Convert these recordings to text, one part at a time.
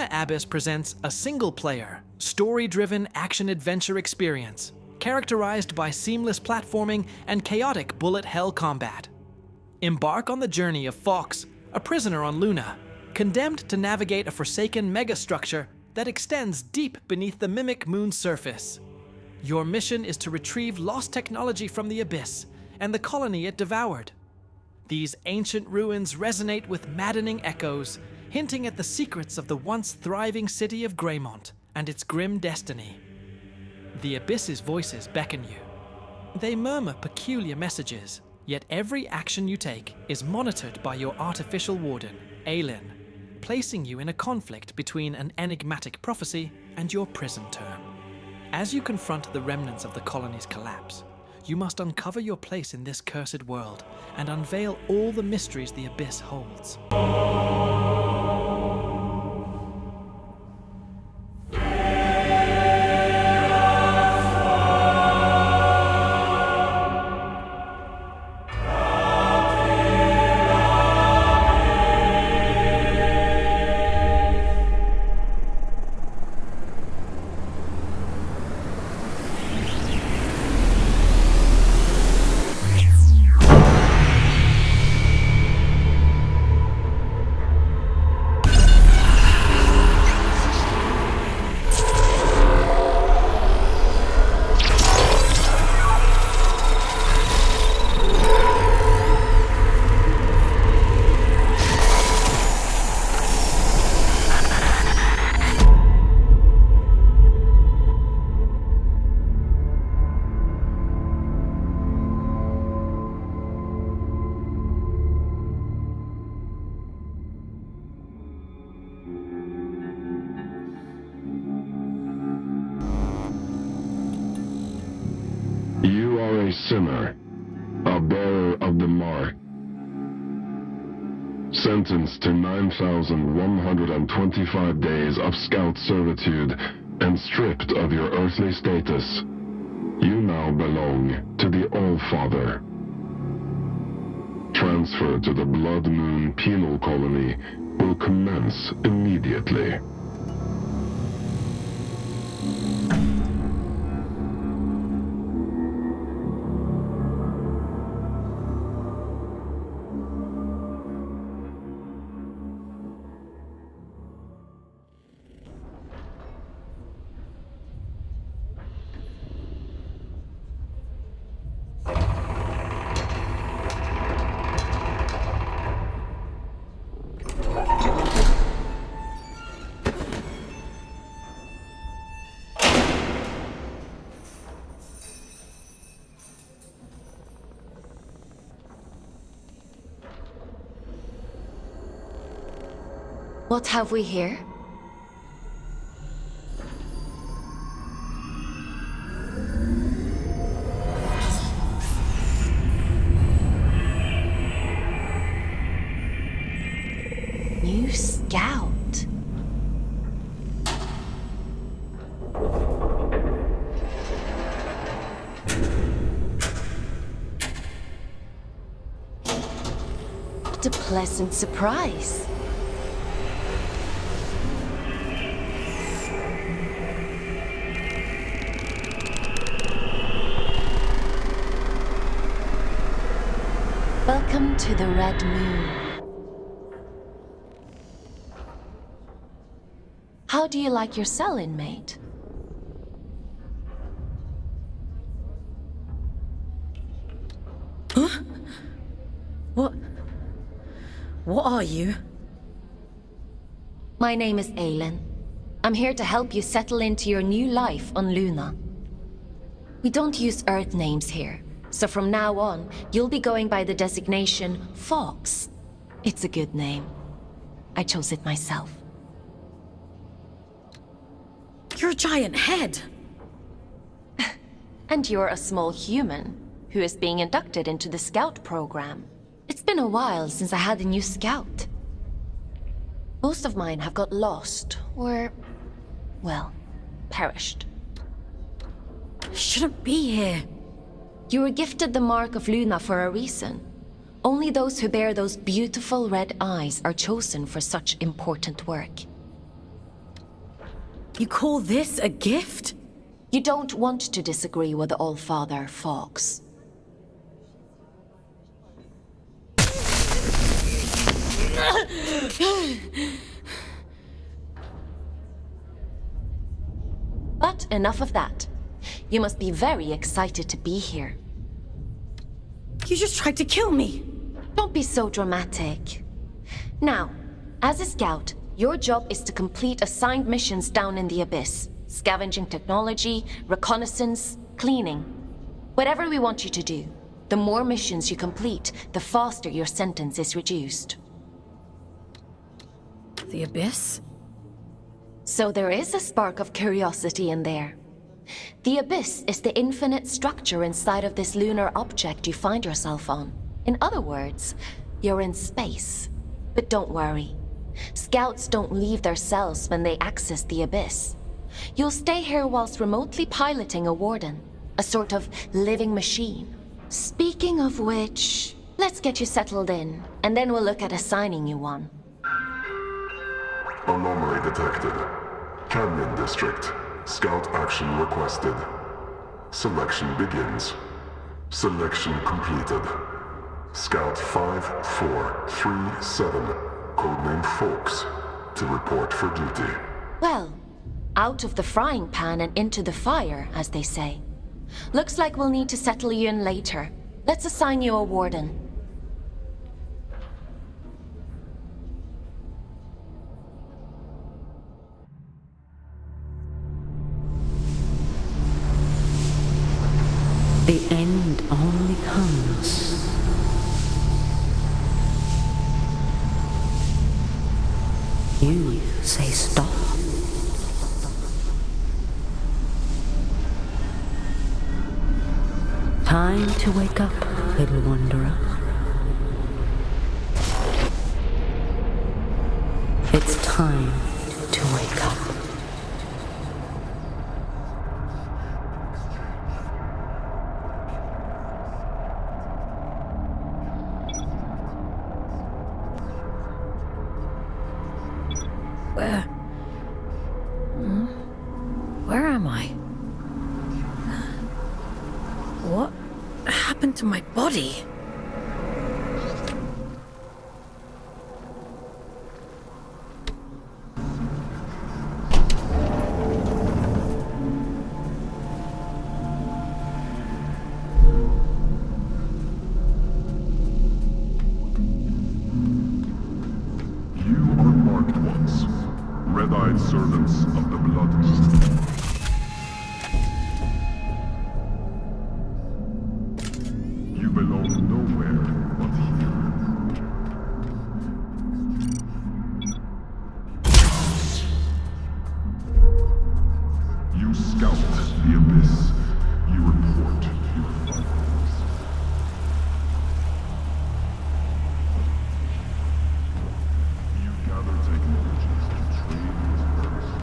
Luna Abyss presents a single-player, story-driven action-adventure experience, characterized by seamless platforming and chaotic bullet hell combat. Embark on the journey of Fawkes, a prisoner on Luna, condemned to navigate a forsaken megastructure that extends deep beneath the mimic moon's surface. Your mission is to retrieve lost technology from the Abyss and the colony it devoured. These ancient ruins resonate with maddening echoes, hinting at the secrets of the once thriving city of Greymont and its grim destiny. The Abyss's voices beckon you. They murmur peculiar messages, yet every action you take is monitored by your artificial warden, Aylin, placing you in a conflict between an enigmatic prophecy and your prison term. As you confront the remnants of the colony's collapse, you must uncover your place in this cursed world and unveil all the mysteries the Abyss holds. You are a sinner, a bearer of the mark, sentenced to 9,125 days of scout servitude and stripped of your earthly status. You now belong to the All-Father. Transfer to the Blood Moon Penal Colony will commence immediately. What have we here? New scout. What a pleasant surprise. Welcome to the Red Moon. How do you like your cell, inmate? Huh? What are you? My name is Aylin. I'm here to help you settle into your new life on Luna. We don't use Earth names here. So from now on, you'll be going by the designation Fawkes. It's a good name. I chose it myself. You're a giant head. And you're a small human who is being inducted into the scout program. It's been a while since I had a new scout. Most of mine have got lost or, well, perished. I shouldn't be here. You were gifted the Mark of Luna for a reason. Only those who bear those beautiful red eyes are chosen for such important work. You call this a gift? You don't want to disagree with the All-Father, Fawkes. But enough of that. You must be very excited to be here. You just tried to kill me. Don't be so dramatic. Now, as a scout, your job is to complete assigned missions down in the Abyss. Scavenging technology, reconnaissance, cleaning. Whatever we want you to do. The more missions you complete, the faster your sentence is reduced. The Abyss? So there is a spark of curiosity in there. The Abyss is the infinite structure inside of this lunar object you find yourself on. In other words, you're in space. But don't worry. Scouts don't leave their cells when they access the Abyss. You'll stay here whilst remotely piloting a warden, a sort of living machine. Speaking of which, let's get you settled in, and then we'll look at assigning you one. Anomaly detected. Canyon District. Scout action requested. Selection begins. Selection completed. Scout 5437, codename Fawkes, to report for duty. Well, out of the frying pan and into the fire, as they say. Looks like we'll need to settle you in later. Let's assign you a warden. The end only comes. You say stop. Time to wake up, little wanderer. It's time to wake up. Where am I? What happened to my body? You are marked ones. Red-eyed servants of the Blood Moon. You belong nowhere but here. You scout the Abyss. You report your findings. You gather technologies to trade with Earth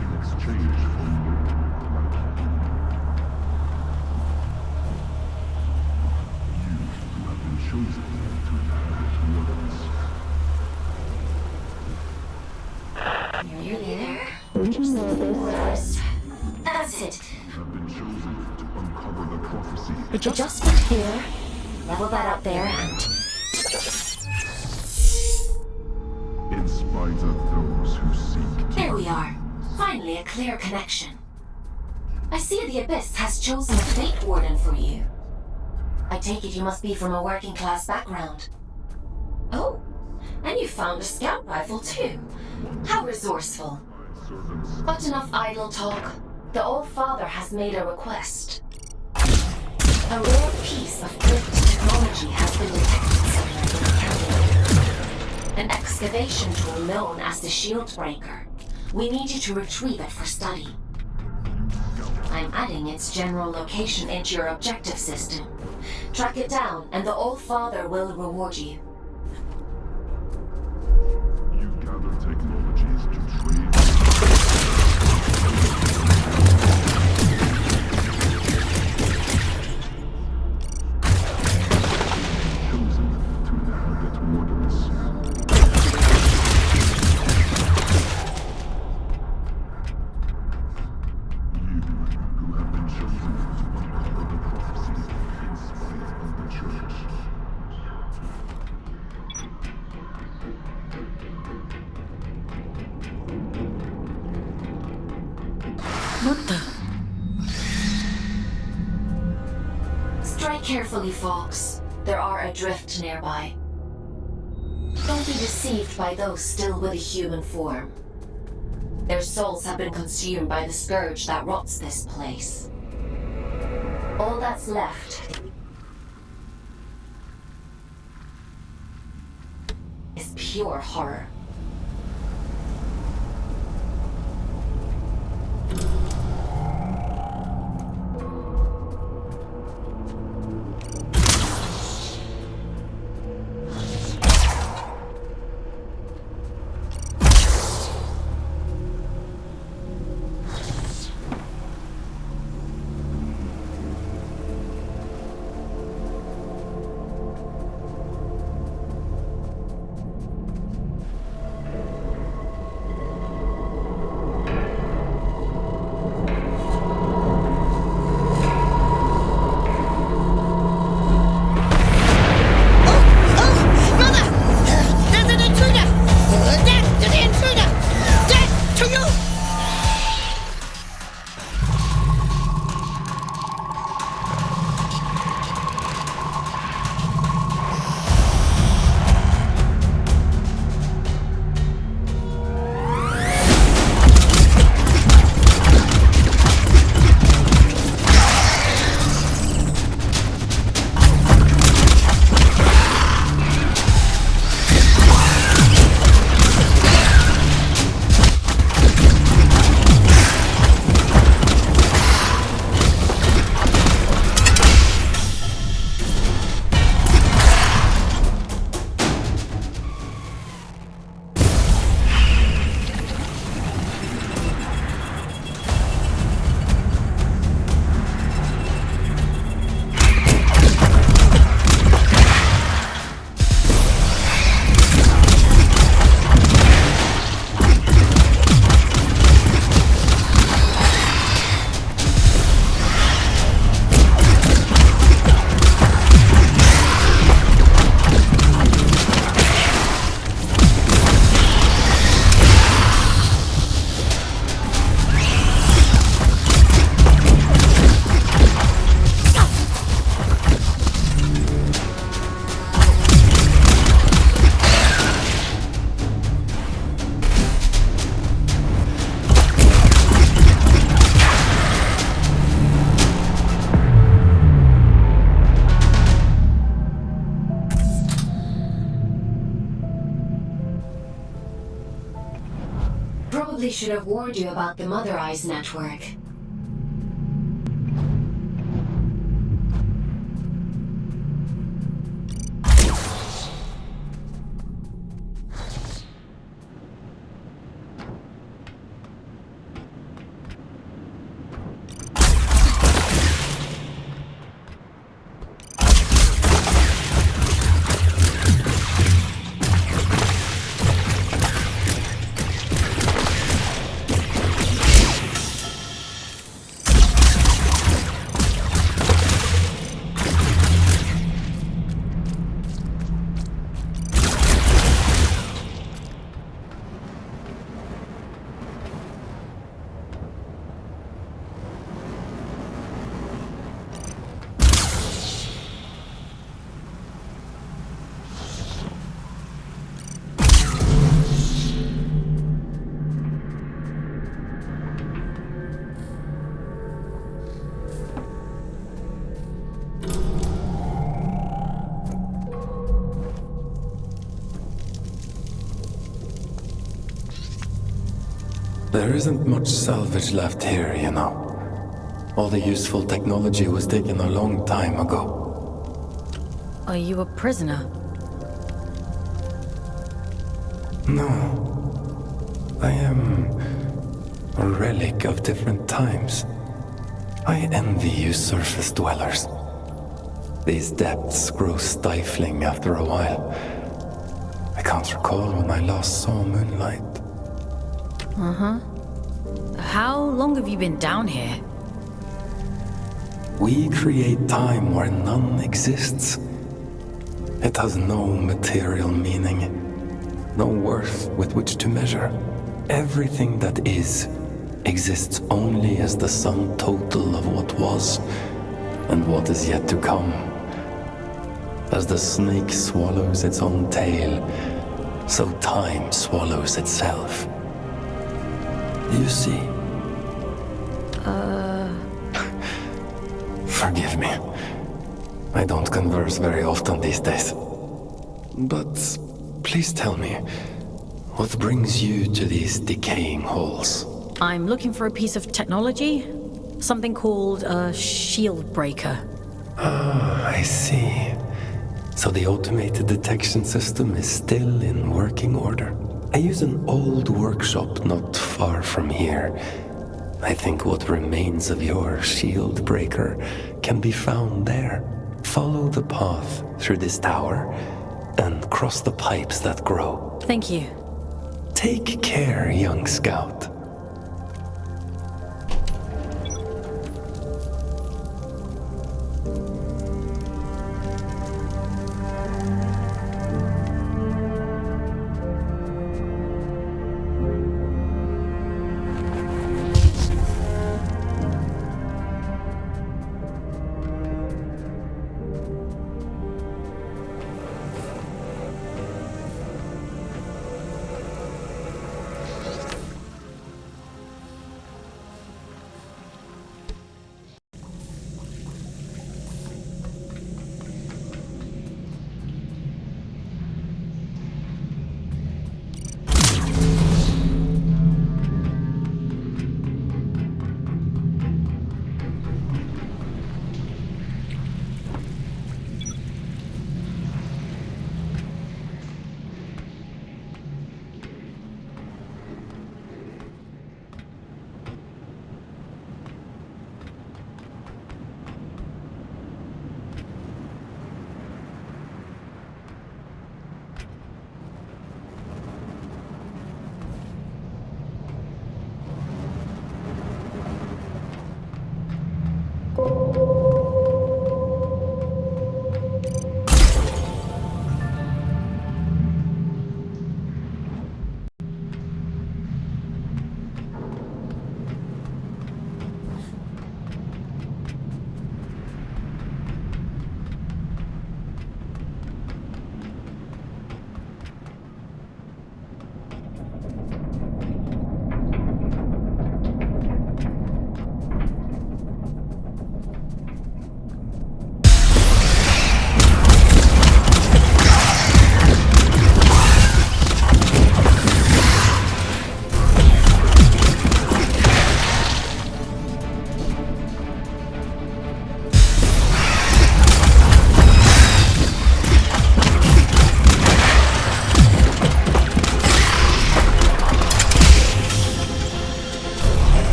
in exchange for more collectibles. You have been chosen to inhabit warlords. Nearly there. That's it. Have been chosen to uncover the prophecy. Adjustment here. Level that up there and... In spite of those who seek to... There we are. Finally a clear connection. I see the Abyss has chosen a fate warden for you. I take it you must be from a working class background. Oh, and you found a scout rifle too. How resourceful. servants. But enough idle talk. The All-Father has made a request. A rare piece of crypt technology has been detected somewhere in the canyon. An excavation tool known as the Shield Breaker. We need you to retrieve it for study. I'm adding its general location into your objective system. Track it down, and the All-Father will reward you. You gather technologies to trade. Chosen to inhabit wardens. What the? Strike carefully, Fawkes. There are adrift nearby. Don't be deceived by those still with a human form. Their souls have been consumed by the scourge that rots this place. All that's left is pure horror. Probably should have warned you about the Mother Eyes network. There isn't much salvage left here, you know. All the useful technology was taken a long time ago. Are you a prisoner? No. I am a relic of different times. I envy you surface dwellers. These depths grow stifling after a while. I can't recall when I last saw moonlight. Uh-huh. How long have you been down here? We create time where none exists. It has no material meaning, no worth with which to measure. Everything that is exists only as the sum total of what was and what is yet to come. As the snake swallows its own tail, so time swallows itself. You see? Forgive me. I don't converse very often these days. But please tell me, what brings you to these decaying halls? I'm looking for a piece of technology. Something called a shield breaker. Ah, I see. So the automated detection system is still in working order. I use an old workshop not far from here. I think what remains of your shield breaker can be found there. Follow the path through this tower and cross the pipes that grow. Thank you. Take care, young scout.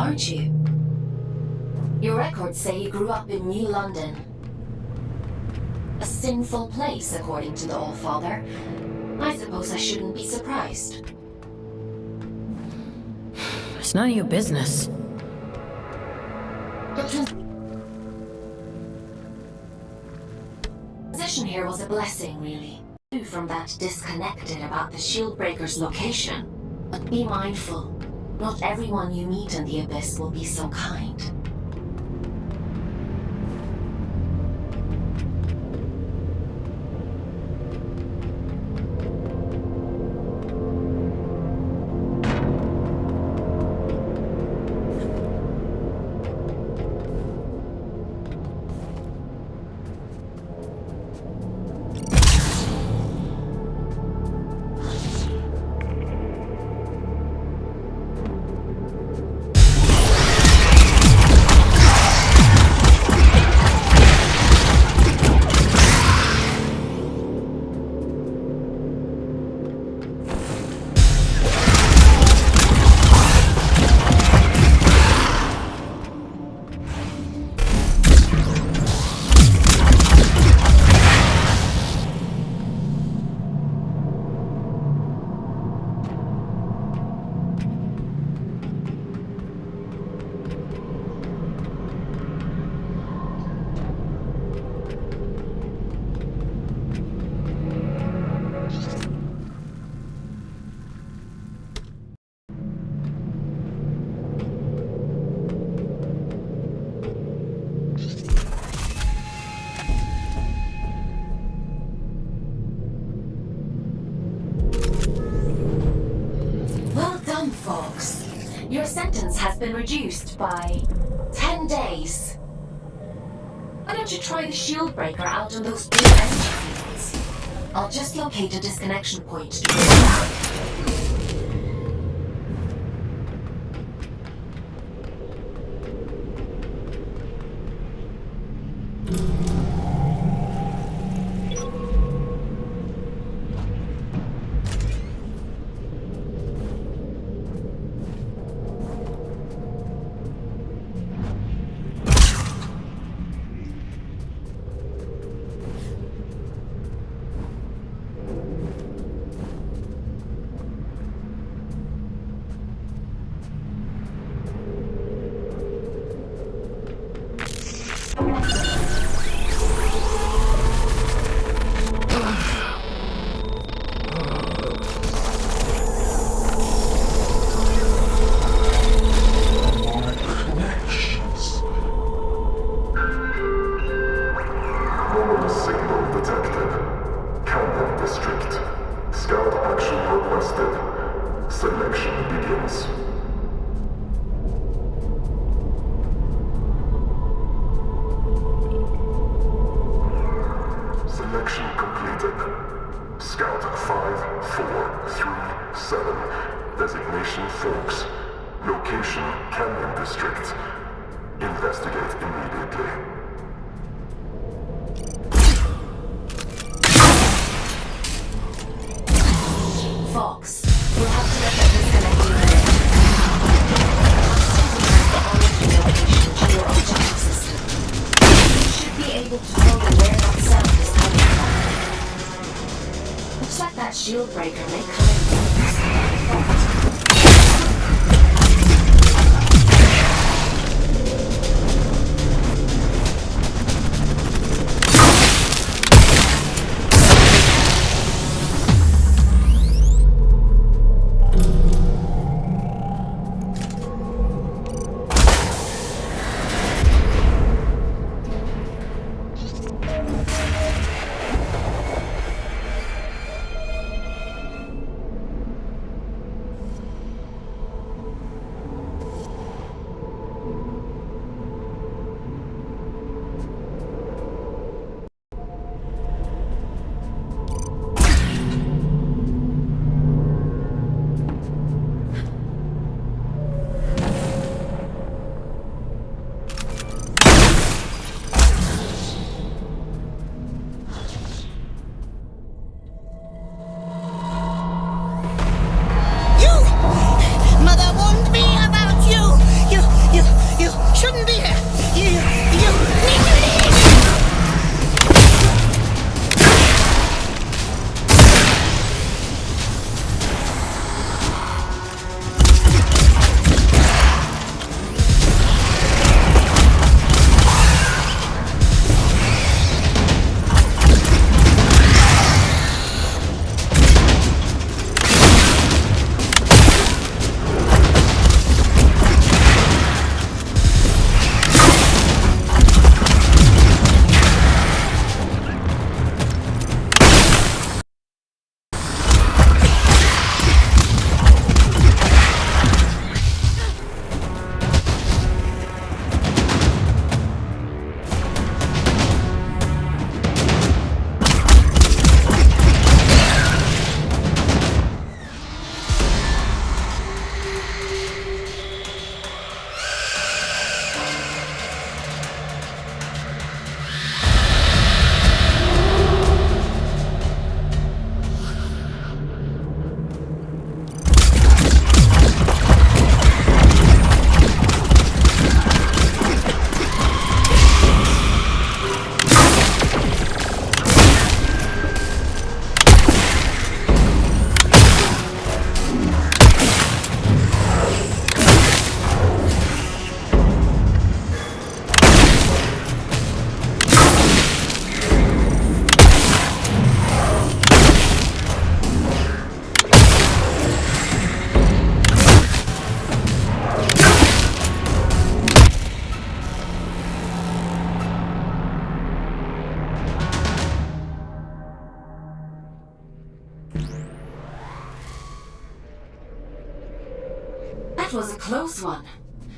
aren't you? Your records say you grew up in New London. A sinful place, according to the Allfather. I suppose I shouldn't be surprised. It's none of your business. Your position here was a blessing, really. From that disconnected about the Shieldbreaker's location. But be mindful. Not everyone you meet in the Abyss will be so kind. Your sentence has been reduced by 10 days. Why don't you try the shield breaker out on those blue energy fields? I'll just locate a disconnection point to bring it back. Designation Fawkes. Location Canyon District. Investigate immediately. Fawkes, we'll have to look at disconnecting the location to your objective system. You should be able to tell where that sound is coming from. Looks like that shield breaker may come in. That was a close one.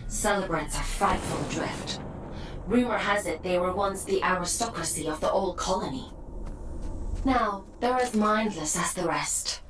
Celebrants are frightful adrift. Rumor has it they were once the aristocracy of the old colony. Now, they're as mindless as the rest.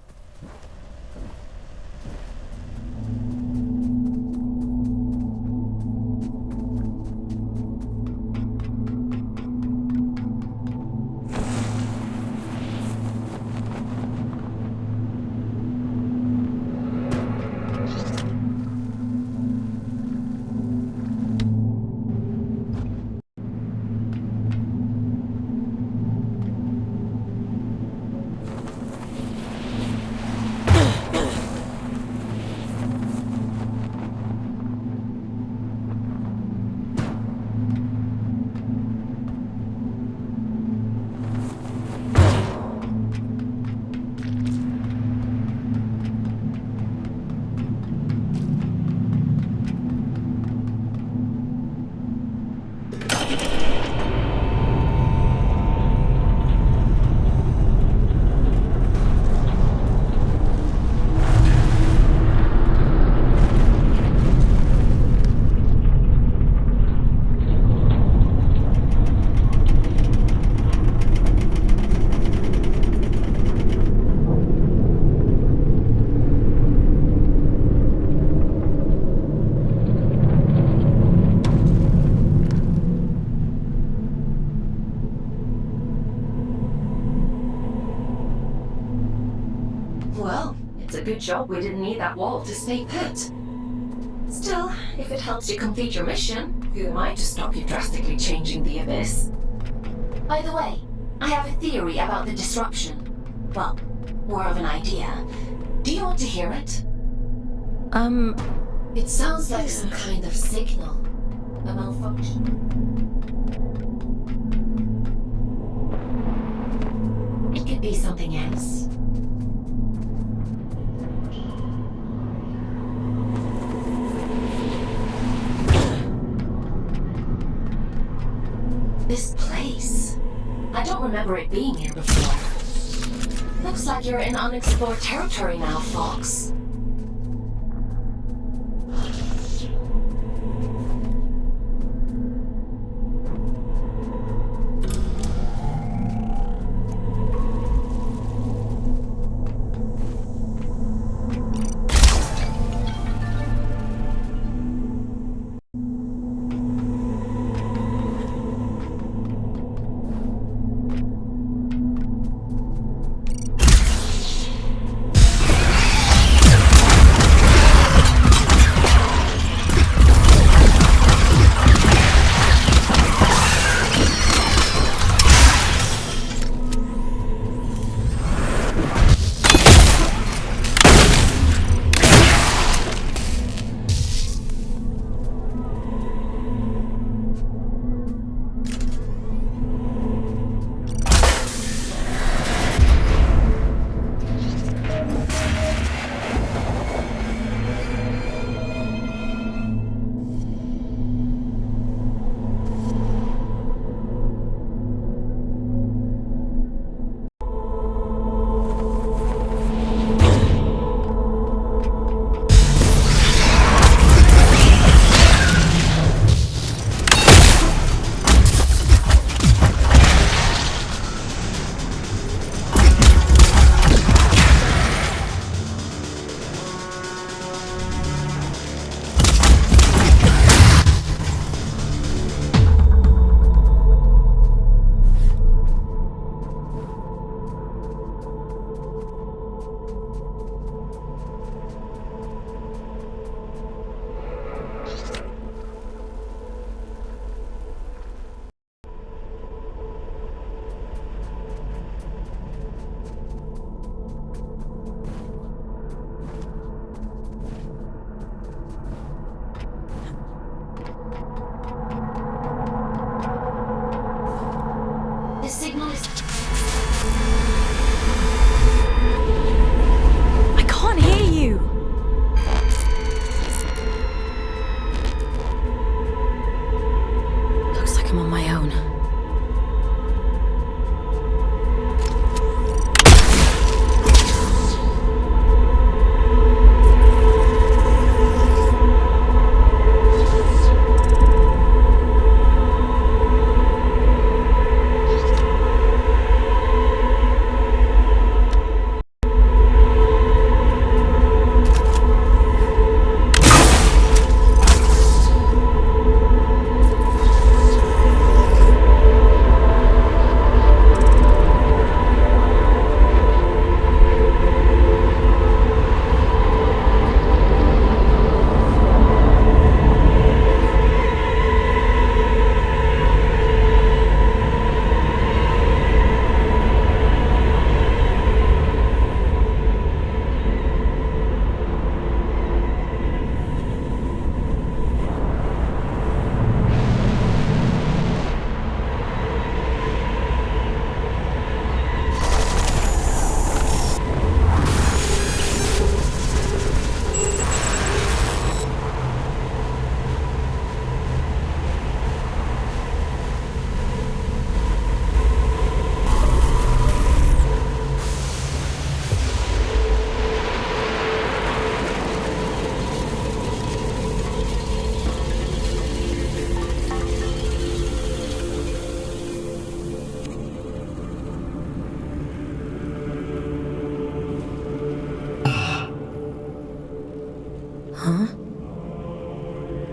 Well, it's a good job we didn't need that wall to stay put. Still, if it helps you complete your mission, who am I to stop you drastically changing the abyss? By the way, I have a theory about the disruption. Well, more of an idea. Do you want to hear it? It sounds like some kind of signal. A malfunction. It could be something else. This place. I don't remember it being here before. Looks like you're in unexplored territory now, Fawkes.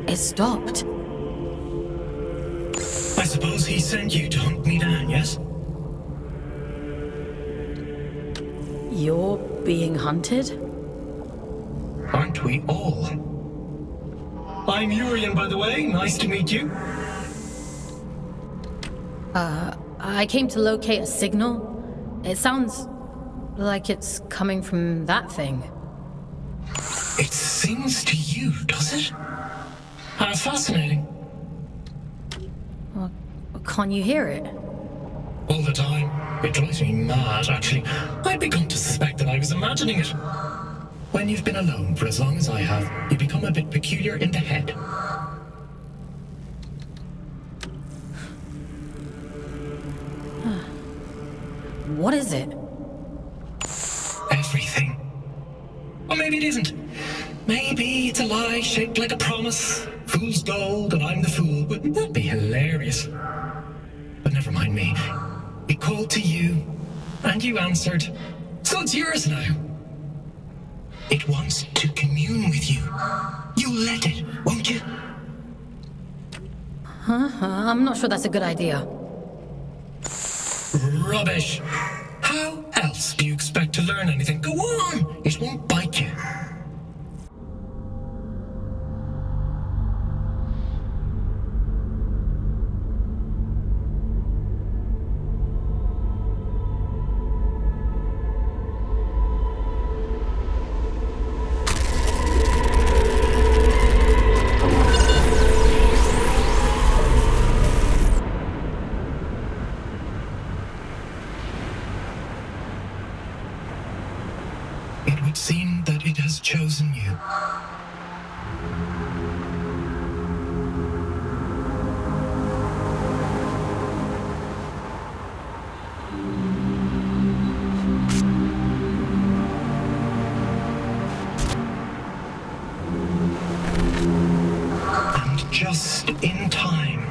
It stopped. I suppose he sent you to hunt me down, yes? You're being hunted? Aren't we all? I'm Urian, by the way. Nice to meet you. I came to locate a signal. It sounds like it's coming from that thing. It sings to you, does it? How fascinating. Well, can't you hear it? All the time. It drives me mad, actually. I'd begun to suspect that I was imagining it. When you've been alone for as long as I have, you become a bit peculiar in the head. What is it? Everything. Or maybe it isn't. Maybe it's a lie shaped like a promise. Fool's gold and I'm the fool. Wouldn't that be hilarious? But never mind me. It called to you, and you answered. So it's yours now. It wants to commune with you. You'll let it, won't you? I'm not sure that's a good idea. Rubbish. How else do you expect to learn anything? Go on! It won't bite you. It would seem that it has chosen you. And just in time.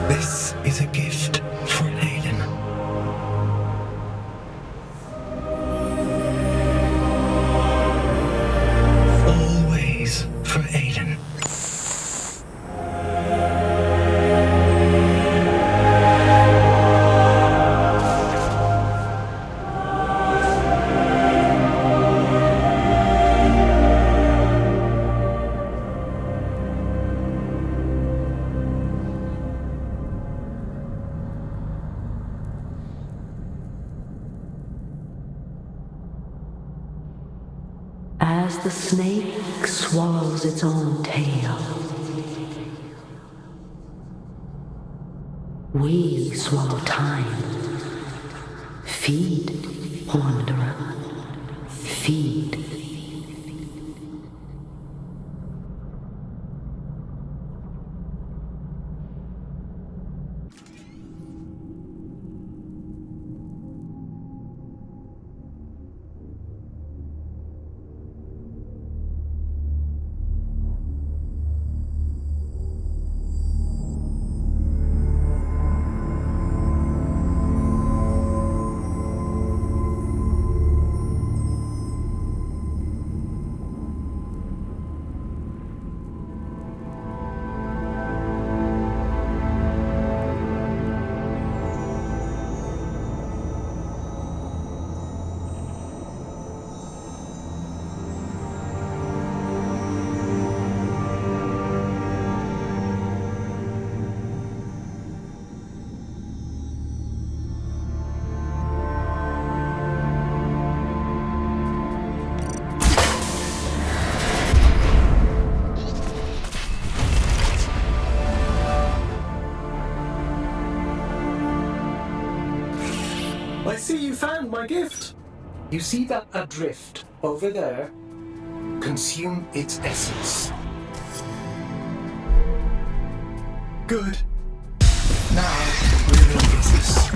This is a gift for Aylin. Always for Aylin. As the snake swallows its own tail, we swallow time. Feed, wanderer, feed. I see you found my gift. You see that adrift over there? Consume its essence. Good. Now, we're in business.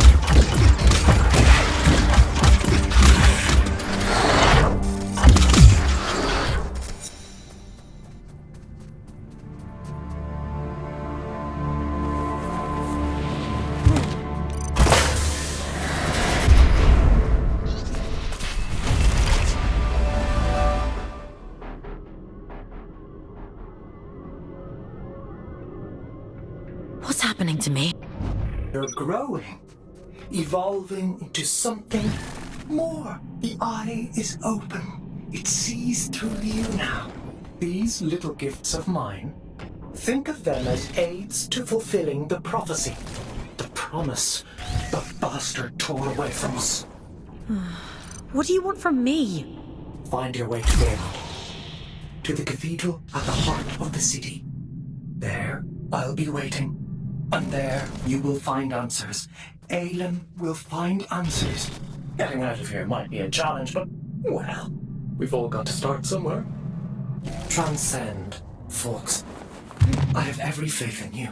What's happening to me? You're growing, evolving into something more. The eye is open. It sees through you now. These little gifts of mine, think of them as aids to fulfilling the prophecy, the promise the bastard tore away from us. What do you want from me? Find your way to Greymont, to the cathedral at the heart of the city. There, I'll be waiting. And there, you will find answers. Aylin will find answers. Getting out of here might be a challenge, but, well, we've all got to start somewhere. Transcend, Fawkes. I have every faith in you.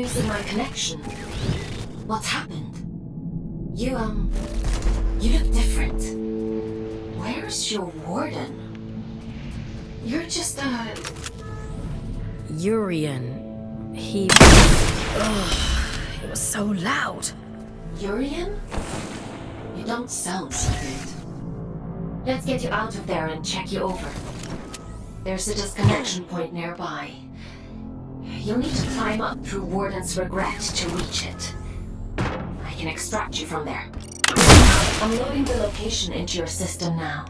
losing my connection. What's happened? You look different. Where's your warden? You're just Urian. He... it was so loud. Urian? You don't sound so good. Let's get you out of there and check you over. There's a disconnection point nearby. You'll need to climb up through Warden's Regret to reach it. I can extract you from there. I'm loading the location into your system now.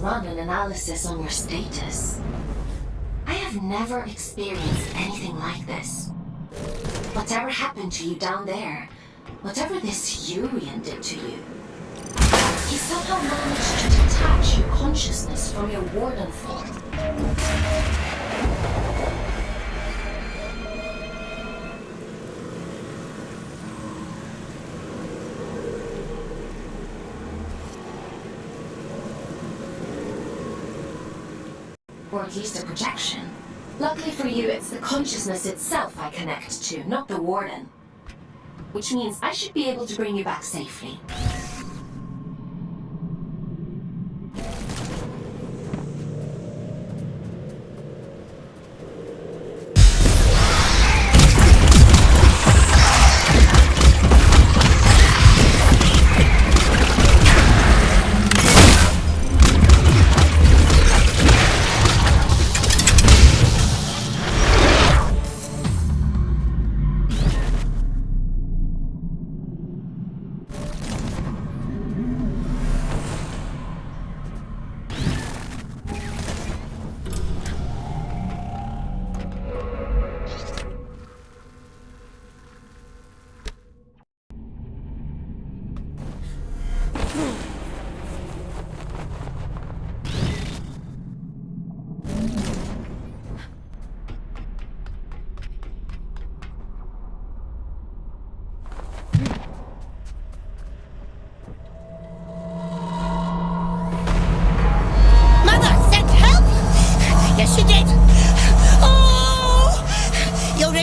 Run an analysis on your status. I have never experienced anything like this. Whatever happened to you down there, whatever this Urian did to you, he somehow managed to detach your consciousness from your warden form. Or at least a projection. Luckily for you, it's the consciousness itself I connect to, not the warden. Which means I should be able to bring you back safely.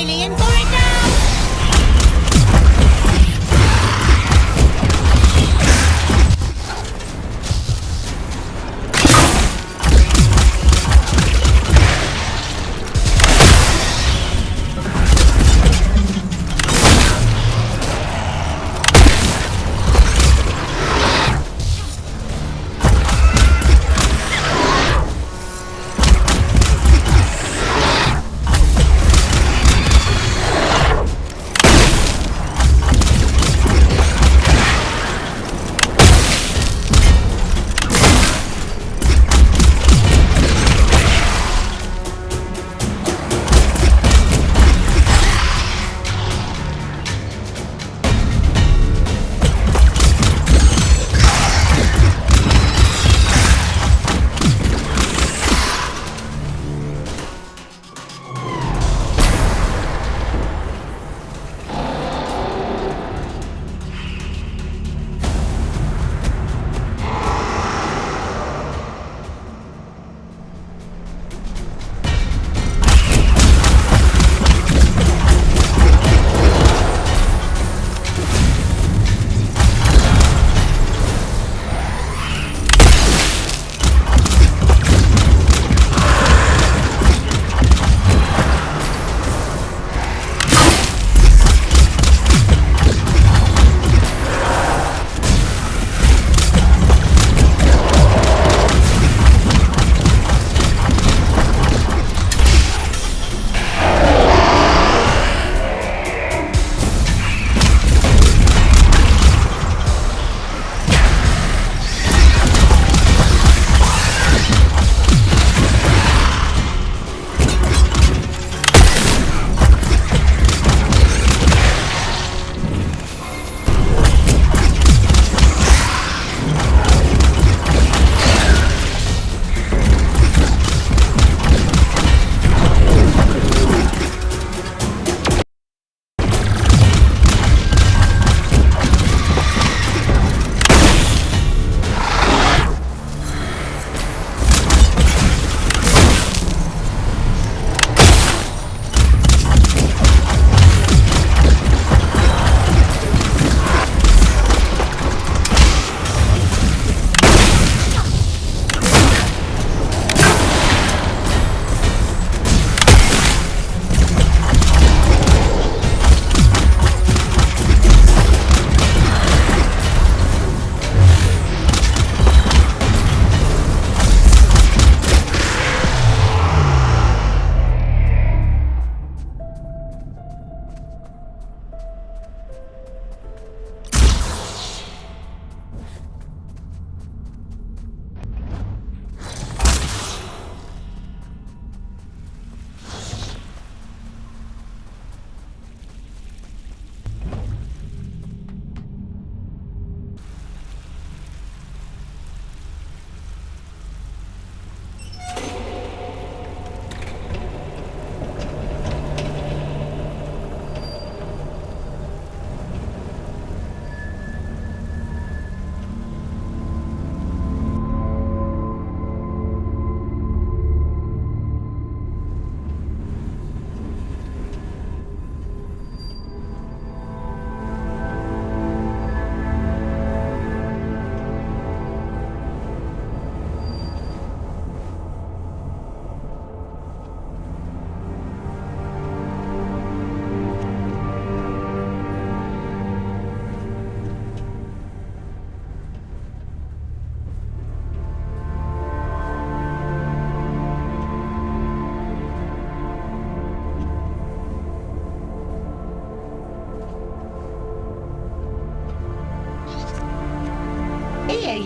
alien for it now!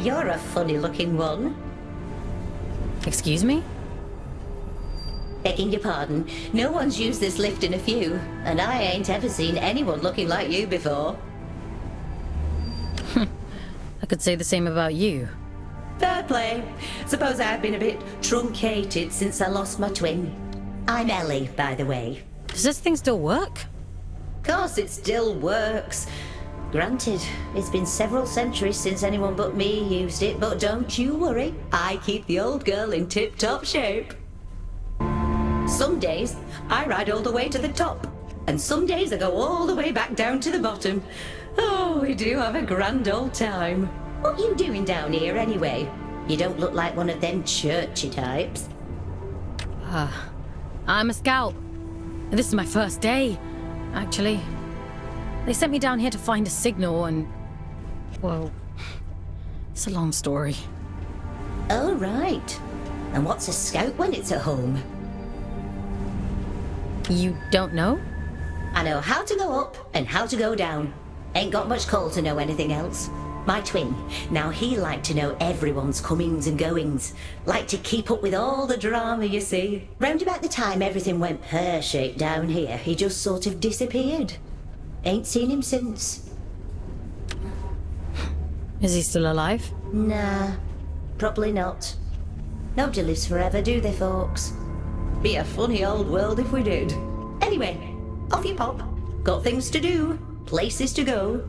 You're a funny-looking one. Excuse me? Begging your pardon, no one's used this lift in a few, and I ain't ever seen anyone looking like you before. I could say the same about you. Fair play. Suppose I've been a bit truncated since I lost my twin. I'm Ellie, by the way. Does this thing still work? Course it still works. Granted, it's been several centuries since anyone but me used it, but don't you worry. I keep the old girl in tip-top shape. Some days, I ride all the way to the top. And some days I go all the way back down to the bottom. Oh, we do have a grand old time. What you doing down here anyway? You don't look like one of them churchy types. I'm a scout. This is my first day, actually. They sent me down here to find a signal and... well, it's a long story. Oh, right. And what's a scout when it's at home? You don't know? I know how to go up and how to go down. Ain't got much call to know anything else. My twin, now he liked to know everyone's comings and goings. Liked to keep up with all the drama, you see. Round about the time everything went pear-shaped down here, he just sort of disappeared. Ain't seen him since. Is he still alive? Nah, probably not. Nobody lives forever, do they, Fawkes? Be a funny old world if we did. Anyway, off you pop. Got things to do, places to go.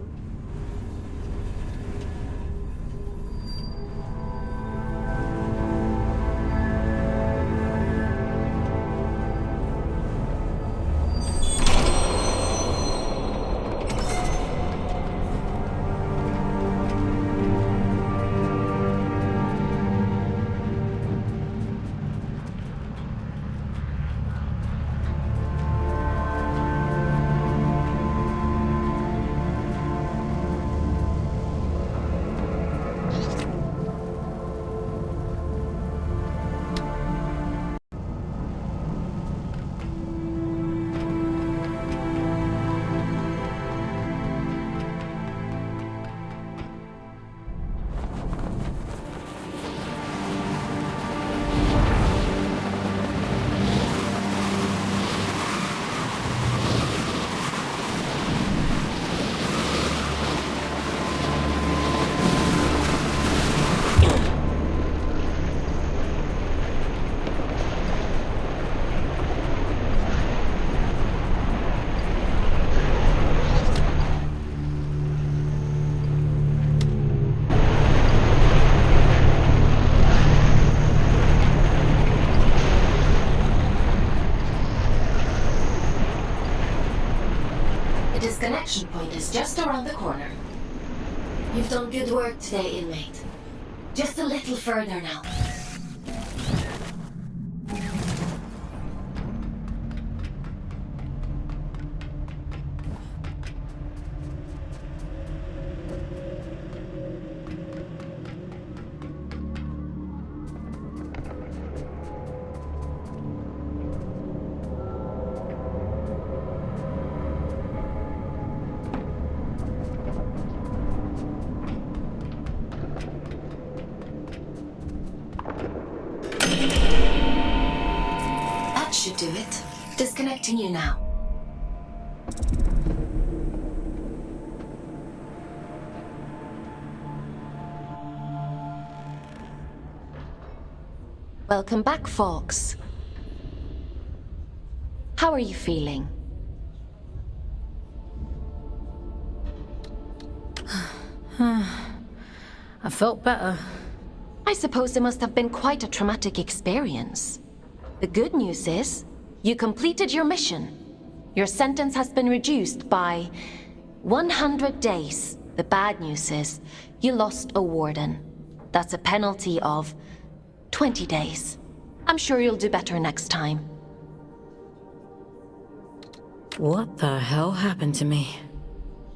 The disconnection point is just around the corner. You've done good work today, inmate. Just a little further now. Should do it. Disconnecting you now. Welcome back, Fawkes. How are you feeling? I felt better. I suppose it must have been quite a traumatic experience. The good news is, you completed your mission. Your sentence has been reduced by 100 days. The bad news is, you lost a warden. That's a penalty of 20 days. I'm sure you'll do better next time. What the hell happened to me?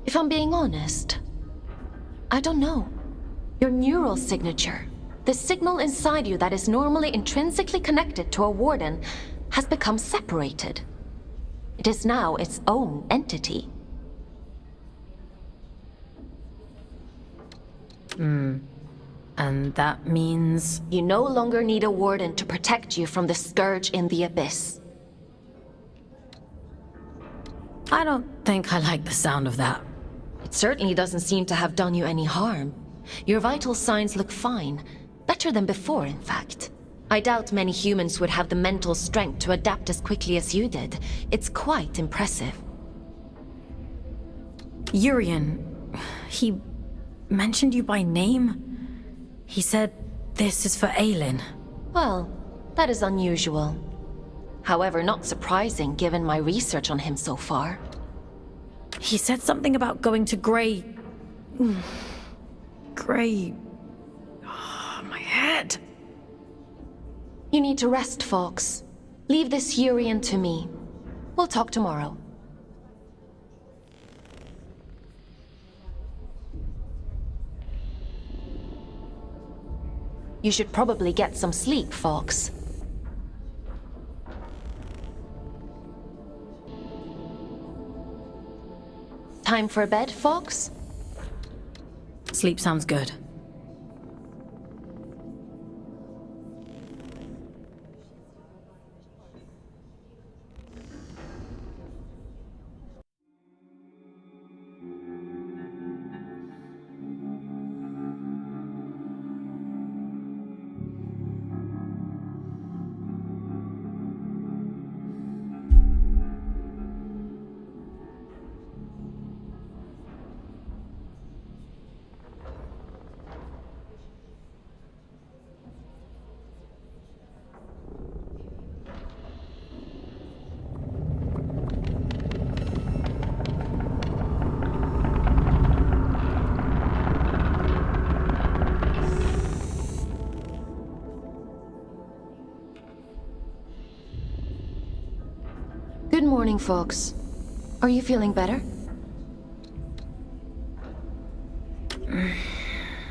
If I'm being honest, I don't know. Your neural signature, the signal inside you that is normally intrinsically connected to a warden, has become separated. It is now its own entity. And that means... You no longer need a warden to protect you from the scourge in the abyss. I don't think I like the sound of that. It certainly doesn't seem to have done you any harm. Your vital signs look fine. Better than before, in fact. I doubt many humans would have the mental strength to adapt as quickly as you did. It's quite impressive. Urian, he mentioned you by name? He said this is for Aylin. Well, that is unusual. However, not surprising given my research on him so far. He said something about going to Grey... Grey... Oh, my head. You need to rest, Fawkes. Leave this Urian to me. We'll talk tomorrow. You should probably get some sleep, Fawkes. Time for bed, Fawkes? Sleep sounds good. Good morning, Fawkes. Are you feeling better?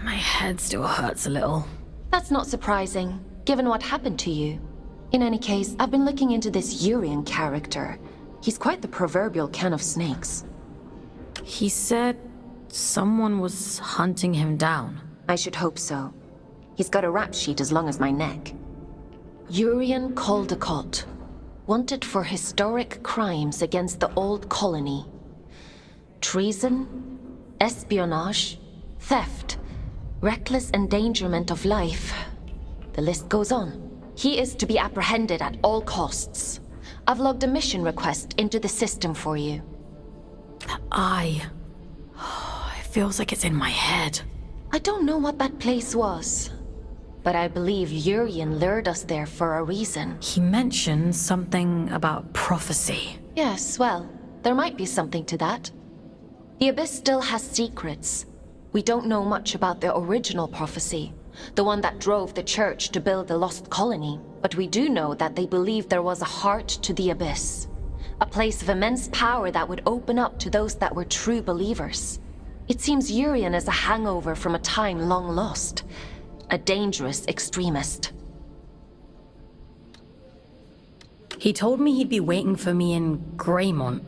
My head still hurts a little. That's not surprising, given what happened to you. In any case, I've been looking into this Urian character. He's quite the proverbial can of snakes. He said someone was hunting him down. I should hope so. He's got a rap sheet as long as my neck. Urian Caldecott. Wanted for historic crimes against the old colony. Treason, espionage, theft, reckless endangerment of life. The list goes on. He is to be apprehended at all costs. I've logged a mission request into the system for you. That eye... it feels like it's in my head. I don't know what that place was, but I believe Urian lured us there for a reason. He mentioned something about prophecy. Yes, well, there might be something to that. The Abyss still has secrets. We don't know much about the original prophecy, the one that drove the Church to build the lost colony, but we do know that they believed there was a heart to the Abyss. A place of immense power that would open up to those that were true believers. It seems Urian is a hangover from a time long lost. A dangerous extremist. He told me he'd be waiting for me in Greymont.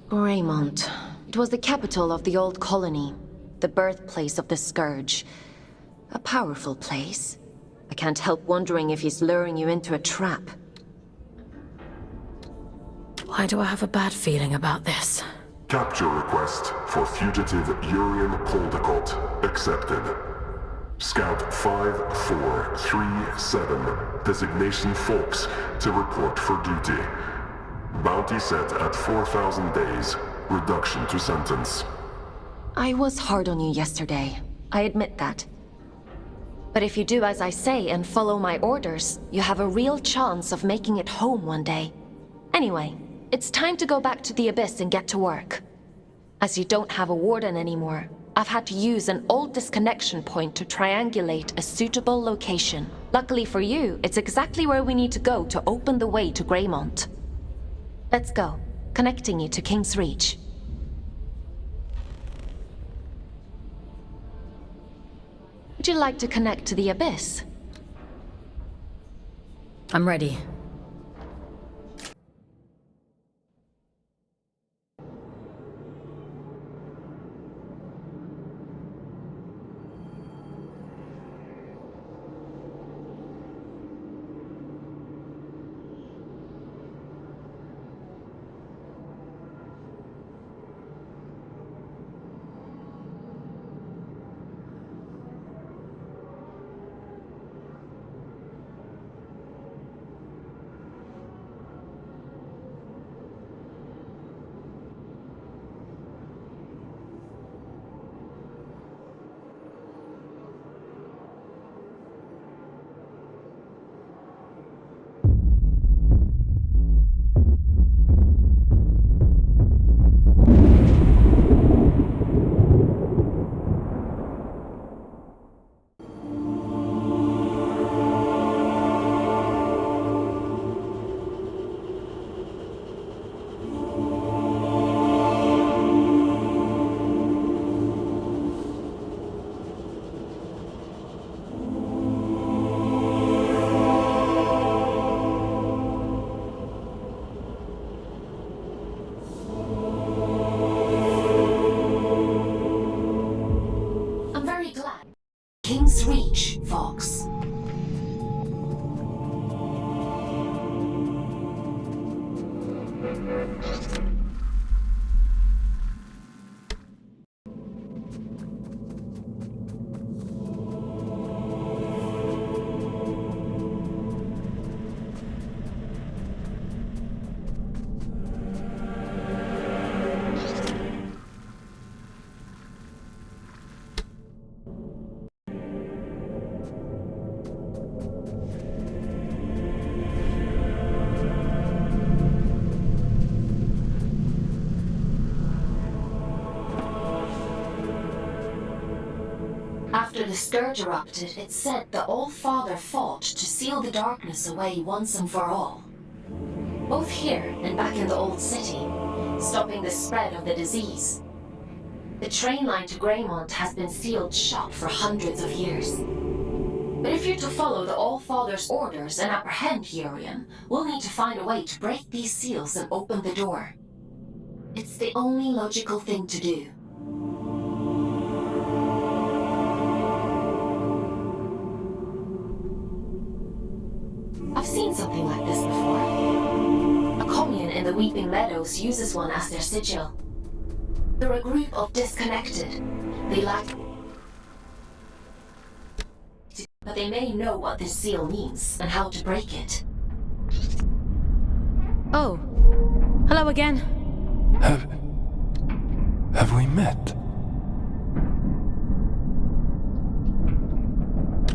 Greymont. It was the capital of the old colony, the birthplace of the Scourge. A powerful place. I can't help wondering if he's luring you into a trap. Why do I have a bad feeling about this? Capture request for fugitive Urian Caldecott accepted. Scout 5437, designation Fawkes, to report for duty. Bounty set at 4,000 days, reduction to sentence. I was hard on you yesterday. I admit that. But if you do as I say and follow my orders, you have a real chance of making it home one day. Anyway, it's time to go back to the Abyss and get to work. As you don't have a warden anymore, I've had to use an old disconnection point to triangulate a suitable location. Luckily for you, it's exactly where we need to go to open the way to Greymont. Let's go, connecting you to King's Reach. Would you like to connect to the Abyss? I'm ready. reach, Fawkes. After the scourge erupted, it's said the All-Father fought to seal the darkness away once and for all. Both here and back in the Old City, stopping the spread of the disease. The train line to Greymont has been sealed shut for hundreds of years. But if you're to follow the All-Father's orders and apprehend Urian, we'll need to find a way to break these seals and open the door. It's the only logical thing to do. I've seen something like this before. A commune in the Weeping Meadows uses one as their sigil. They're a group of disconnected. They lack... but they may know what this seal means and how to break it. Oh. Hello again. Have we met?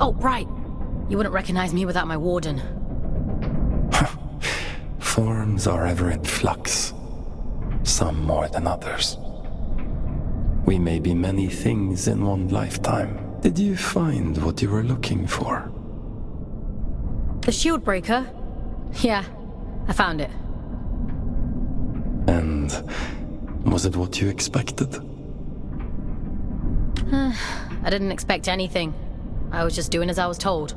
Oh, right. You wouldn't recognize me without my warden. Forms are ever in flux, some more than others. We may be many things in one lifetime. Did you find what you were looking for? The shield breaker? Yeah, I found it. And was it what you expected? I didn't expect anything. I was just doing as I was told.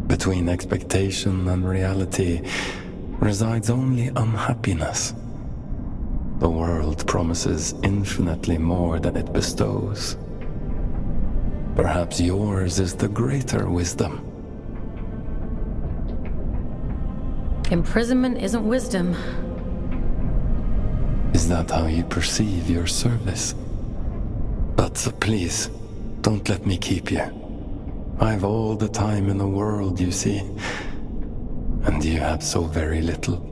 Between expectation and reality resides only unhappiness. The world promises infinitely more than it bestows. Perhaps yours is the greater wisdom. Imprisonment isn't wisdom. Is that how you perceive your service? But please, don't let me keep you. I've all the time in the world, you see. And you have so very little.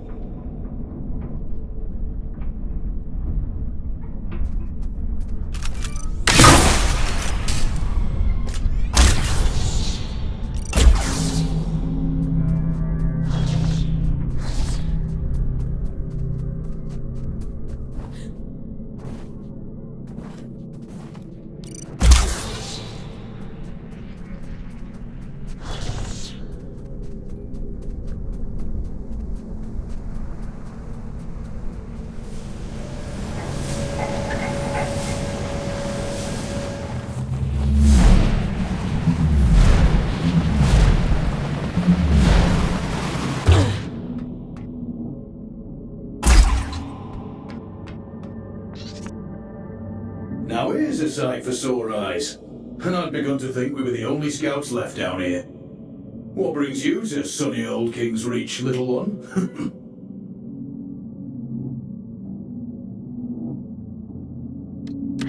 Now here's a sight for sore eyes. And I'd begun to think we were the only scouts left down here. What brings you to sunny old King's Reach, little one?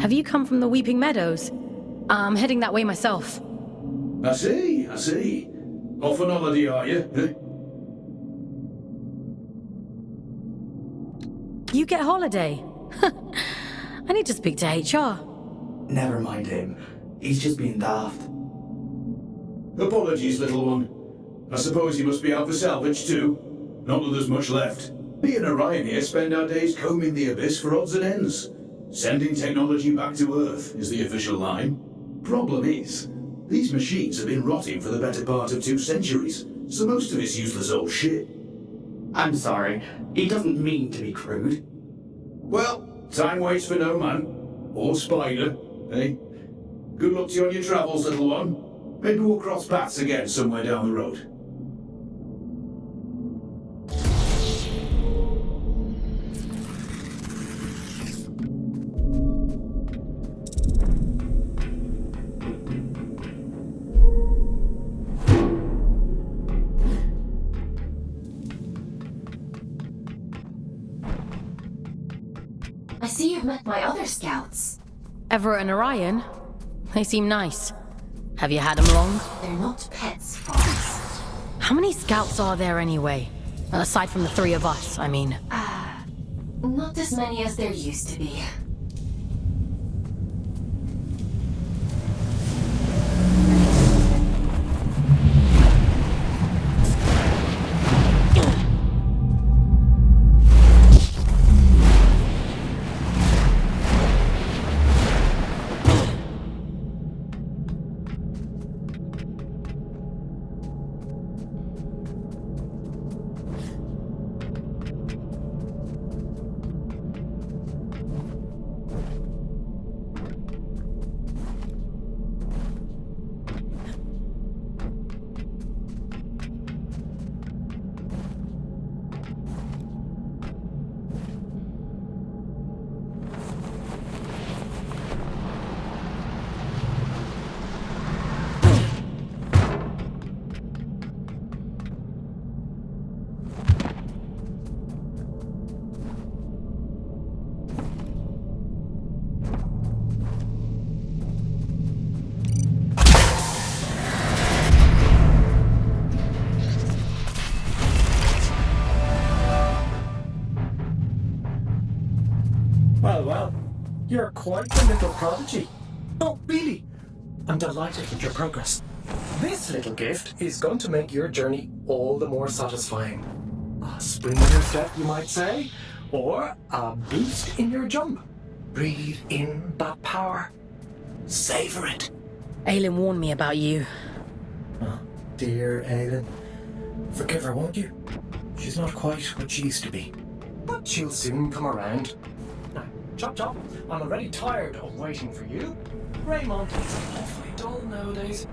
Have you come from the Weeping Meadows? I'm heading that way myself. I see. Off on holiday, are you? You get holiday? I need to speak to HR. Never mind him. He's just being daft. Apologies, little one. I suppose you must be out for salvage too. Not that there's much left. Me and Orion here spend our days combing the abyss for odds and ends. Sending technology back to Earth is the official line. Problem is, these machines have been rotting for the better part of 2 centuries, so most of it's useless old shit. I'm sorry. He doesn't mean to be crude. Well, time waits for no man. Or spider, eh? Good luck to you on your travels, little one. Maybe we'll cross paths again somewhere down the road. I see you've met my other scouts. Everett and Orion? They seem nice. Have you had them long? They're not pets, Fawkes. How many scouts are there anyway? Aside from the three of us, I mean. Not as many as there used to be. Well, you're quite the little prodigy. Oh, really? I'm delighted with your progress. This little gift is going to make your journey all the more satisfying. A spring in your step, you might say, or a boost in your jump. Breathe in that power. Savor it. Aylin warned me about you. Oh, dear Aylin. Forgive her, won't you? She's not quite what she used to be. But she'll soon come around. Now, chop chop, I'm already tired of waiting for you. Greymont is awfully dull nowadays.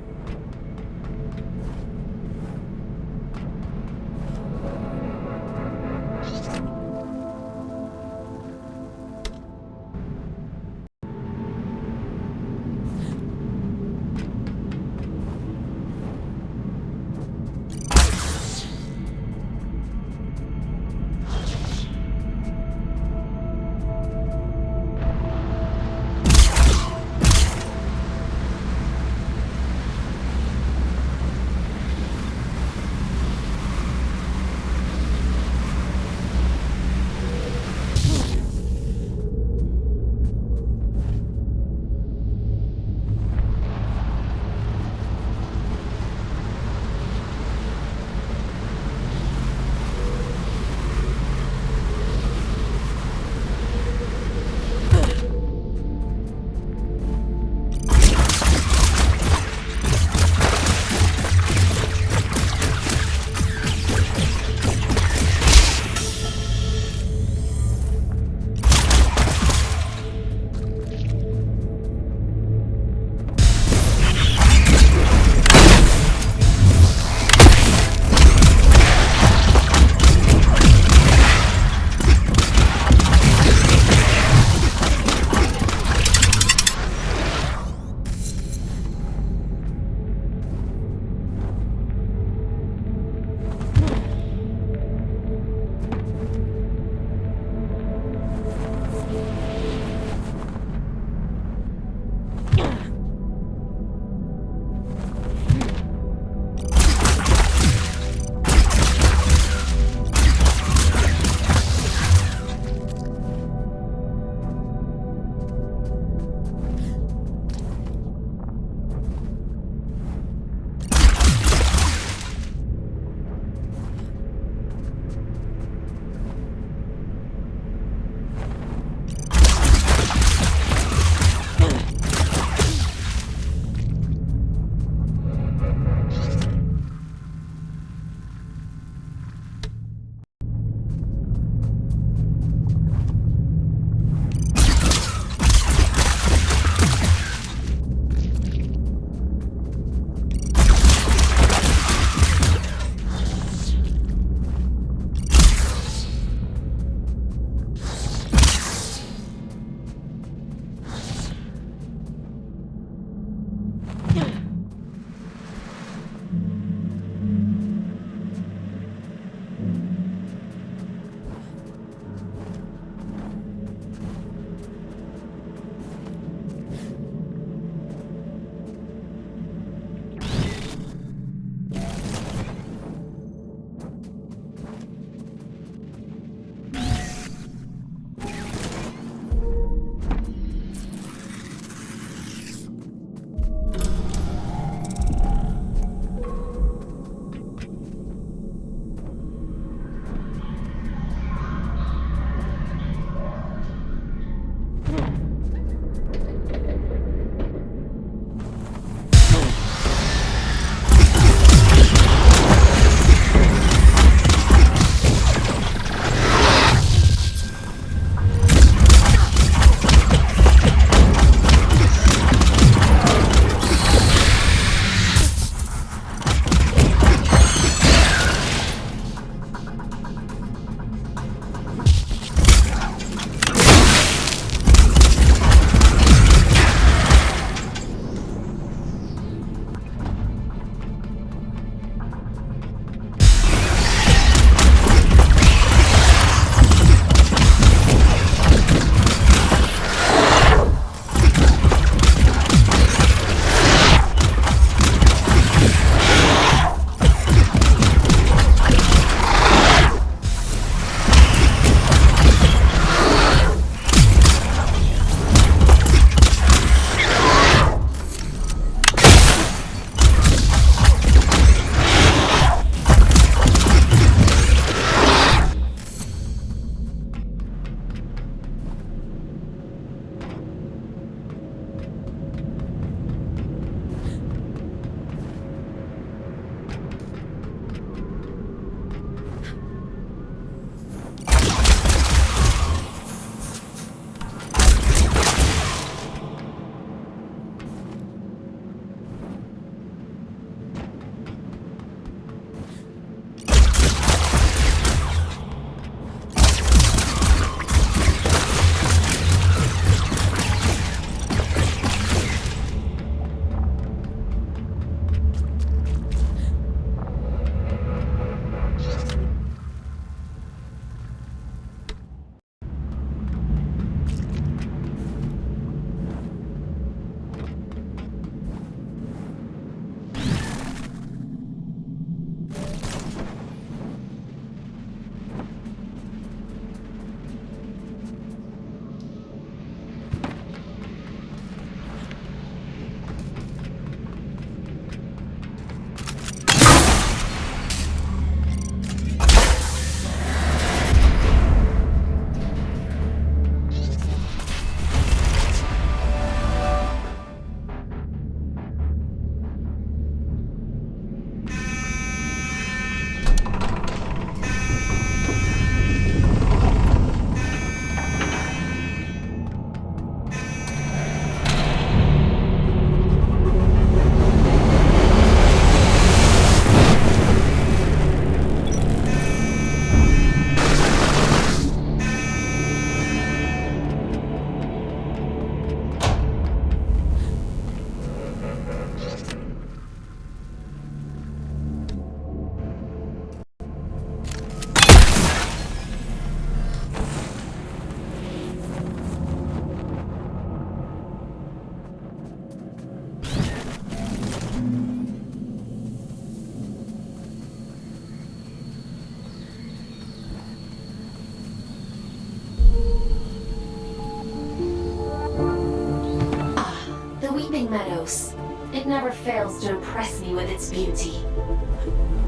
close. It never fails to impress me with its beauty.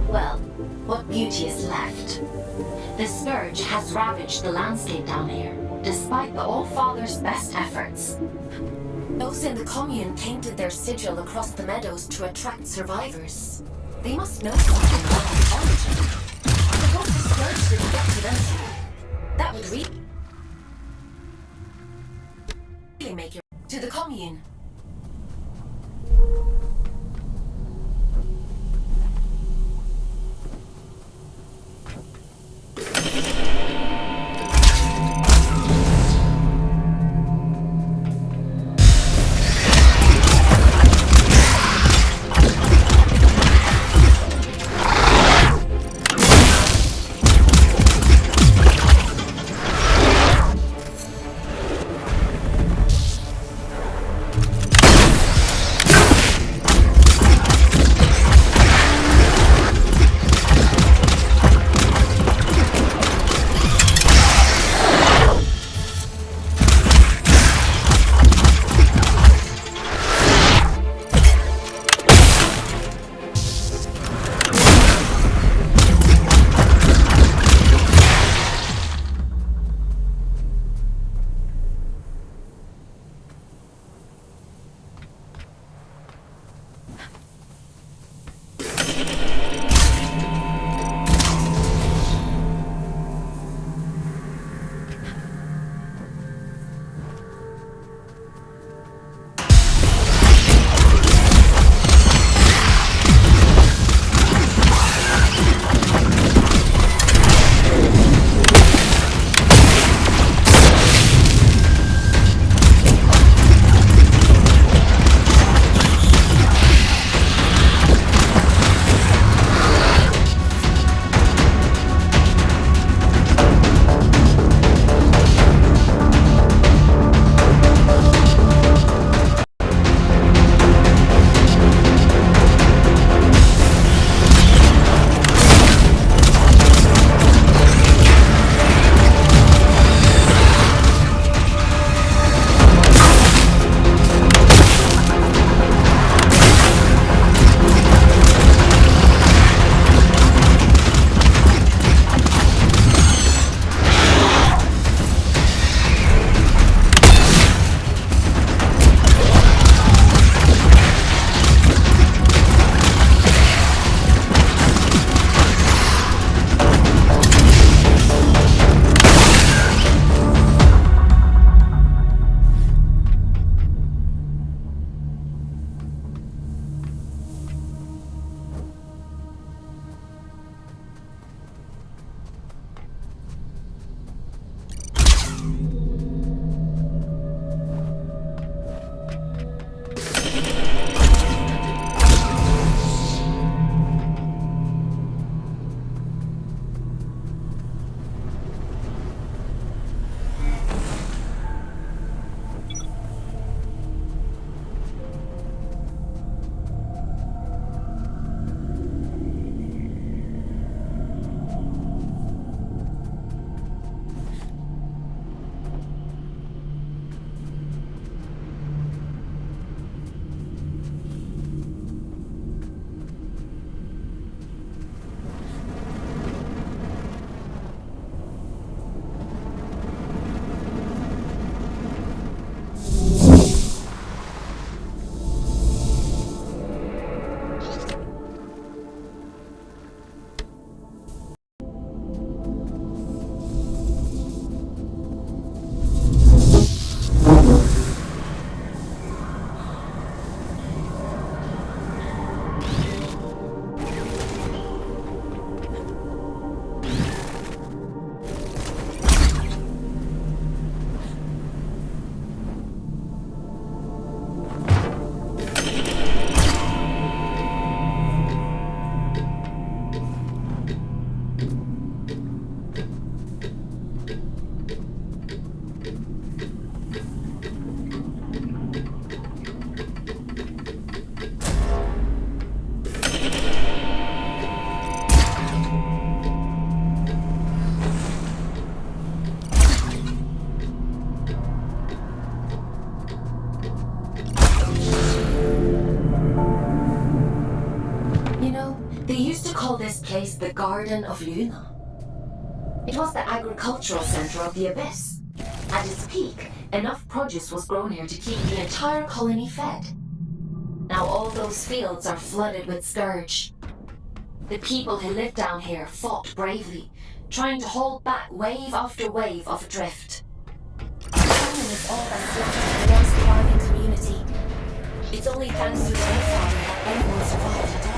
Well, what beauty is left? The Scourge has ravaged the landscape down here, despite the All-Father's best efforts. Those in the commune painted their sigil across the meadows to attract survivors. They must know something about its origin. I hope the Scourge didn't get to them. That would really make your... To the commune. place the Garden of Luna. It was the agricultural center of the Abyss. At its peak, enough produce was grown here to keep the entire colony fed. Now all those fields are flooded with scourge. The people who live down here fought bravely, trying to hold back wave after wave of drift. Famine is all that's left of the once thriving community. It's only thanks to the Grandfather that anyone survived at all.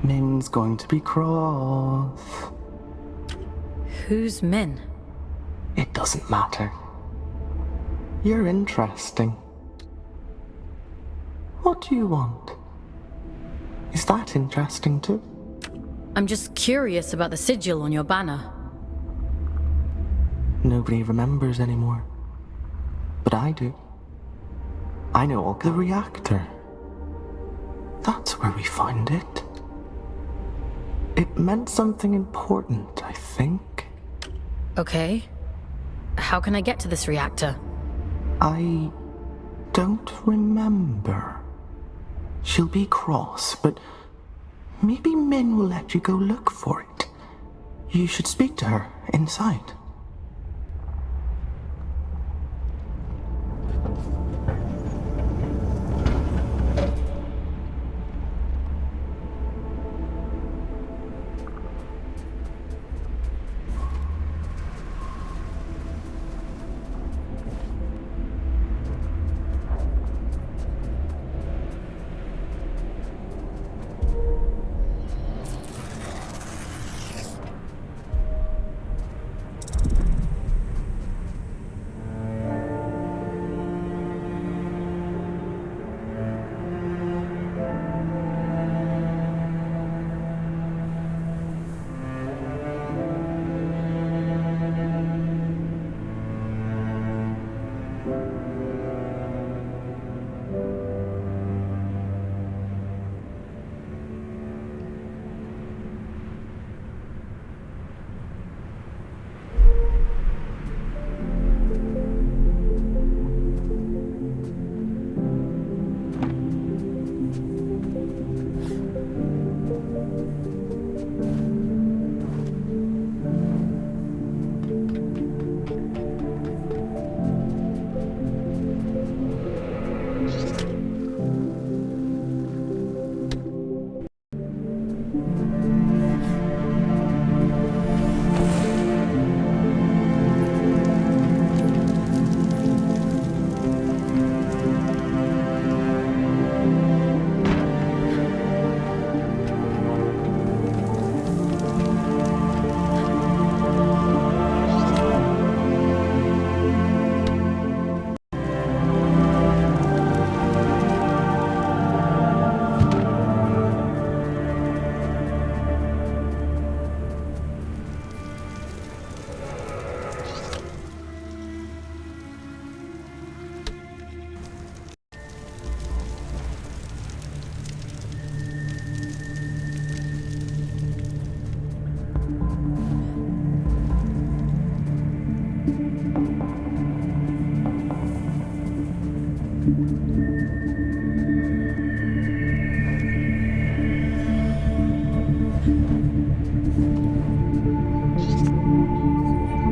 Min's going to be cross. Who's Min? It doesn't matter. You're interesting. What do you want? Is that interesting too? I'm just curious about the sigil on your banner. Nobody remembers anymore. But I do. I know all the reactor. That's where we found it. It meant something important, I think. Okay. How can I get to this reactor? I don't remember. She'll be cross, but maybe Min will let you go look for it. You should speak to her inside.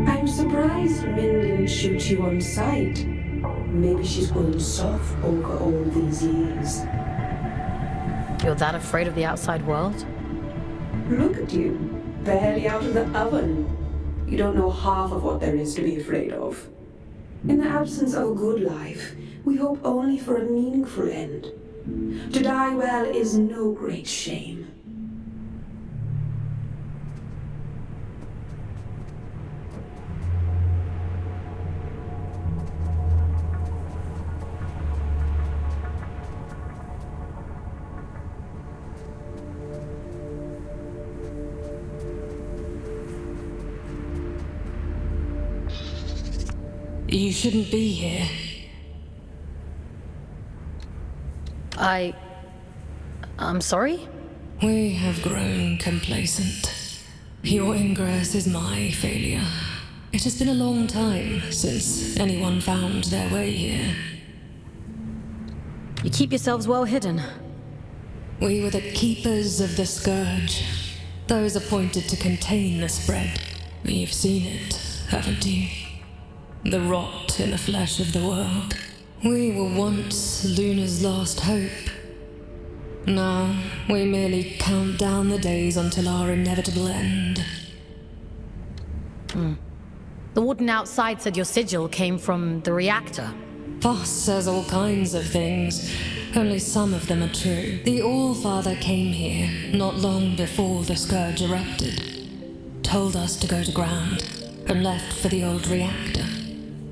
I'm surprised Min didn't shoot you on sight. Maybe she's grown soft over all these years. You're that afraid of the outside world? Look at you, barely out of the oven. You don't know half of what there is to be afraid of. In the absence of a good life, we hope only for a meaningful end. To die well is no great shame. You shouldn't be here. I'm sorry? We have grown complacent. Your ingress is my failure. It has been a long time since anyone found their way here. You keep yourselves well hidden. We were the keepers of the scourge, those appointed to contain the spread. You've seen it, haven't you? The rot in the flesh of the world. We were once Luna's last hope. Now, we merely count down the days until our inevitable end. The warden outside said your sigil came from the reactor. Voss says all kinds of things, only some of them are true. The All-Father came here not long before the Scourge erupted, told us to go to ground, and left for the old reactor.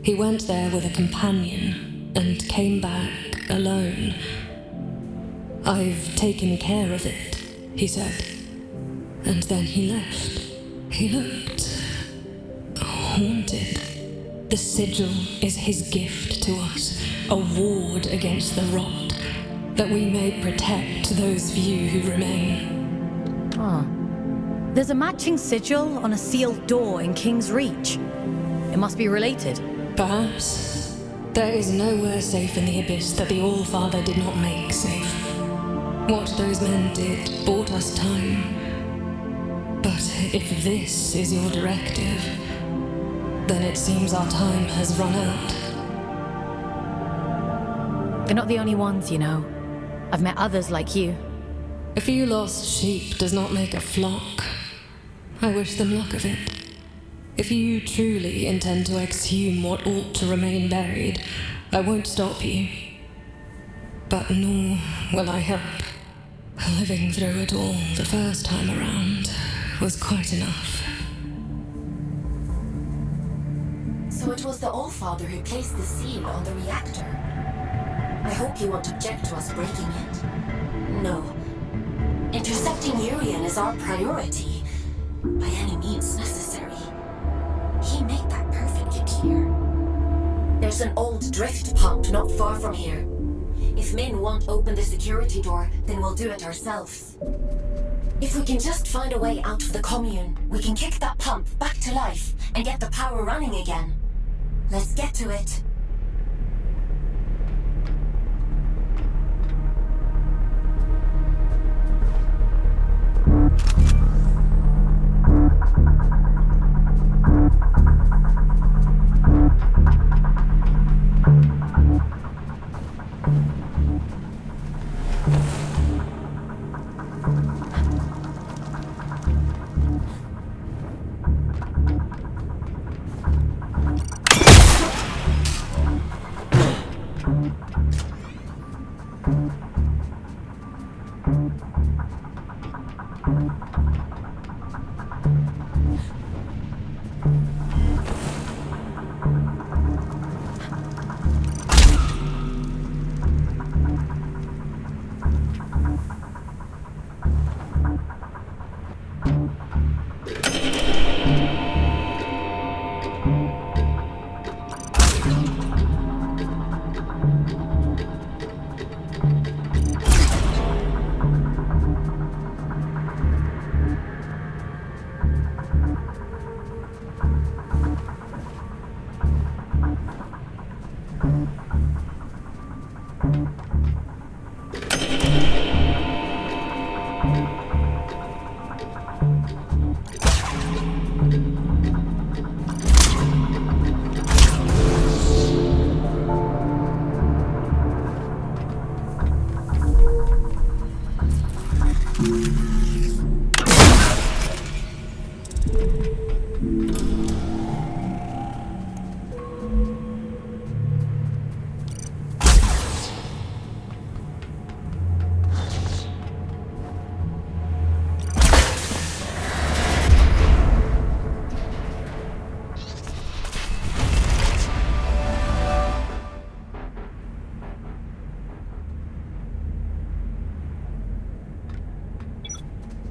He went there with a companion, and came back alone. "I've taken care of it," he said. And then he left. He looked haunted. The sigil is his gift to us, a ward against the rot, that we may protect those few who remain. There's a matching sigil on a sealed door in King's Reach. It must be related. Perhaps. There is nowhere safe in the Abyss that the All-Father did not make safe. What those men did bought us time. But if this is your directive, then it seems our time has run out. They're not the only ones, you know. I've met others like you. A few lost sheep does not make a flock. I wish them luck of it. If you truly intend to exhume what ought to remain buried, I won't stop you. But nor will I help. Living through it all the first time around was quite enough. So it was the All-Father who placed the seal on the reactor. I hope you won't object to us breaking it. No. Intercepting Urian is our priority, by any means necessary. He made that perfectly clear. There's an old drift pump not far from here. If Min won't open the security door, then we'll do it ourselves. If we can just find a way out of the commune, we can kick that pump back to life and get the power running again. Let's get to it.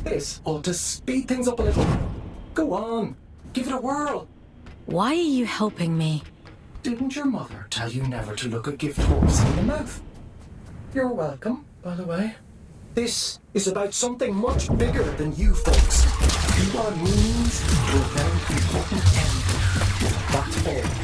This ought to speed things up a little. Go on, give it a whirl. Why are you helping me? Didn't your mother tell you never to look a gift horse in the mouth? You're welcome, by the way. This is about something much bigger than you folks. You are means to a very important end. That's all.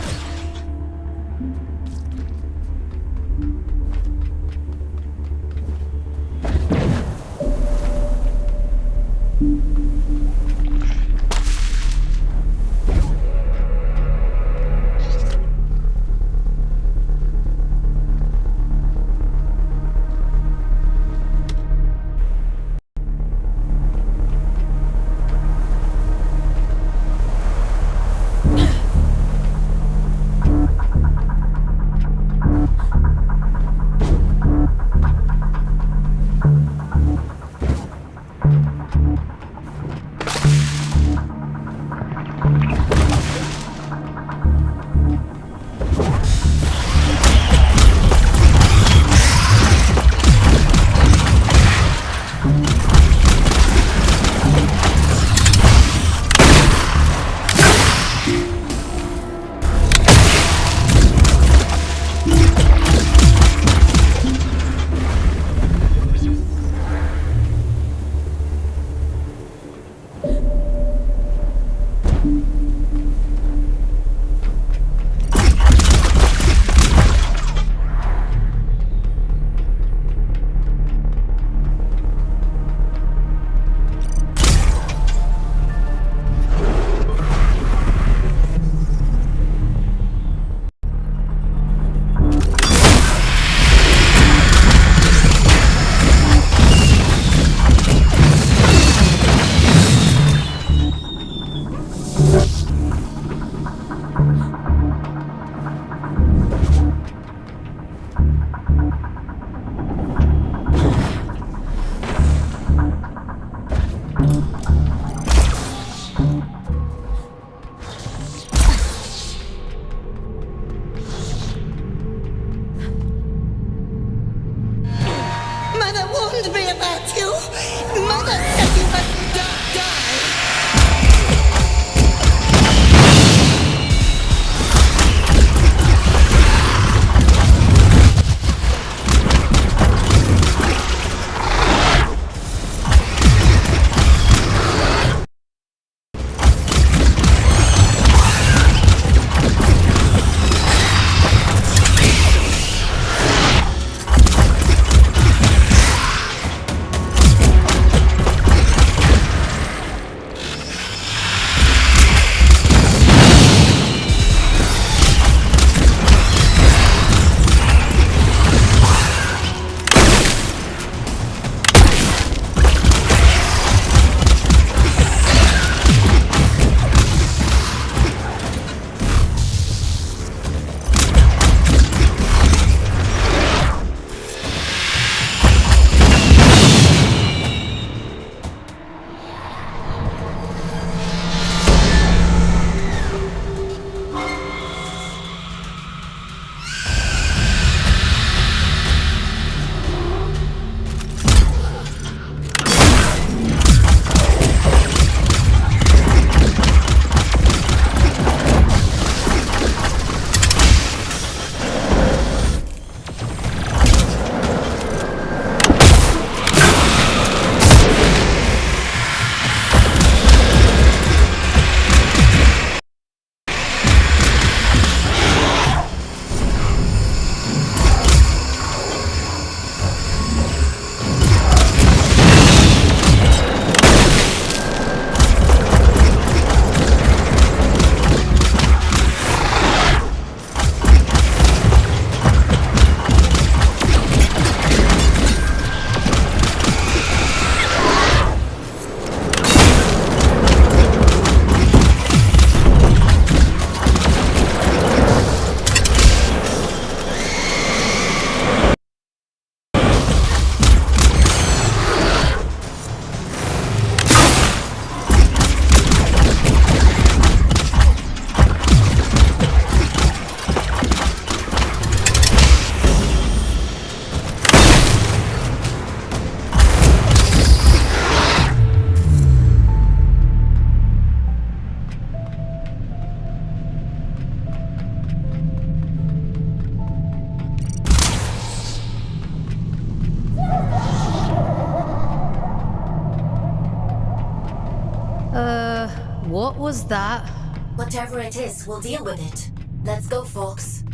was that? Whatever it is, we'll deal with it. Let's go, Fawkes.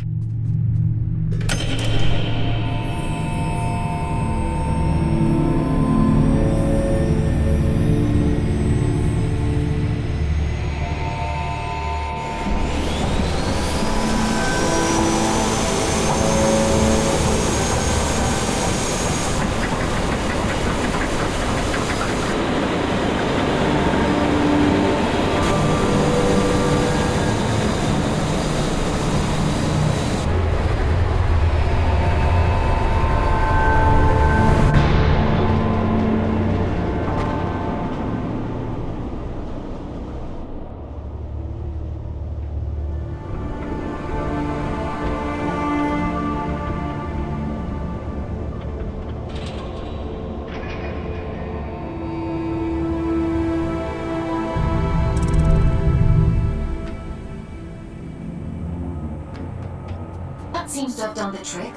Seems to have done the trick.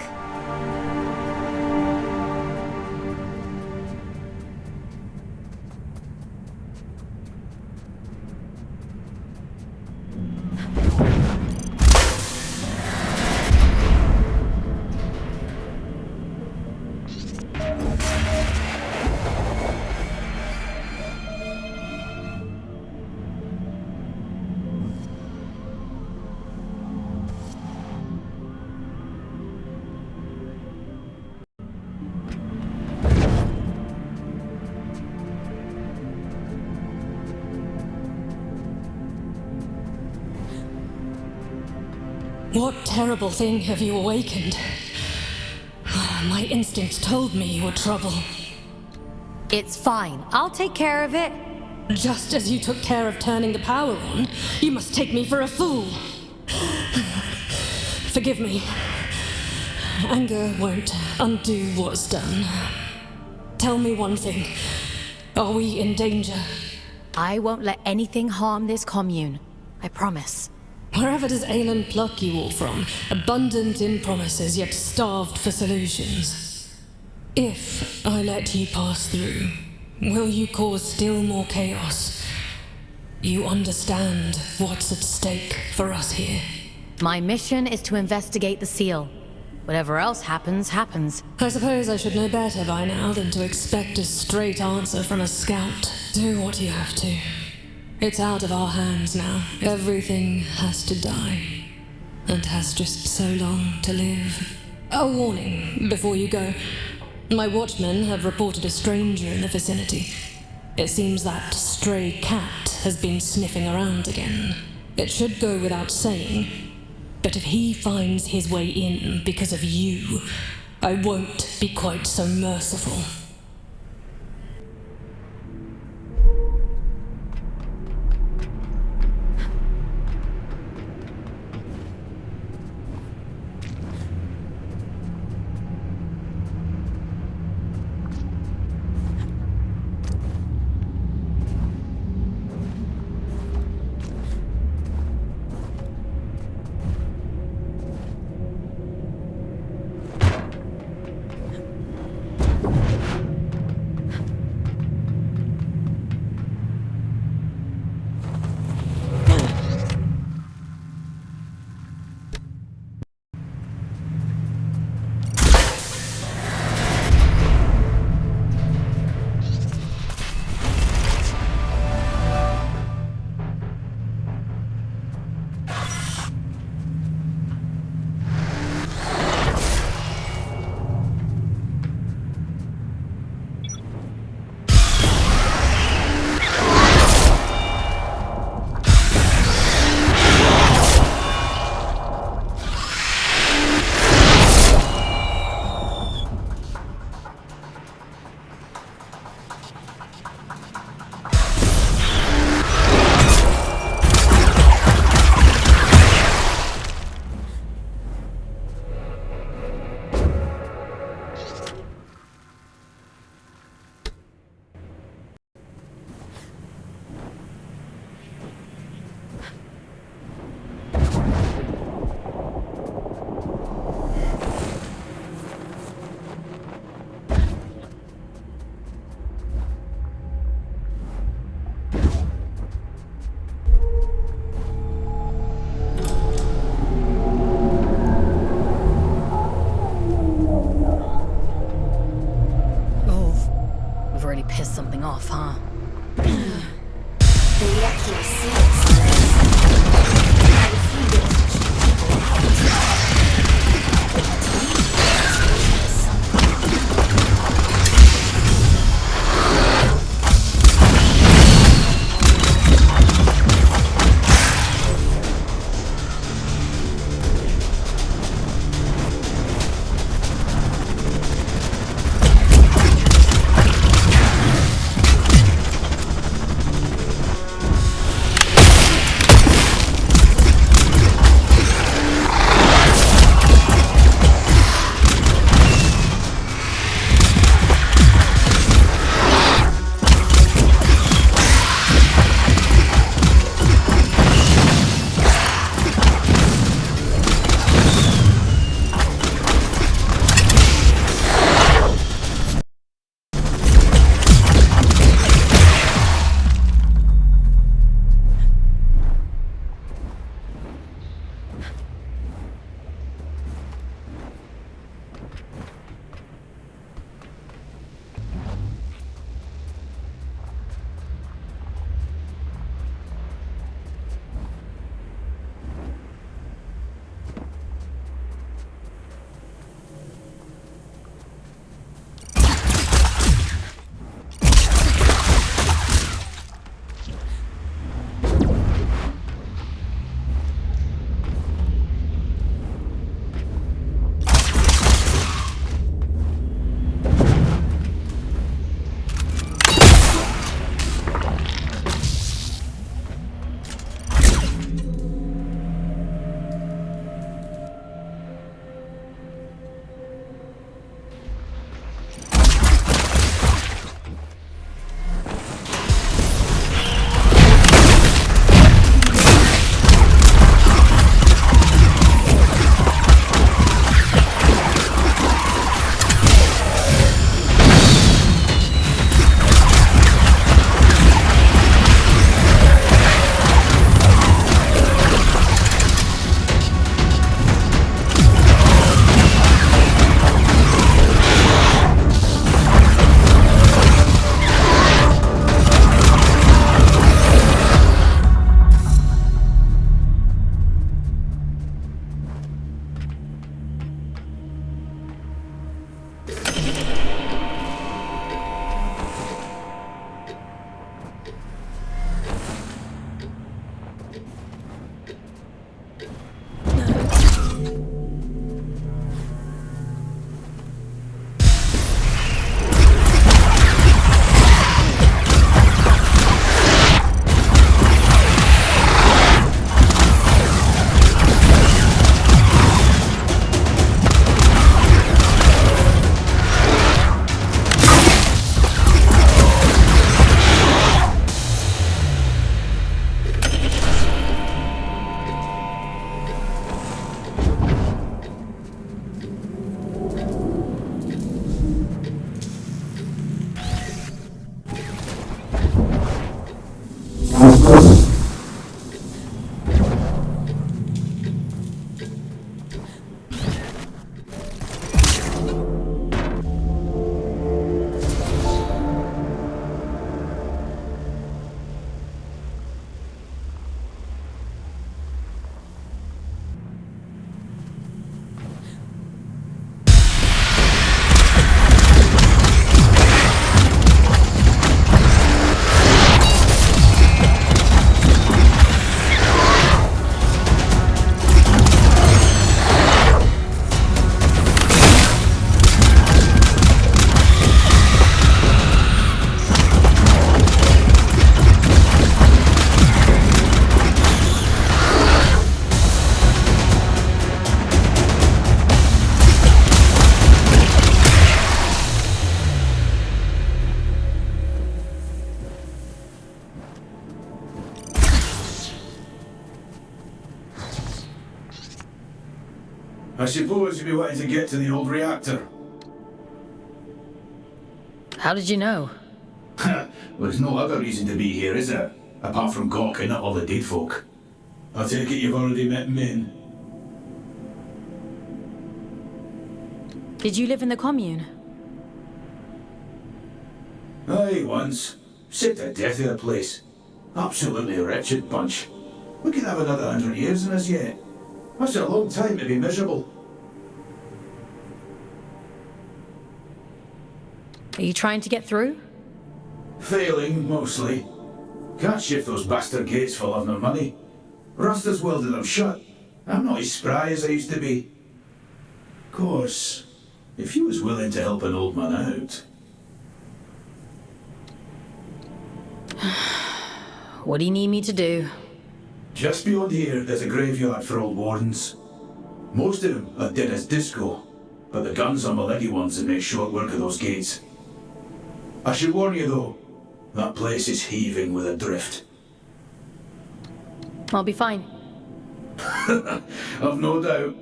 What terrible thing have you awakened? My instincts told me you were trouble. It's fine. I'll take care of it. Just as you took care of turning the power on, you must take me for a fool. Forgive me. Anger won't undo what's done. Tell me one thing. Are we in danger? I won't let anything harm this commune. I promise. Wherever does Aylin pluck you all from? Abundant in promises, yet starved for solutions. If I let you pass through, will you cause still more chaos? You understand what's at stake for us here. My mission is to investigate the seal. Whatever else happens, happens. I suppose I should know better by now than to expect a straight answer from a scout. Do what you have to. It's out of our hands now. Everything has to die. And has just so long to live. A warning before you go. My watchmen have reported a stranger in the vicinity. It seems that stray cat has been sniffing around again. It should go without saying, but if he finds his way in because of you, I won't be quite so merciful. I suppose you'd be wanting to get to the old reactor. How did you know? Well, there's no other reason to be here, is there? Apart from gawking at all the dead folk. I take it you've already met Min. Did you live in the commune? Aye, once. Sick to death of the place. Absolutely wretched bunch. We could have another 100 years in us yet. That's a long time to be miserable. Are you trying to get through? Failing, mostly. Can't shift those bastard gates for love nor money. Rasta's welded them shut. I'm not as spry as I used to be. Of course, if you was willing to help an old man out... What do you need me to do? Just beyond here, there's a graveyard for old wardens. Most of them are dead as disco, but the guns are my leggy ones that make short work of those gates. I should warn you though, that place is heaving with a drift. I'll be fine. I've no doubt.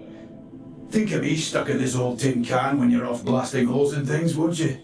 Think of me stuck in this old tin can when you're off blasting holes in things, won't you?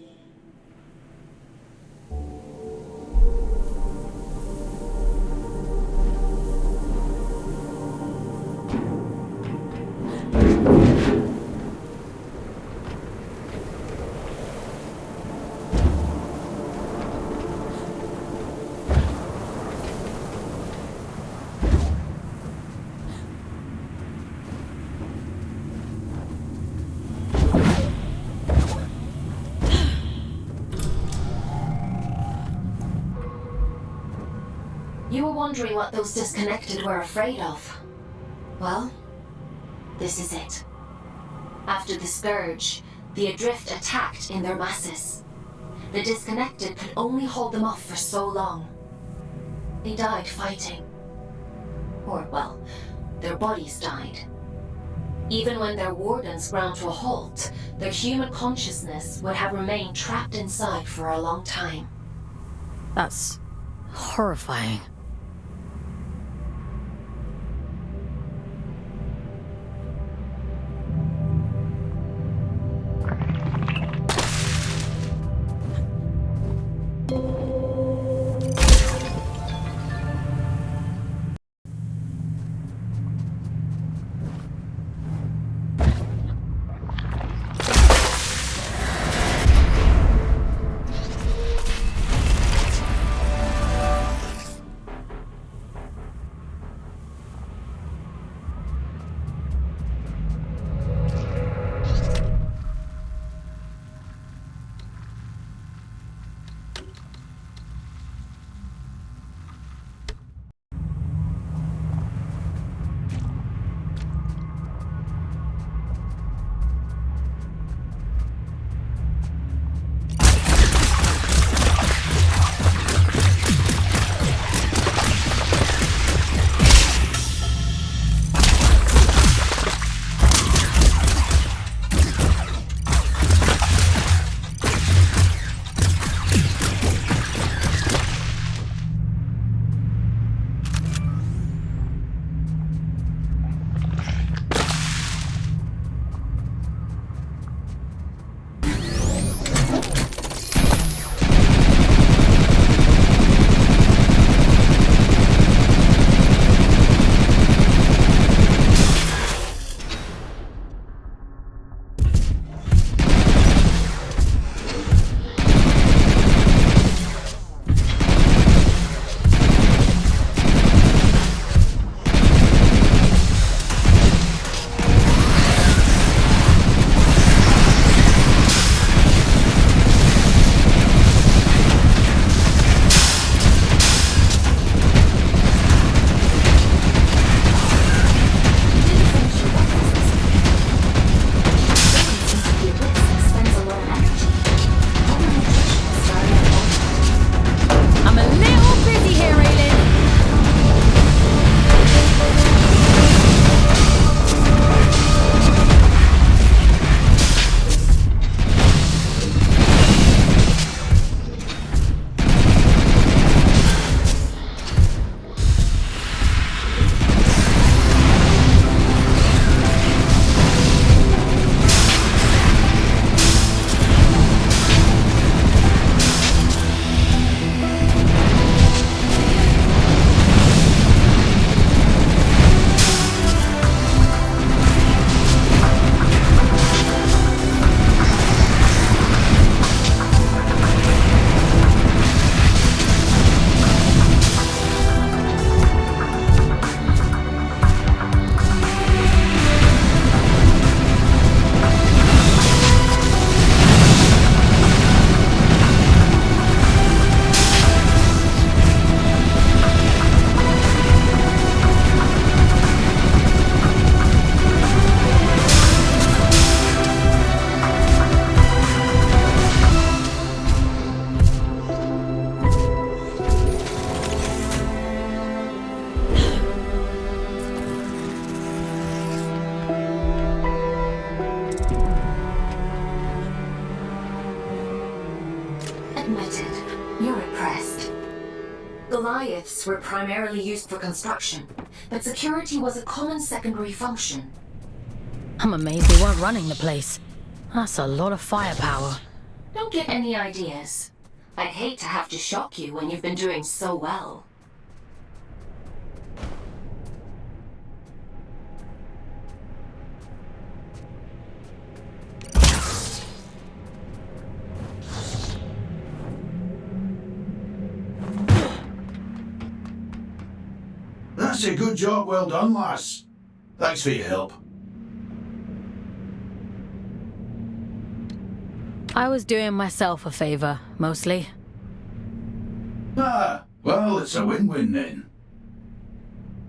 You were wondering what those disconnected were afraid of. Well, this is it. After the Scourge, the Adrift attacked in their masses. The disconnected could only hold them off for so long. They died fighting. Or, well, their bodies died. Even when their wardens ground to a halt, their human consciousness would have remained trapped inside for a long time. That's horrifying. Goliaths were primarily used for construction, but security was a common secondary function. I'm amazed they weren't running the place. That's a lot of firepower. Don't get any ideas. I'd hate to have to shock you when you've been doing so well. That's a good job well done, lass. Thanks for your help. I was doing myself a favor, mostly. Ah, well, it's a win-win then.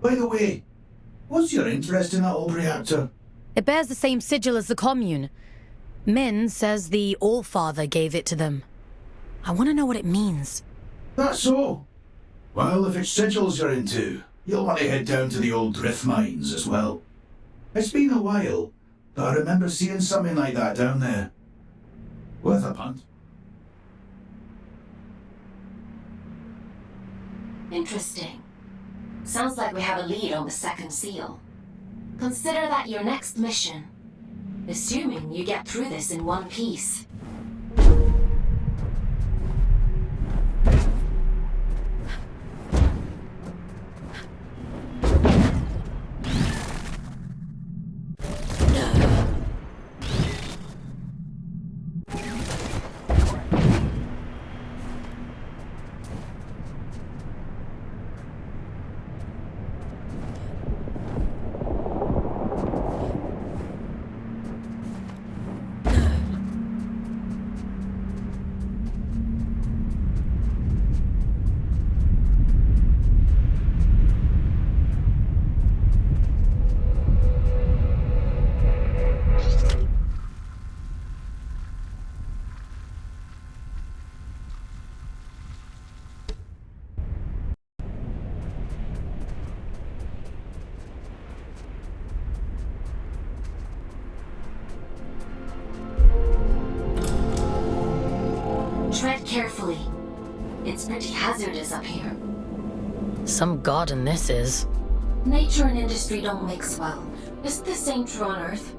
By the way, what's your interest in that old reactor? It bears the same sigil as the commune. Min says the Allfather gave it to them. I want to know what it means. That's so. Well, if it's sigils you're into, you'll want to head down to the old drift mines as well. It's been a while, but I remember seeing something like that down there. Worth a punt. Interesting. Sounds like we have a lead on the second seal. Consider that your next mission. Assuming you get through this in one piece. Tread carefully. It's pretty hazardous up here. Some garden this is. Nature and industry don't mix well. Is the same true on Earth?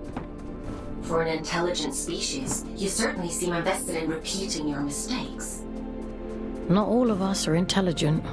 For an intelligent species, you certainly seem invested in repeating your mistakes. Not all of us are intelligent.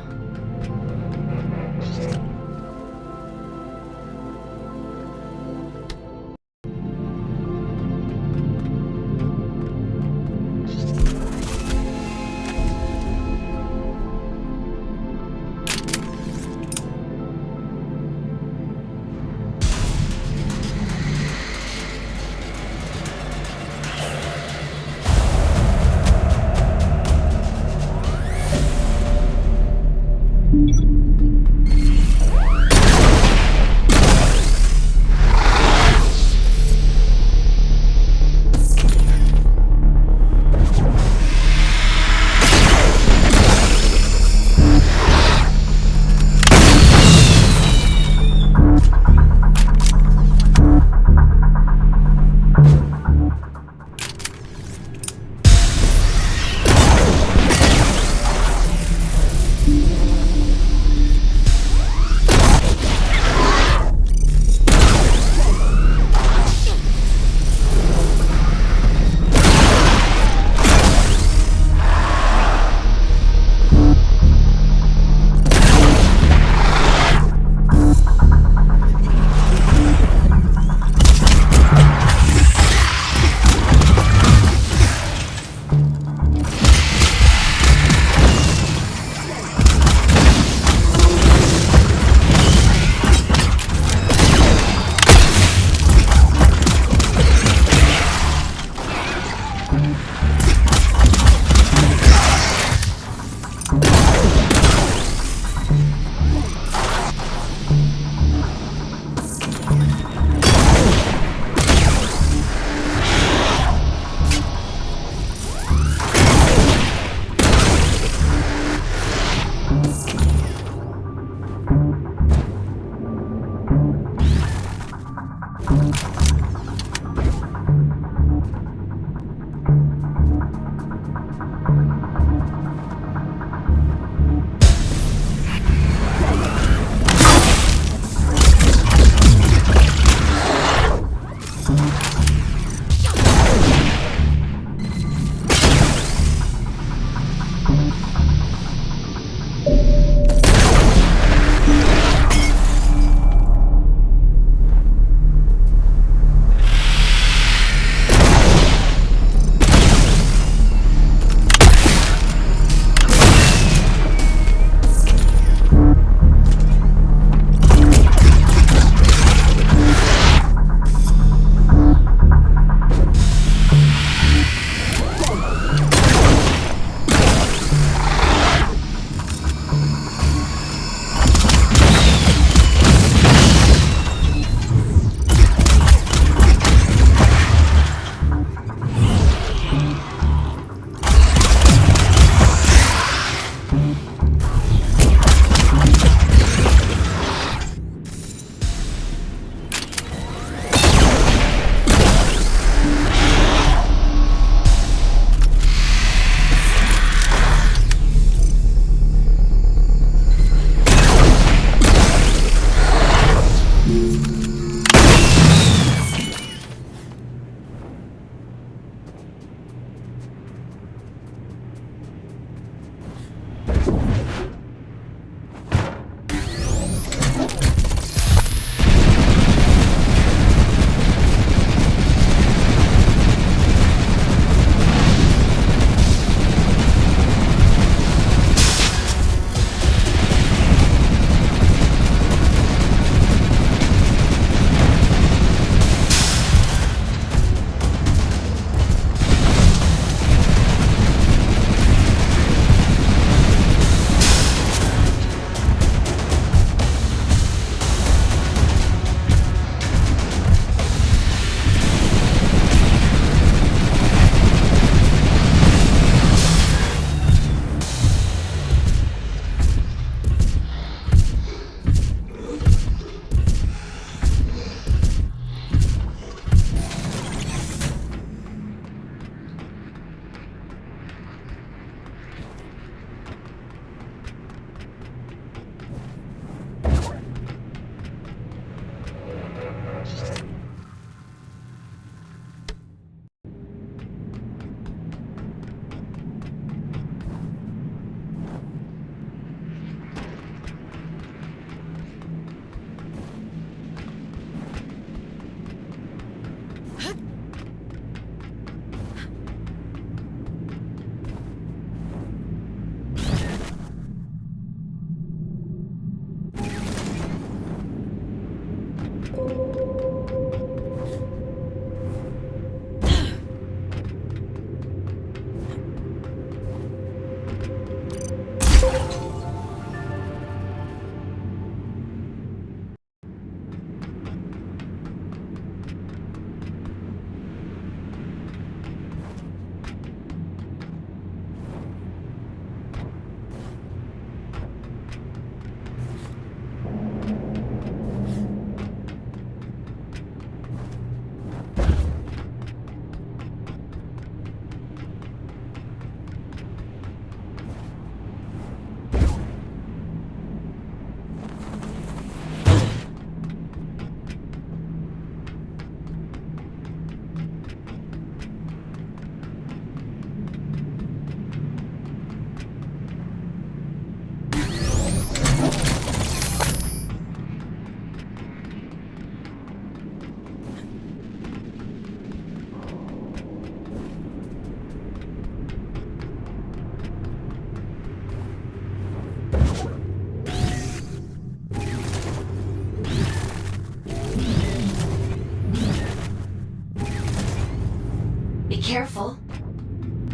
Be careful.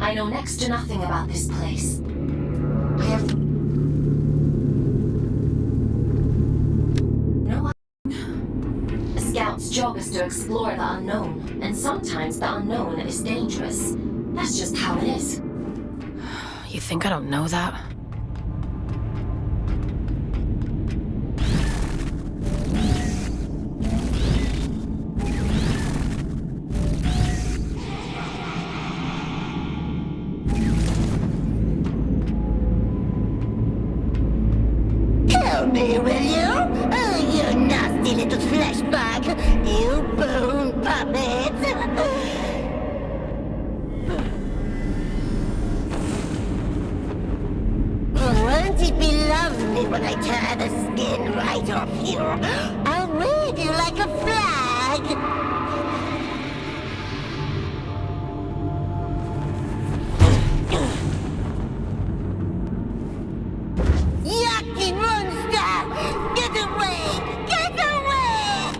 I know next to nothing about this place. I have no idea. A scout's job is to explore the unknown, and sometimes the unknown is dangerous. That's just how it is. You think I don't know that? Help me, will you? Oh, you nasty little flesh bag! You bone puppet! Won't it be lovely when I tear the skin right off you? I'll wave you like a flag! Yucky monster! Get away! Get away!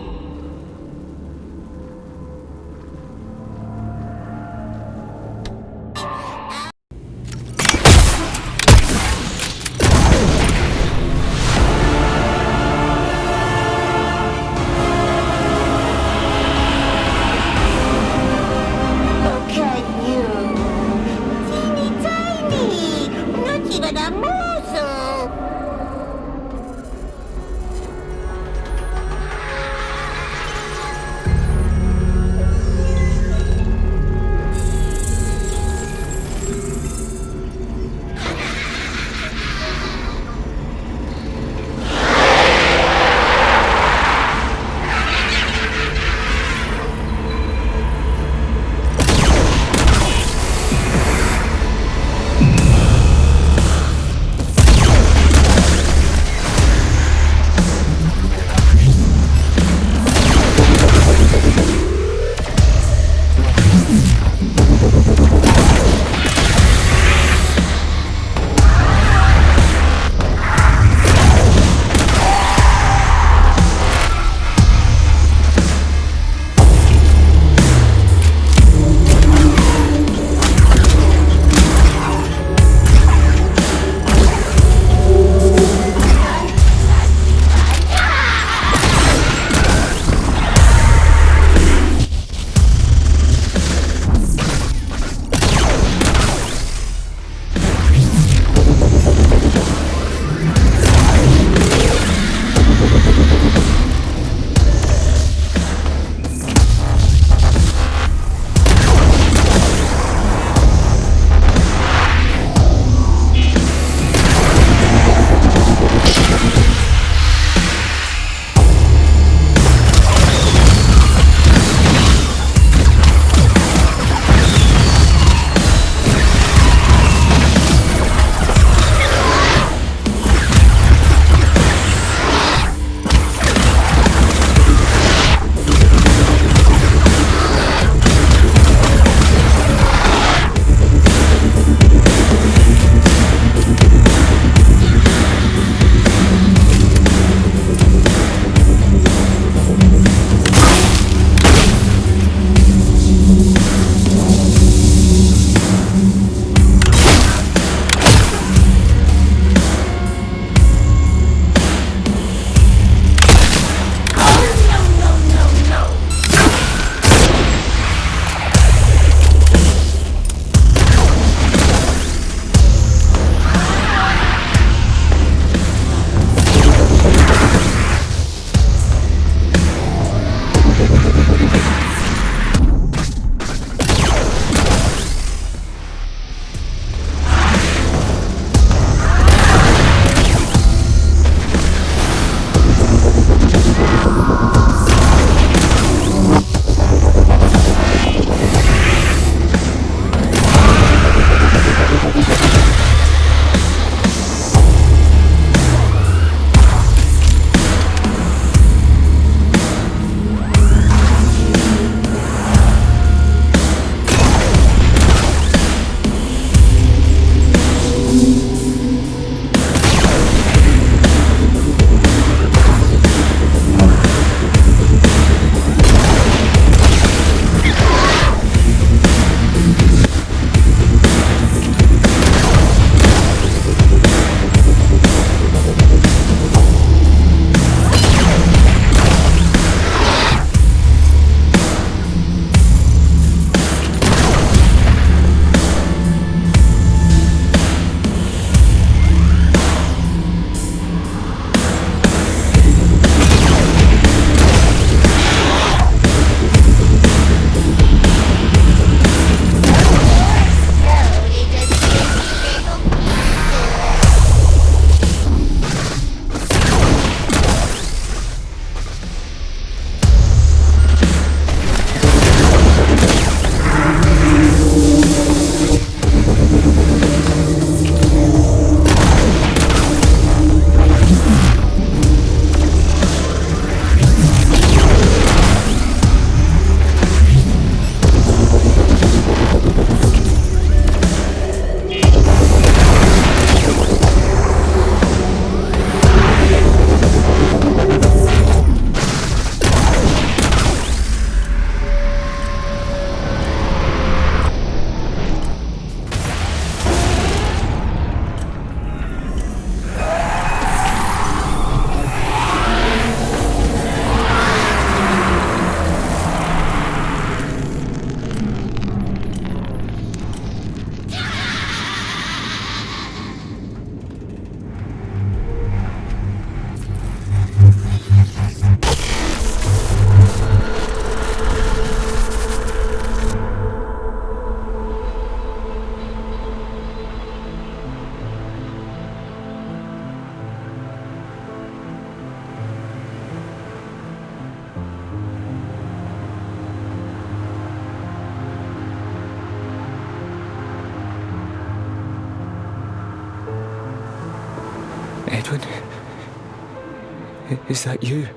Is that you?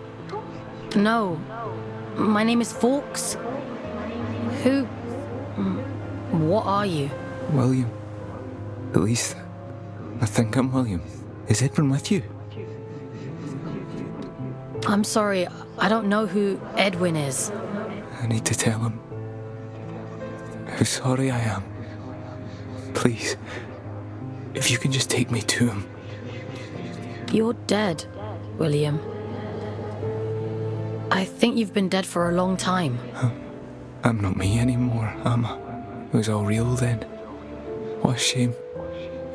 No. My name is Fawkes. Who... What are you? William. At least, I think I'm William. Is Edwin with you? I'm sorry, I don't know who Edwin is. I need to tell him how sorry I am. Please, if you can just take me to him. You're dead, William. I think you've been dead for a long time. I'm not me anymore, am I? It was all real then. What a shame.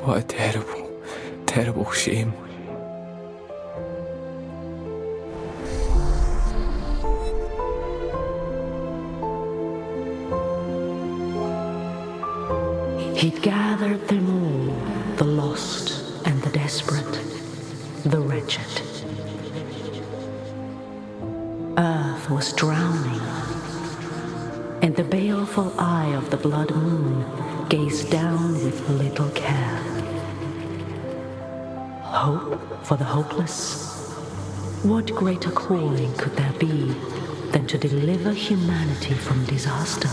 What a terrible, terrible shame. He'd gathered them all, the lost and the desperate, the wretched. Earth was drowning, and the baleful eye of the blood moon gazed down with little care. Hope for the hopeless? What greater calling could there be than to deliver humanity from disaster?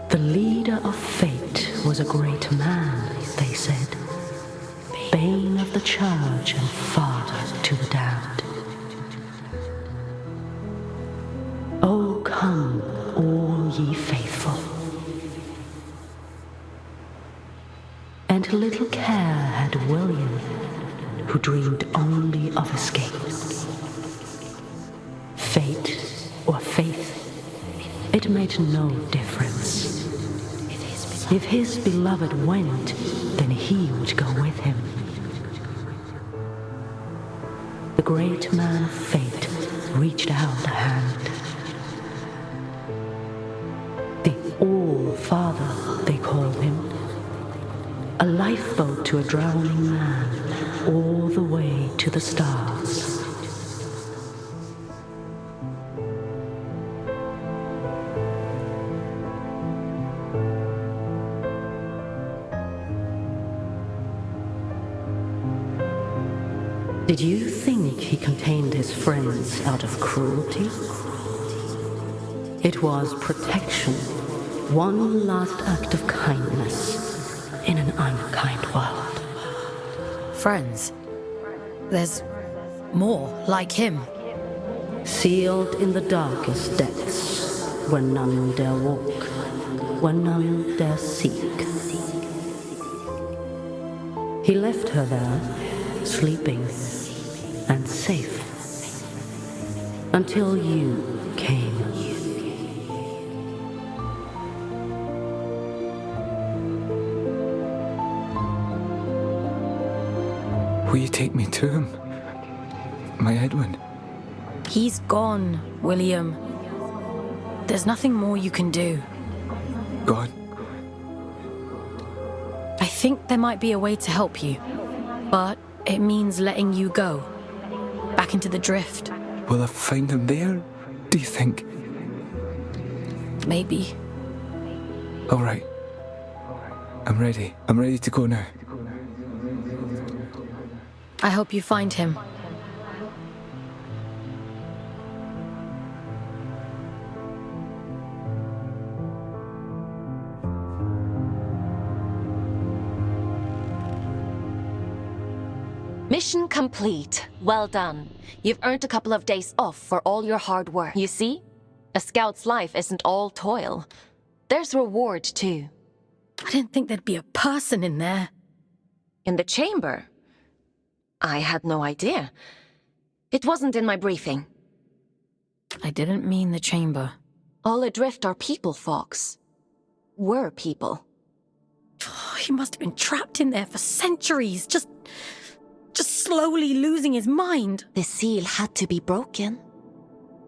The leader of fate was a great man, they said, bane of the church and father to the damned. Oh, come, all ye faithful. And little care had William, who dreamed only of escape. Fate or faith, it made no difference. If his beloved went, then he would go with him. The great man of fate reached out a hand. The All-Father, they called him. A lifeboat to a drowning man, all the way to the stars. Did you think he contained his friends out of cruelty? It was protection, one last act of kindness in an unkind world. Friends? There's more like him. Sealed in the darkest depths, where none dare walk, where none dare seek. He left her there, sleeping and safe, until you came. Will you take me to him? My Edwin? He's gone, William. There's nothing more you can do. God? I think there might be a way to help you, but it means letting you go. Back into the drift. Will I find him there, do you think? Maybe. All right. I'm ready. I'm ready to go now. I hope you find him. Mission complete. Well done. You've earned a couple of days off for all your hard work. You see? A scout's life isn't all toil. There's reward, too. I didn't think there'd be a person in there. In the chamber? I had no idea. It wasn't in my briefing. I didn't mean the chamber. All adrift are people, Fawkes. Were people. He must have been trapped in there for centuries, just slowly losing his mind. The seal had to be broken.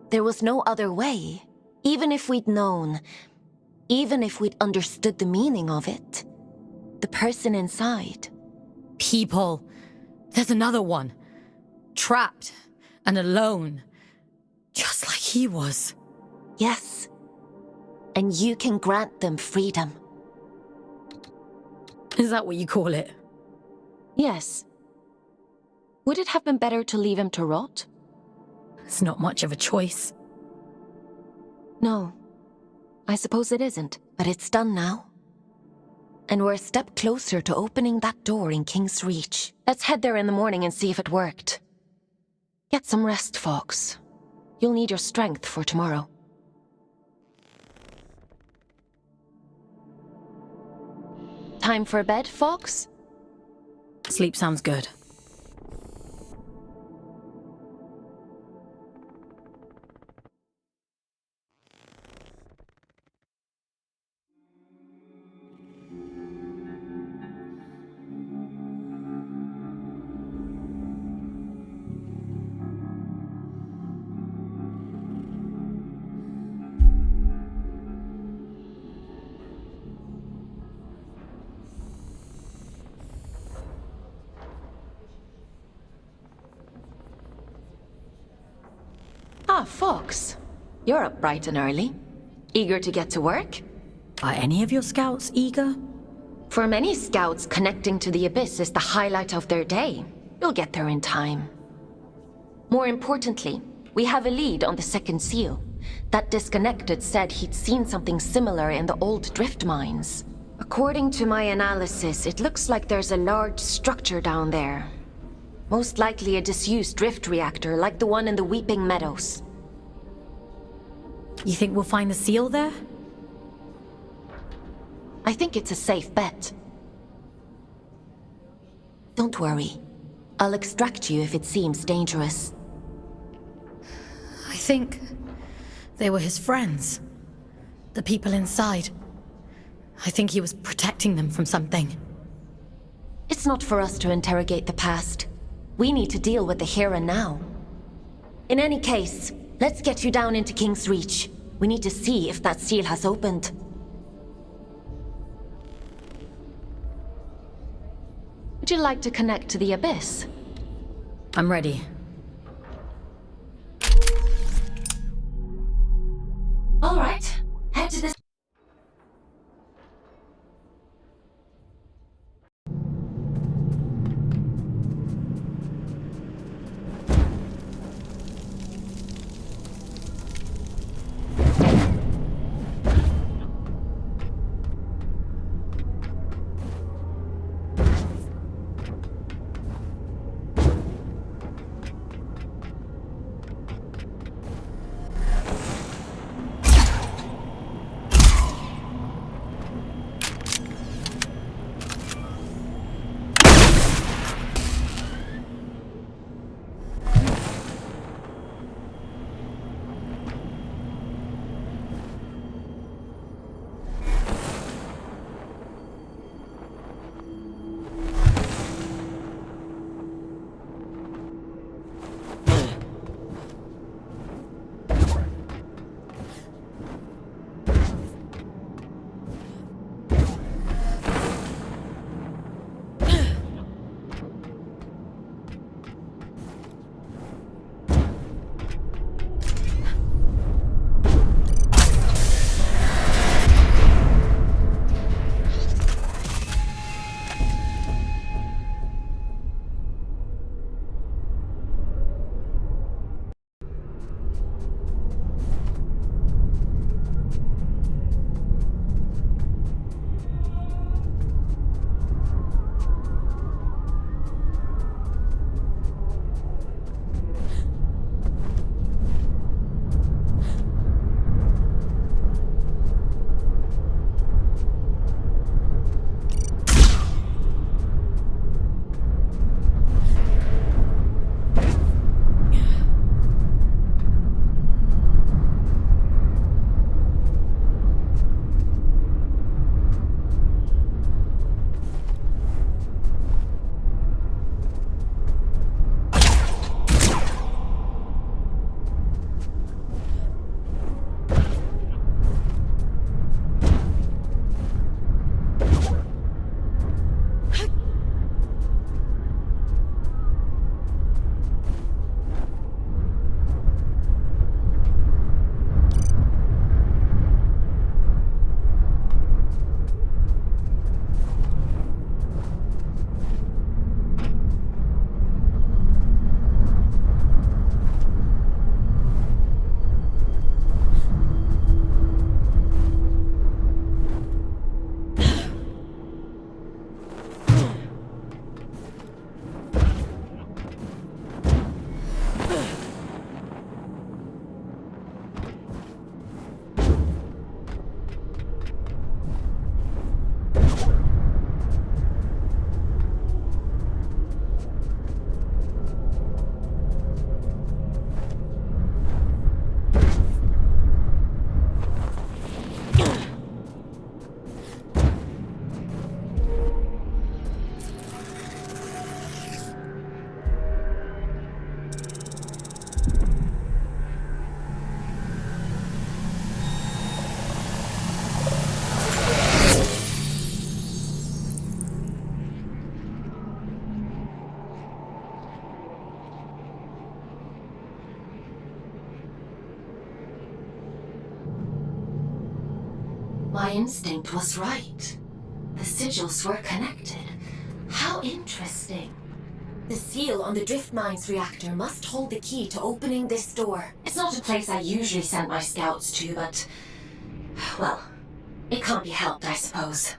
There was no other way. Even if we'd known, even if we'd understood the meaning of it, the person inside. People. There's another one. Trapped and alone. Just like he was. Yes. And you can grant them freedom. Is that what you call it? Yes. Would it have been better to leave him to rot? It's not much of a choice. No. I suppose it isn't, but it's done now. And we're a step closer to opening that door in King's Reach. Let's head there in the morning and see if it worked. Get some rest, Fawkes. You'll need your strength for tomorrow. Time for bed, Fawkes? Sleep sounds good. Ah, Fawkes. You're up bright and early. Eager to get to work? Are any of your scouts eager? For many scouts, connecting to the Abyss is the highlight of their day. You'll get there in time. More importantly, we have a lead on the second seal. That disconnected said he'd seen something similar in the old drift mines. According to my analysis, it looks like there's a large structure down there. Most likely a disused drift reactor like the one in the Weeping Meadows. You think we'll find the seal there? I think it's a safe bet. Don't worry. I'll extract you if it seems dangerous. I think they were his friends. The people inside. I think he was protecting them from something. It's not for us to interrogate the past. We need to deal with the here and now. In any case, let's get you down into King's Reach. We need to see if that seal has opened. Would you like to connect to the Abyss? I'm ready. All right. Head to this. My instinct was right. The sigils were connected. How interesting. The seal on the drift mines reactor must hold the key to opening this door. It's not a place I usually send my scouts to, but... well, it can't be helped, I suppose.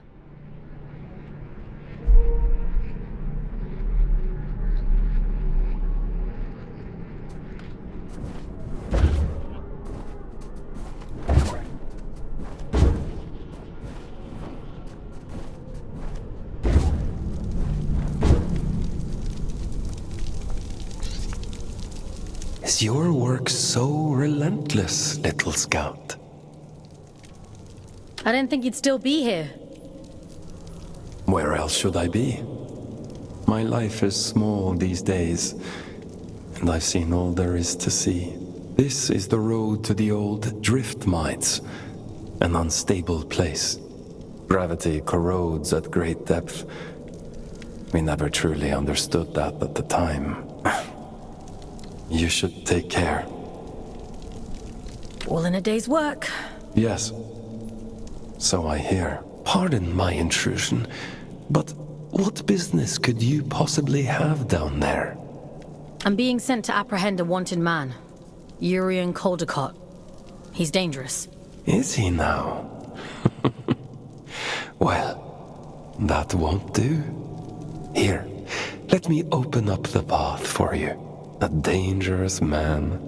Is your work so relentless, little scout? I didn't think you'd still be here. Where else should I be? My life is small these days, and I've seen all there is to see. This is the road to the old drift mines, an unstable place. Gravity corrodes at great depth. We never truly understood that at the time. You should take care. All in a day's work. Yes. So I hear. Pardon my intrusion, but what business could you possibly have down there? I'm being sent to apprehend a wanted man. Urian Caldecott. He's dangerous. Is he now? Well, that won't do. Here, let me open up the path for you. A dangerous man.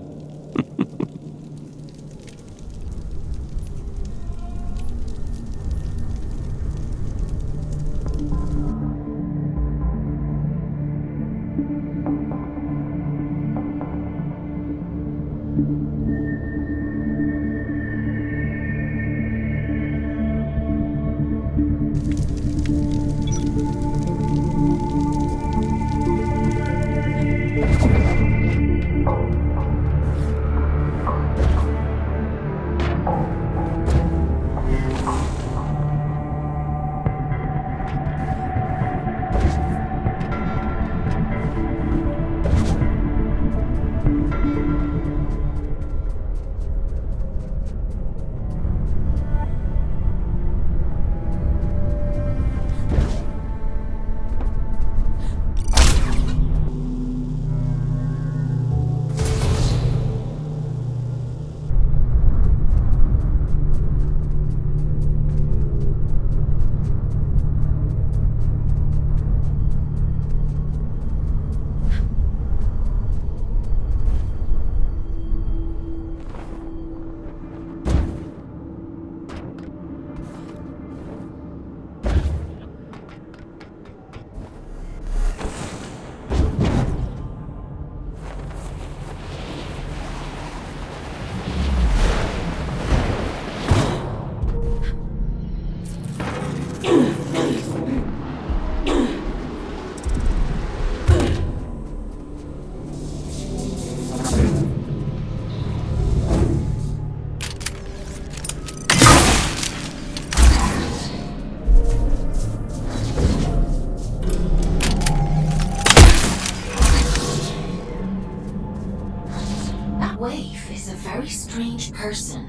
Very strange person.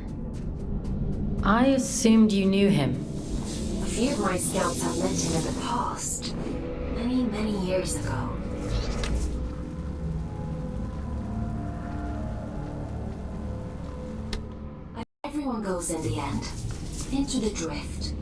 I assumed you knew him. A few of my scouts have met him in the past. Many, many years ago. Everyone goes in the end. Into the drift.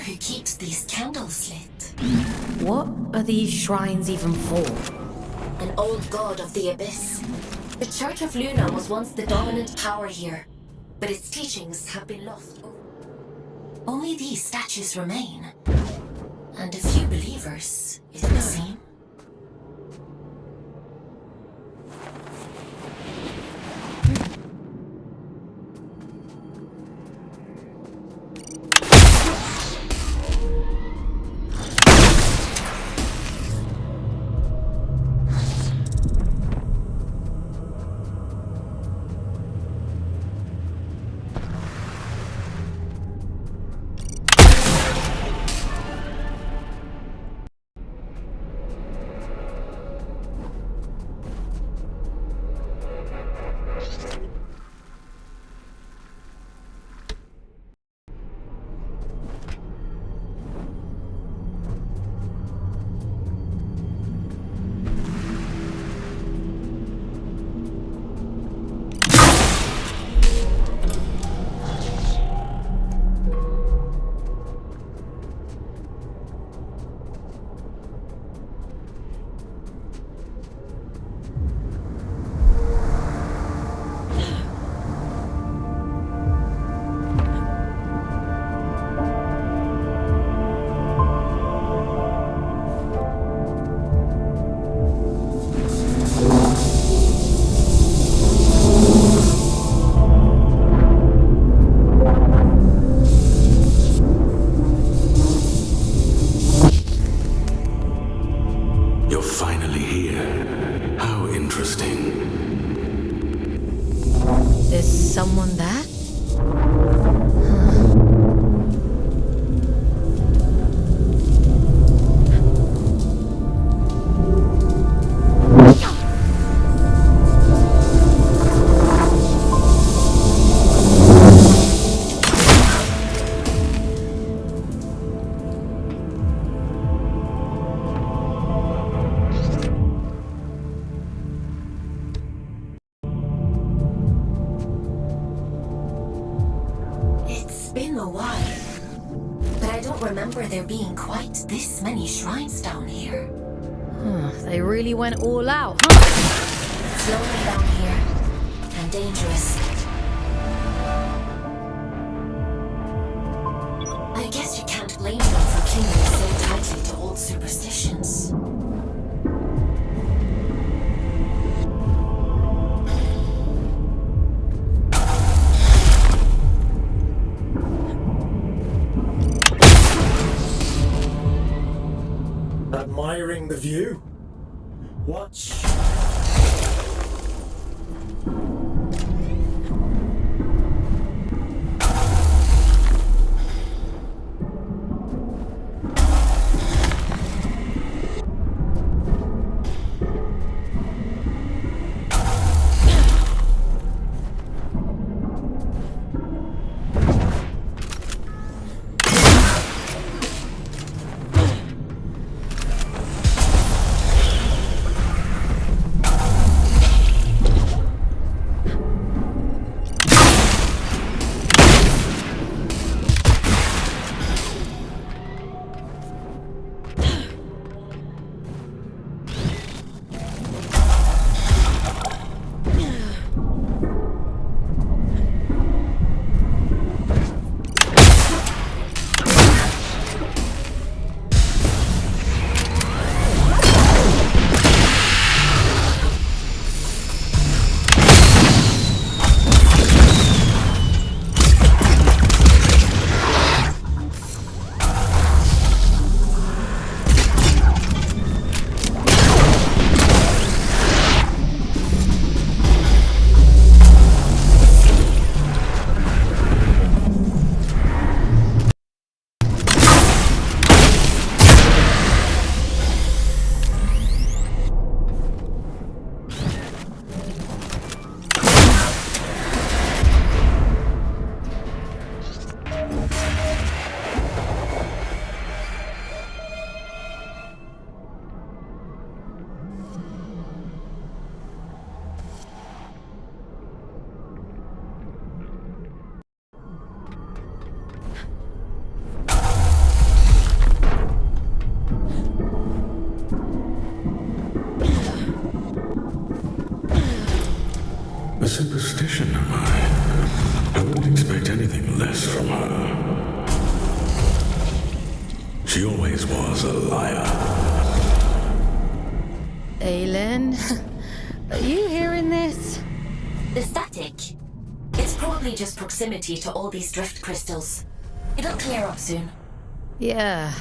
who keeps these candles lit. What are these shrines even for? An old god of the abyss. The Church of Luna was once the dominant power here, but its teachings have been lost. Only these statues remain, and a few believers, it would seem. Someone there? Been a while, but I don't remember there being quite this many shrines down here. They really went all out, huh? It's lonely down here, and dangerous. I guess you can't blame them for clinging so tightly to old superstitions. Admiring the view. Watch. She always was a liar. Aylin, are you hearing this? The static. It's probably just proximity to all these drift crystals. It'll clear up soon. Yeah.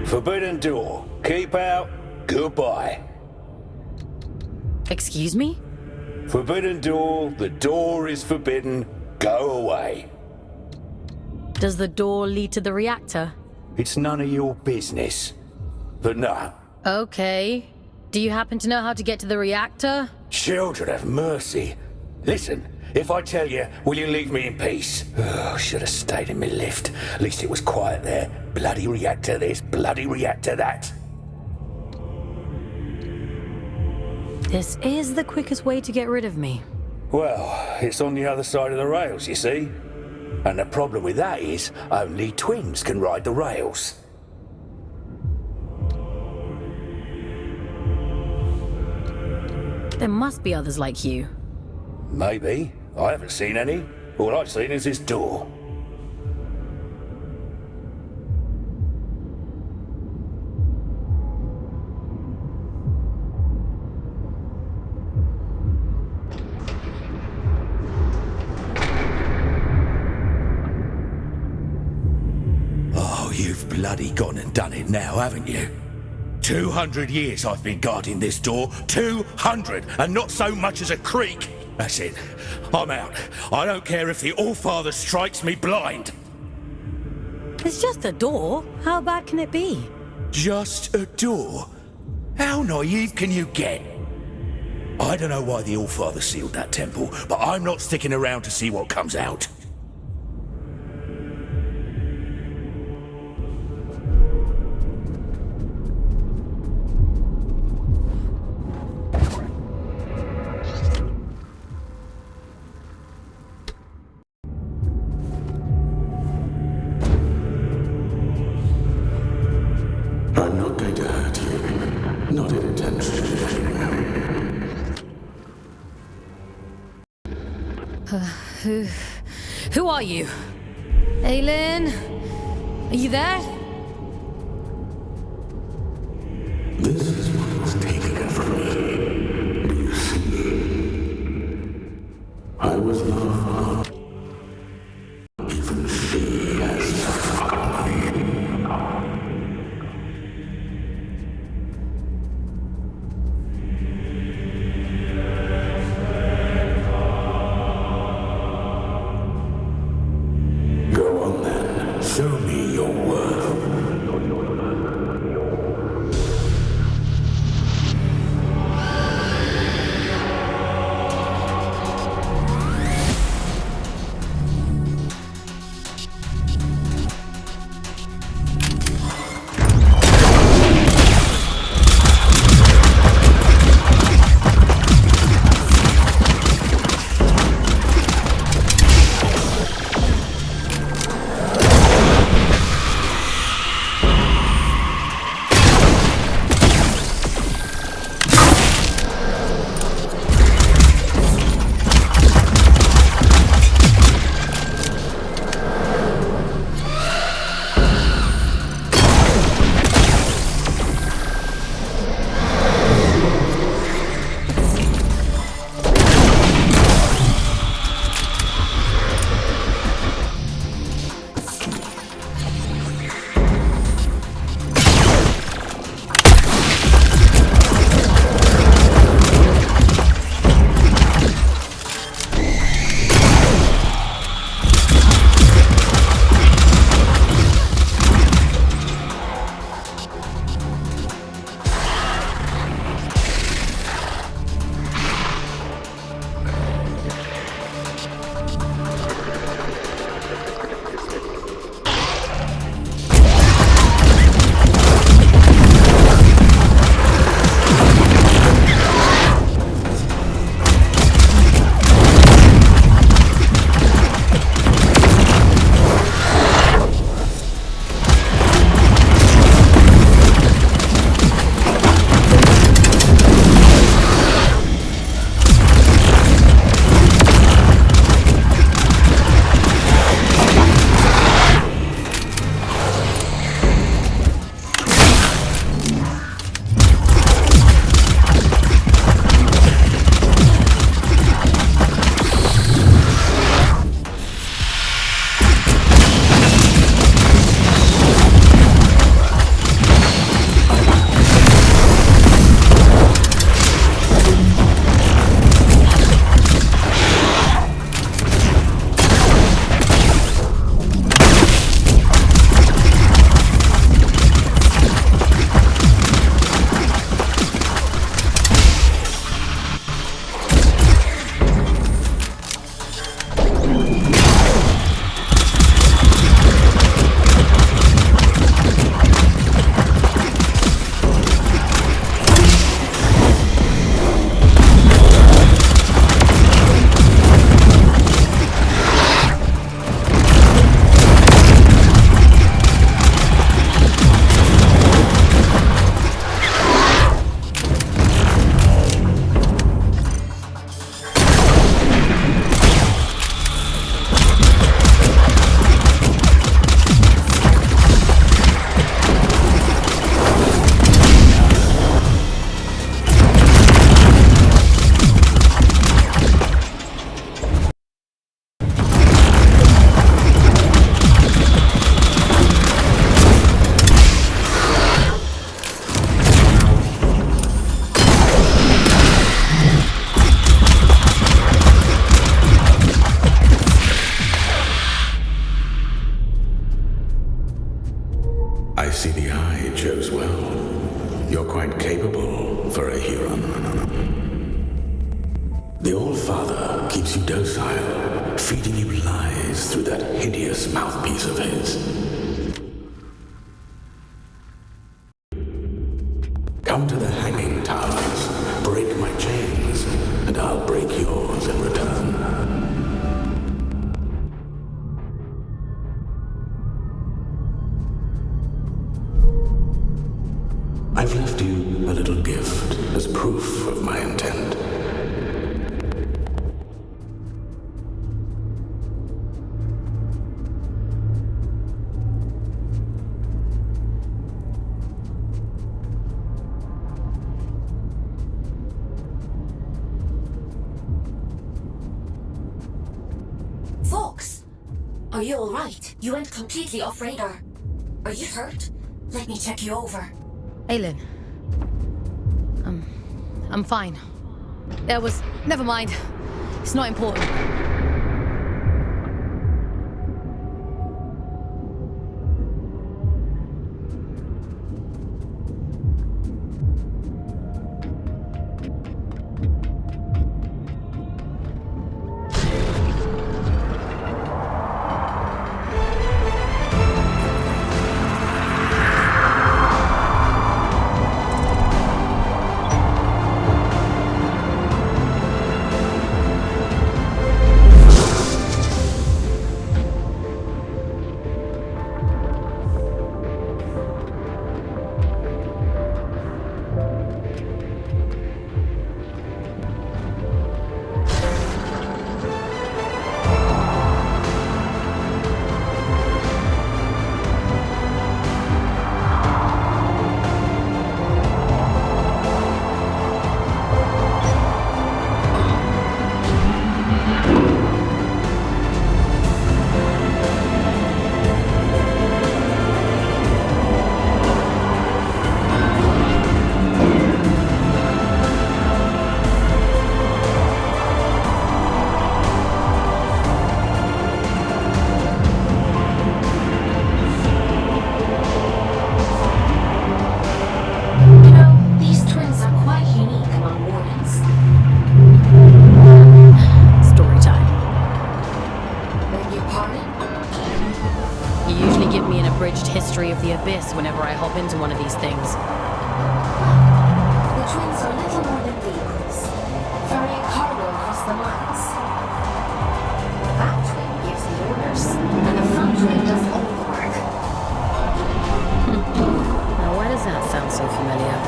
Forbidden door. Keep out. Goodbye. Excuse me? Forbidden door. The door is forbidden. Go away. Does the door lead to the reactor? It's none of your business. But no. Okay. Do you happen to know how to get to the reactor? Children have mercy. Listen, if I tell you, will you leave me in peace? Oh, should have stayed in my lift. At least it was quiet there. Bloody reactor this, bloody reactor that. This is the quickest way to get rid of me. Well, it's on the other side of the rails, you see. And the problem with that is, only twins can ride the rails. There must be others like you. Maybe. I haven't seen any. All I've seen is this door. Oh, you've bloody gone and done it now, haven't you? 200 years I've been guarding this door. 200! And not so much as a creak. That's it. I'm out. I don't care if the Allfather strikes me blind. It's just a door. How bad can it be? Just a door? How naive can you get? I don't know why the Allfather sealed that temple, but I'm not sticking around to see what comes out. I'm not going to hurt you. Not intentionally, anyway. Who are you? Aylin? Are you there? This is what was taken from me. Do you see? I was loved. Even she has forgotten me. Go on then. Show me your worth. I see the eye chose well. You're quite capable for a Huron. The All-Father keeps you docile, feeding you lies through that hideous mouthpiece of his. Come to the hanging towers, break my chains, and I'll break yours in return. I've left you a little gift as proof of my intent. Fawkes! Are you alright? You went completely off radar. Are you hurt? Let me check you over. Aylin. I'm fine. Never mind. It's not important. abridged history of the Abyss whenever I hop into one of these things. The twins are little more than vehicles, ferrying cargo across the lines. The back twin gives the orders, and the front twin does all the work. Now, why does that sound so familiar?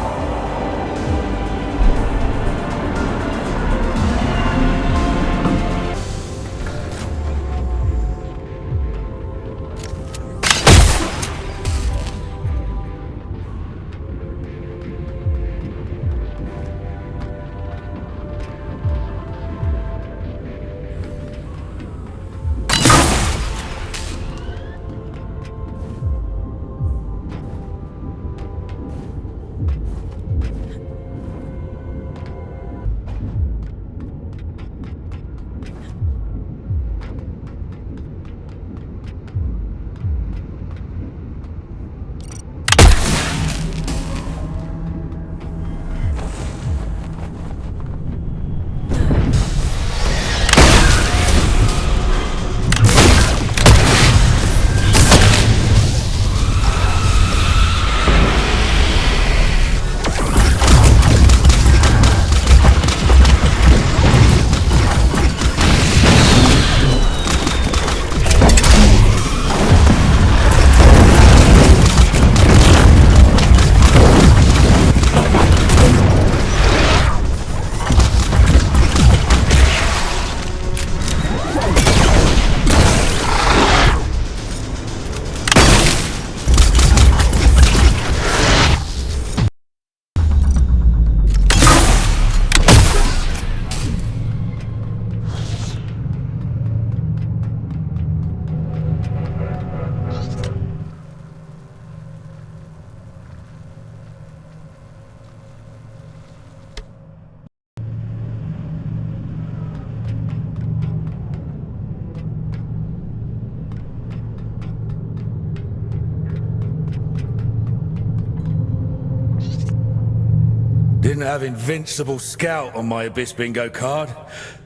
Didn't have Invincible Scout on my Abyss bingo card,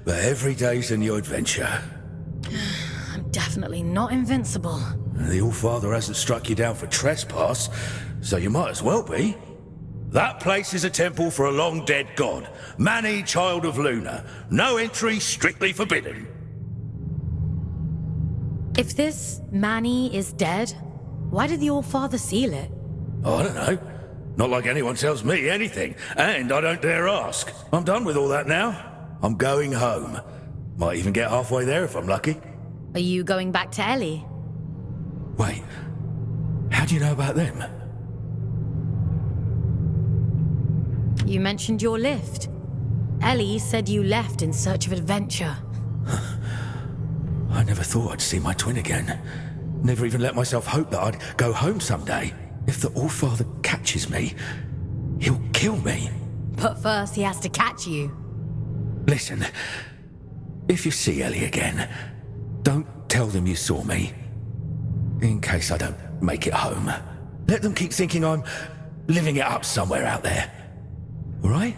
but every day's a new adventure. I'm definitely not invincible. The Allfather hasn't struck you down for trespass, so you might as well be. That place is a temple for a long-dead god, Manny, child of Luna. No entry, strictly forbidden. If this Manny is dead, why did the Allfather seal it? I don't know. Not like anyone tells me anything, and I don't dare ask. I'm done with all that now. I'm going home. Might even get halfway there if I'm lucky. Are you going back to Ellie? Wait, how do you know about them? You mentioned your lift. Ellie said you left in search of adventure. I never thought I'd see my twin again. Never even let myself hope that I'd go home someday. If the Allfather catches me, he'll kill me. But first he has to catch you. Listen, if you see Ellie again, don't tell them you saw me. In case I don't make it home. Let them keep thinking I'm living it up somewhere out there. All right?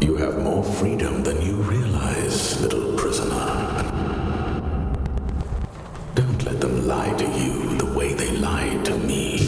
You have more freedom than you realize, little prisoner. Don't let them lie to you the way they lied to me.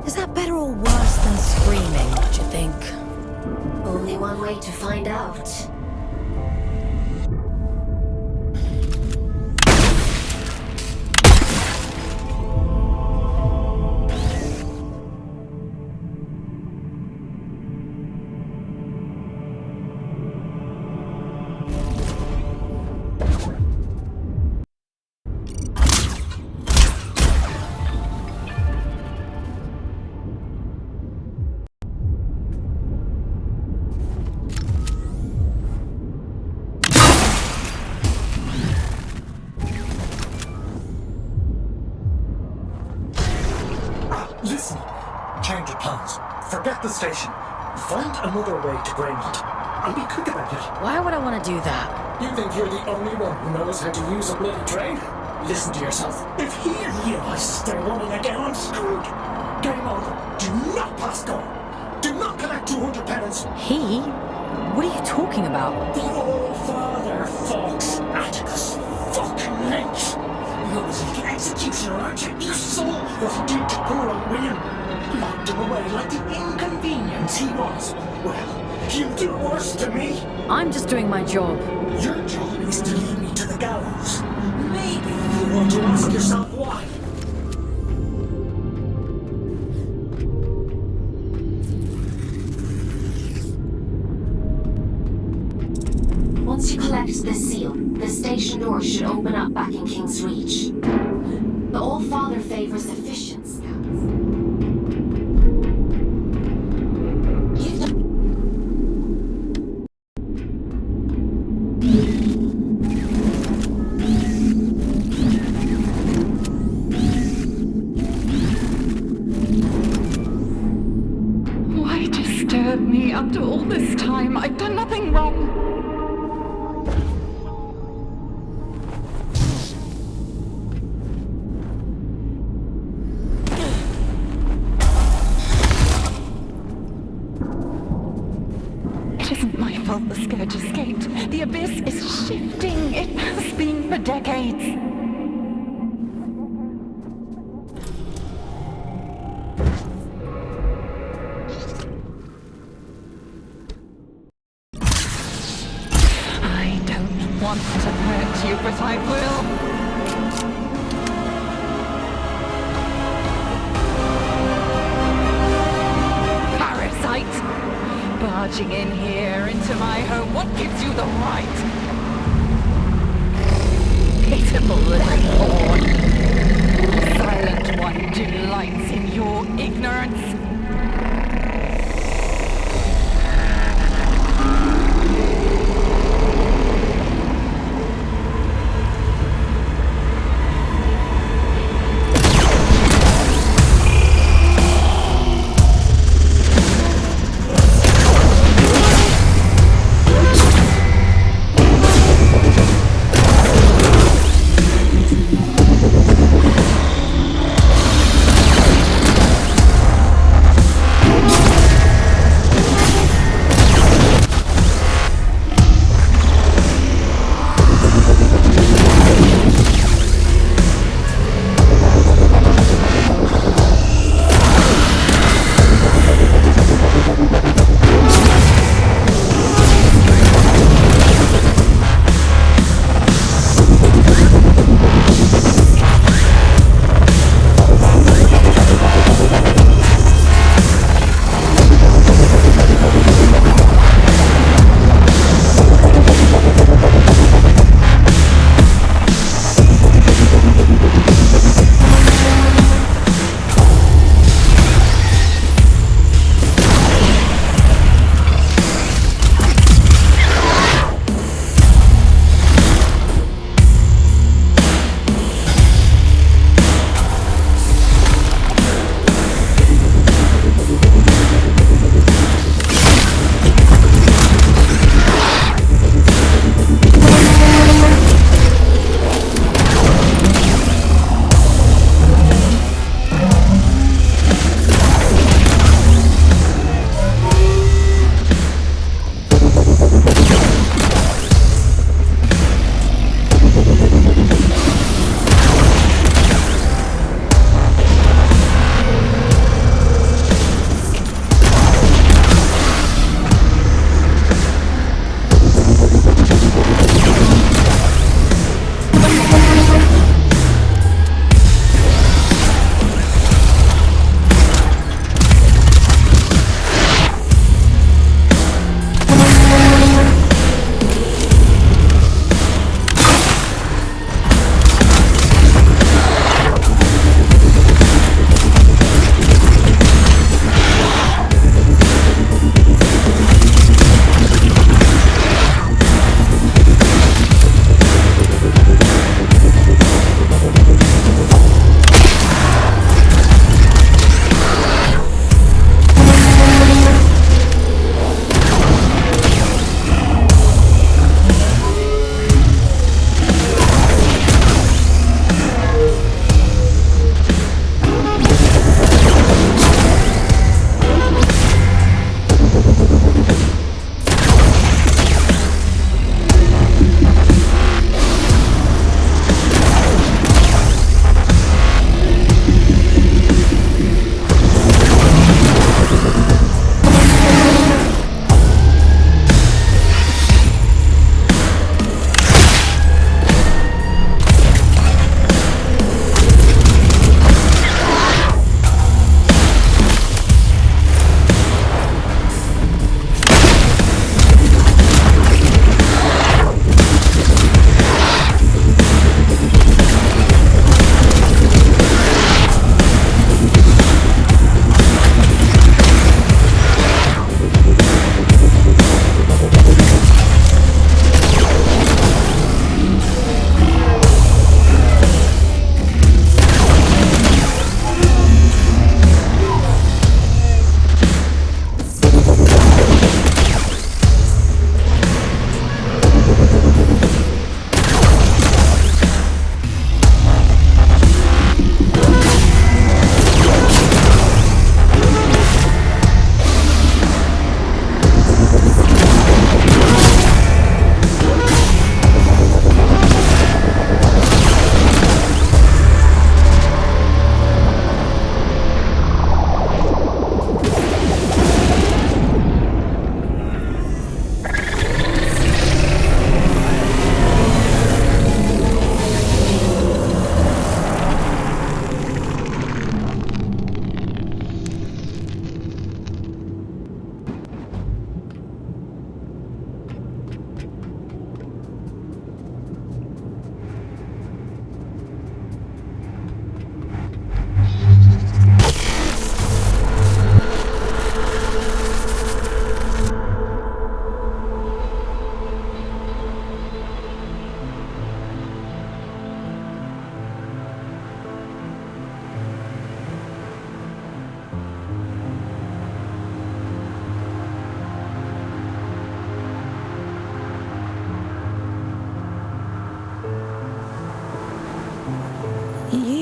Is that better or worse than screaming, do you think? Only one way to find out. Listen, change of plans. Forget the station. Find another way to Greymont. And be quick about it. Why would I want to do that? You think you're the only one who knows how to use a bloody train? Listen to yourself. If he realizes they're running again, I'm screwed. Game over. Do not pass go. Do not collect 200 penance. He? What are you talking about? The old father, Fawkes. Atticus. Fucking Lynch. You're his little executioner, aren't you? You saw what he did to poor old William. Locked him away like the inconvenience he was. Well, he'll do worse to me. I'm just doing my job. Your job is to lead me to the gallows. Maybe you want to ask yourself why. Once you collect this seal, the station door should open up back in King's Reach. The All-Father favors efficient scouts. Why disturb me after all this time? I've done nothing wrong. It isn't my fault the Scourge escaped. The Abyss is shifting. It has been for decades. I don't want to hurt you, but I will. Parasite! Barging in here into my home, what gives you the right?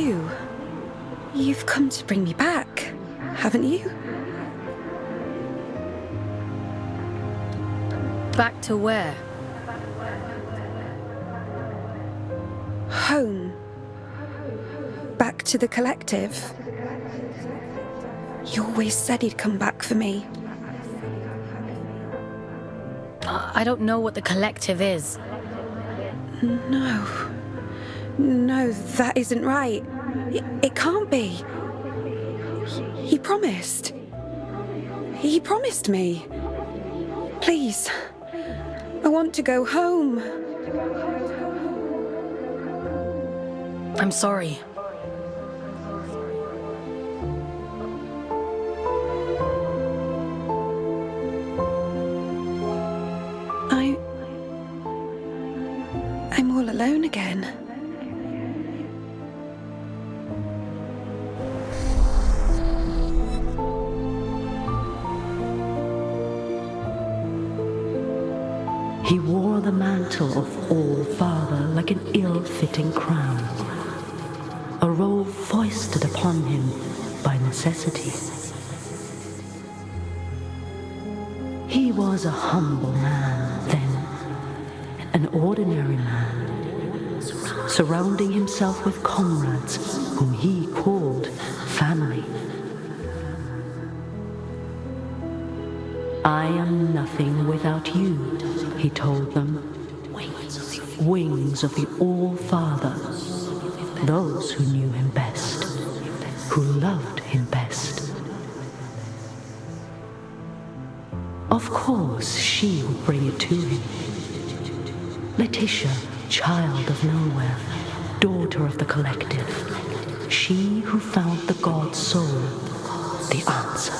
you. You've come to bring me back, haven't you? Back to where? Home. Back to the Collective. You always said he'd come back for me. I don't know what the Collective is. No, that isn't right. It can't be. He promised. He promised me. Please, I want to go home. I'm sorry. I'm all alone again. He wore the mantle of All-Father like an ill-fitting crown, a role foisted upon him by necessity. He was a humble man then, an ordinary man, surrounding himself with comrades whom he called family. I am nothing without you, he told them. Wings of the All-Father, those who knew him best, who loved him best. Of course, she would bring it to him. Letitia, child of nowhere, daughter of the Collective, she who found the god soul, the answer.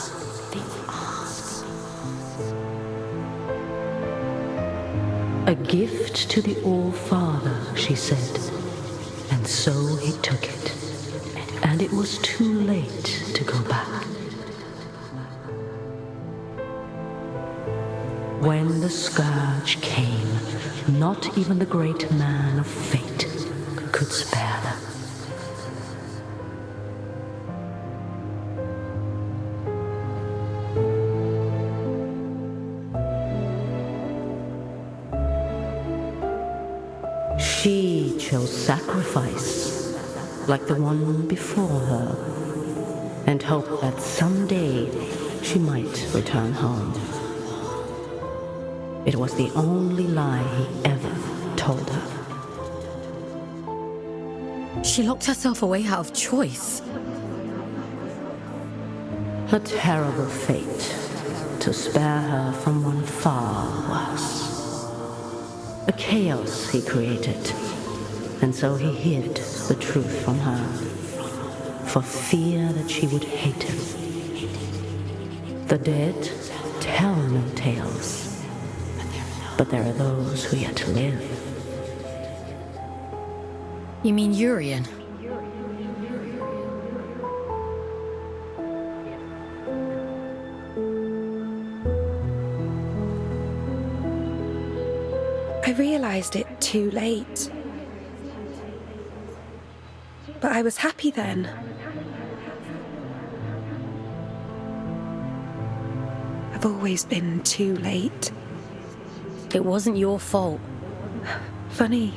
A gift to the All-Father, she said, and so he took it, and it was too late to go back. When the scourge came, not even the great man of fate could spare them. She chose sacrifice, like the one before her, and hoped that someday she might return home. It was the only lie he ever told her. She locked herself away out of choice. A terrible fate to spare her from one far worse. A chaos he created, and so he hid the truth from her, for fear that she would hate him. The dead tell no tales, but there are those who yet live. You mean Urian? I realized it too late. But I was happy then. I've always been too late. It wasn't your fault. Funny.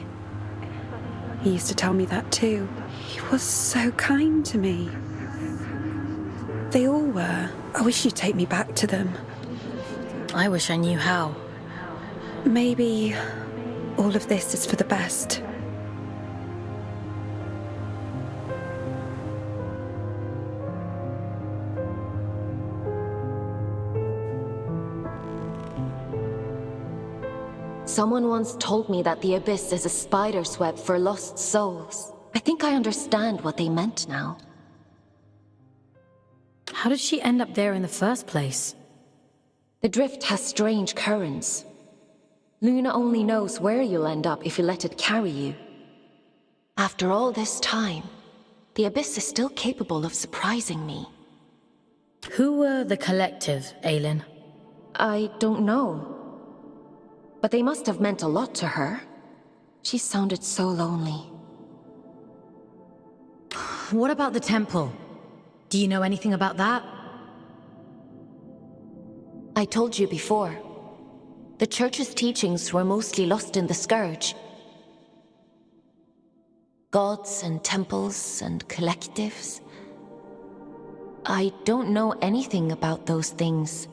He used to tell me that too. He was so kind to me. They all were. I wish you'd take me back to them. I wish I knew how. Maybe all of this is for the best. Someone once told me that the Abyss is a spider's web for lost souls. I think I understand what they meant now. How did she end up there in the first place? The drift has strange currents. Luna only knows where you'll end up if you let it carry you. After all this time, the Abyss is still capable of surprising me. Who were the Collective, Aylin? I don't know. But they must have meant a lot to her. She sounded so lonely. What about the temple? Do you know anything about that? I told you before. The Church's teachings were mostly lost in the Scourge. Gods and temples and collectives. I don't know anything about those things.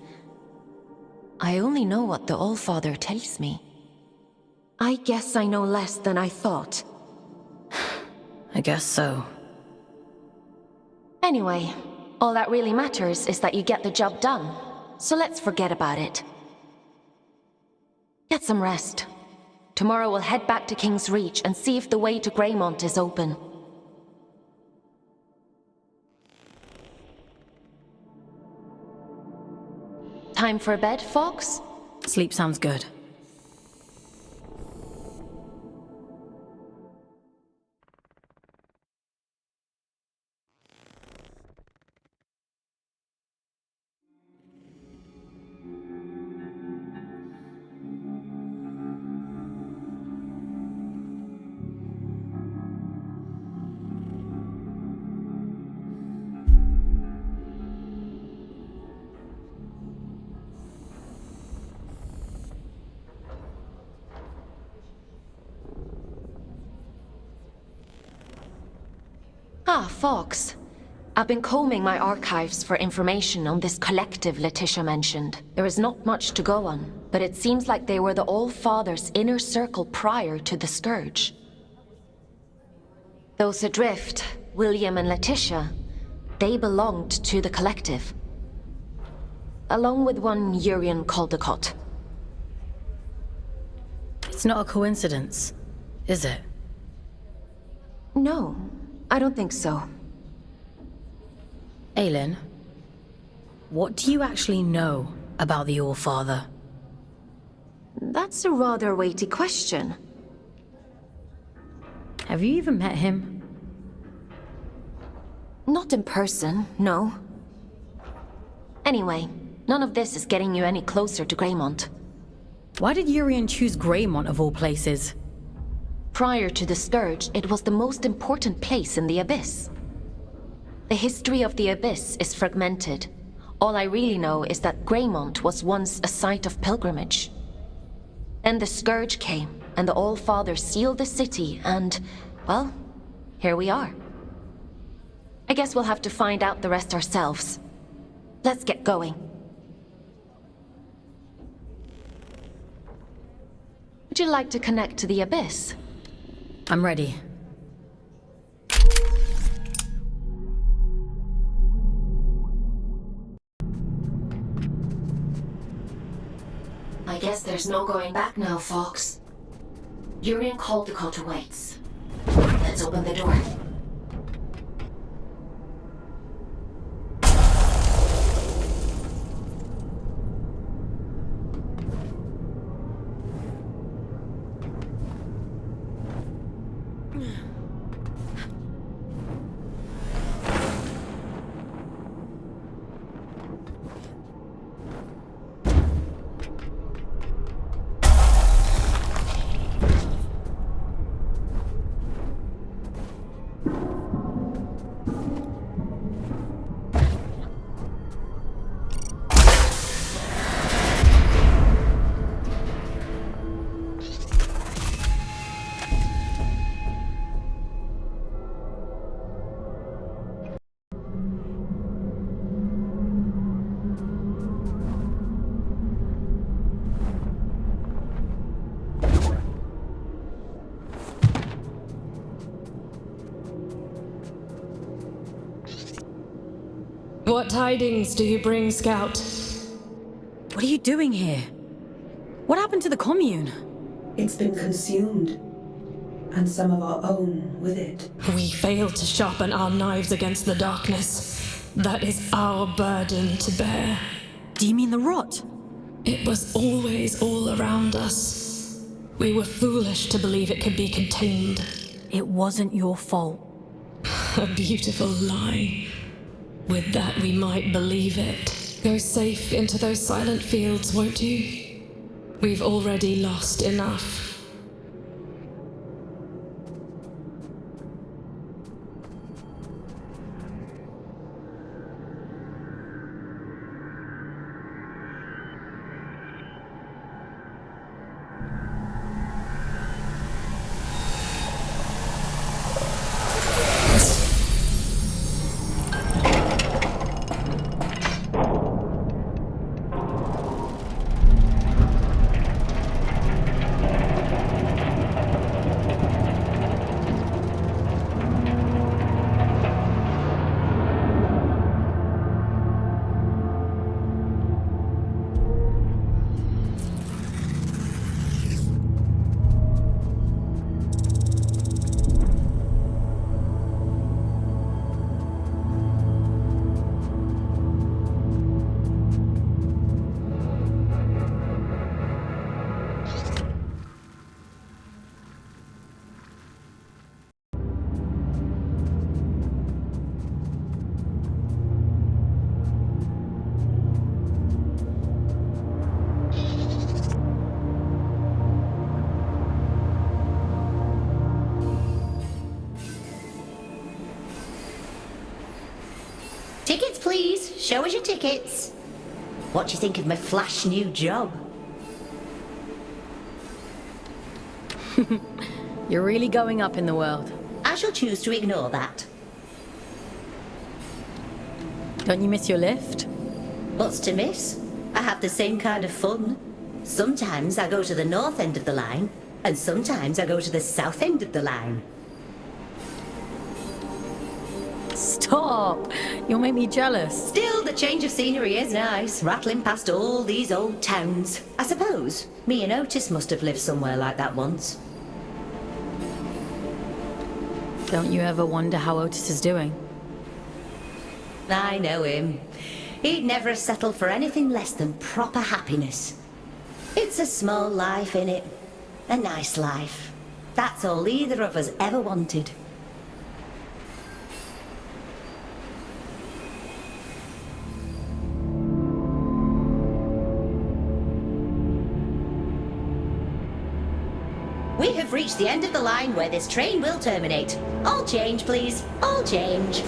I only know what the Allfather tells me. I guess I know less than I thought. I guess so. Anyway, all that really matters is that you get the job done. So let's forget about it. Get some rest. Tomorrow we'll head back to King's Reach and see if the way to Greymont is open. Time for bed, Fawkes? Sleep sounds good. Ah, Fawkes. I've been combing my archives for information on this collective Letitia mentioned. There is not much to go on, but it seems like they were the All-Father's inner circle prior to the Scourge. Those adrift, William and Letitia, they belonged to the collective. Along with one Urian Caldecott. It's not a coincidence, is it? No, I don't think so. Aylin, what do you actually know about the All-Father? That's a rather weighty question. Have you even met him? Not in person, no. Anyway, none of this is getting you any closer to Greymont. Why did Urian choose Greymont of all places? Prior to the Scourge, it was the most important place in the Abyss. The history of the Abyss is fragmented. All I really know is that Greymont was once a site of pilgrimage. Then the Scourge came, and the All-Father sealed the city, and, well, here we are. I guess we'll have to find out the rest ourselves. Let's get going. Would you like to connect to the Abyss? I'm ready. I guess there's no going back now, Fawkes. Urian Caldecott awaits. Let's open the door. What tidings do you bring, Scout? What are you doing here? What happened to the commune? It's been consumed, and some of our own with it. We failed to sharpen our knives against the darkness. That is our burden to bear. Do you mean the rot? It was always all around us. We were foolish to believe it could be contained. It wasn't your fault. A beautiful lie. With that, we might believe it. Go safe into those silent fields, won't you? We've already lost enough. Tickets, please. Show us your tickets. What do you think of my flash new job? You're really going up in the world. I shall choose to ignore that. Don't you miss your lift? What's to miss? I have the same kind of fun. Sometimes I go to the north end of the line, and sometimes I go to the south end of the line. Stop! You'll make me jealous. Still, the change of scenery is nice, rattling past all these old towns. I suppose me and Otis must have lived somewhere like that once. Don't you ever wonder how Otis is doing? I know him. He'd never have settled for anything less than proper happiness. It's a small life, innit? A nice life. That's all either of us ever wanted. We have reached the end of the line where this train will terminate. All change, please. All change.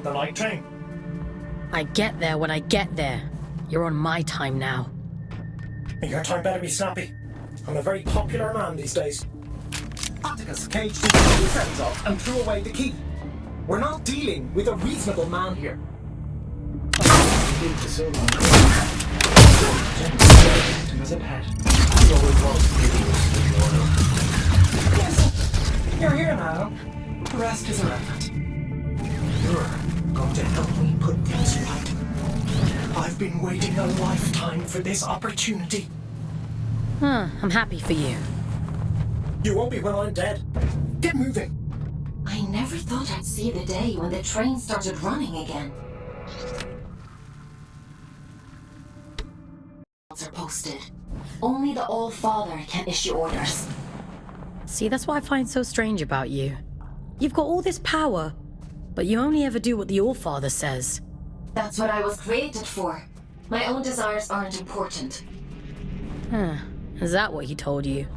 The night train. I get there when I get there. You're on my time now. Your time better be snappy. I'm a very popular man these days. Atticus caged his 2 friends off and threw away the key. We're not dealing with a reasonable man here. Yes, you're here now. The rest is irrelevant. You're going to help me put things right. I've been waiting a lifetime for this opportunity. I'm happy for you. You won't be when I'm dead. Get moving. I never thought I'd see the day when the train started running again. Are posted. Only the All-Father can issue orders. See, that's what I find so strange about you. You've got all this power, but you only ever do what the All-Father says. That's what I was created for. My own desires aren't important. Is that what he told you?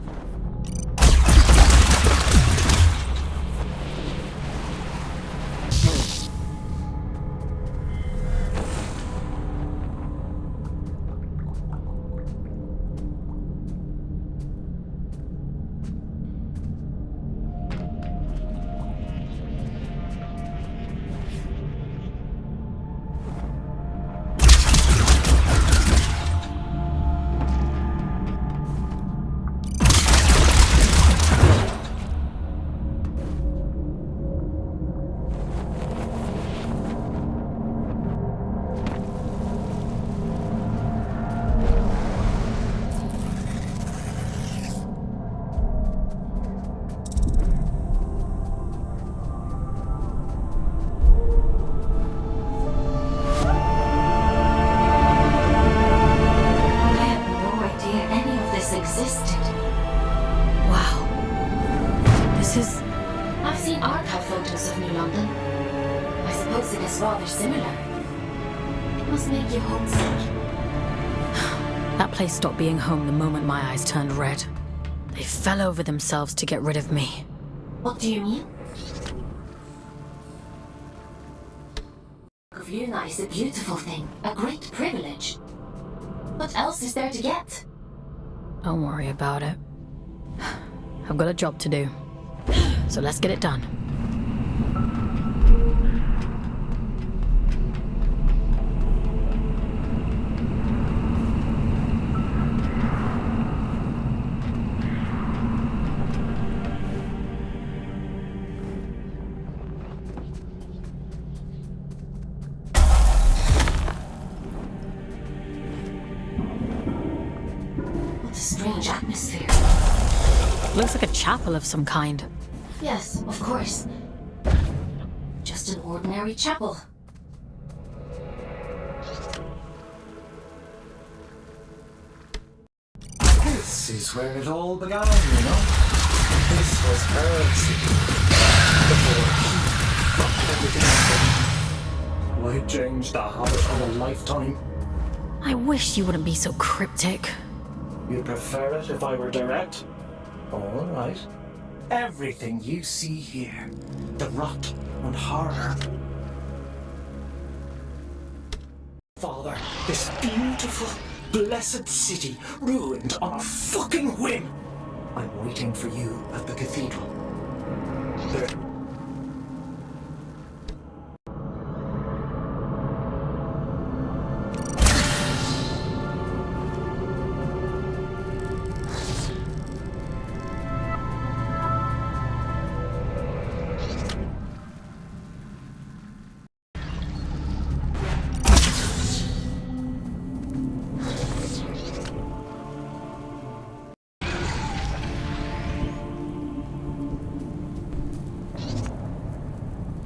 Rather similar. It must make you homesick. That place stopped being home the moment my eyes turned red. They fell over themselves to get rid of me. What do you mean? Luna is a beautiful thing, a great privilege. What else is there to get? Don't worry about it. I've got a job to do, so let's get it done. What a strange atmosphere. Looks like a chapel of some kind. Yes, of course. Just an ordinary chapel. This is where it all began, you know? This was her city. Before he fucked everything up. Why change the habit of a lifetime? I wish you wouldn't be so cryptic. You'd prefer it if I were direct? All right. Everything you see here, the rot and horror. Father, this beautiful, blessed city ruined on a fucking whim. I'm waiting for you at the cathedral. There.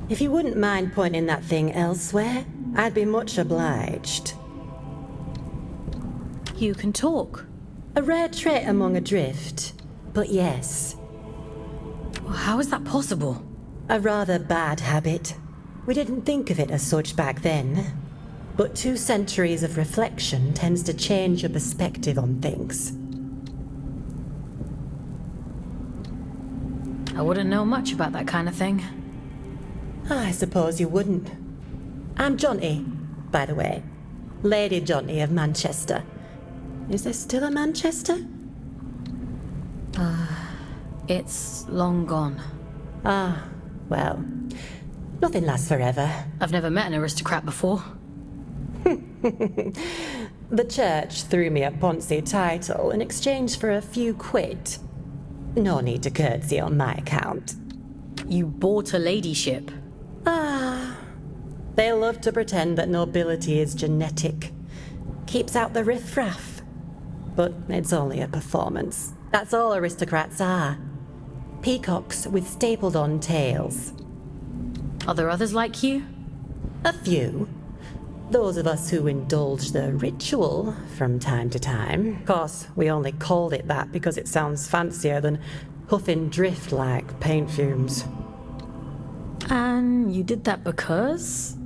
If you wouldn't mind pointing that thing elsewhere, I'd be much obliged. You can talk. A rare trait among a drift, but yes. How is that possible? A rather bad habit. We didn't think of it as such back then. But 2 centuries of reflection tends to change your perspective on things. I wouldn't know much about that kind of thing. I suppose you wouldn't. I'm Jonty, by the way. Lady Jonty of Manchester. Is there still a Manchester? It's long gone. Ah, well, nothing lasts forever. I've never met an aristocrat before. The church threw me a Ponzi title in exchange for a few quid. No need to curtsy on my account. You bought a ladyship. Ah, they love to pretend that nobility is genetic. Keeps out the riffraff. But it's only a performance. That's all aristocrats are. Peacocks with stapled-on tails. Are there others like you? A few. Those of us who indulge the ritual from time to time. Of course, we only called it that because it sounds fancier than huffing drift like paint fumes. And you did that because?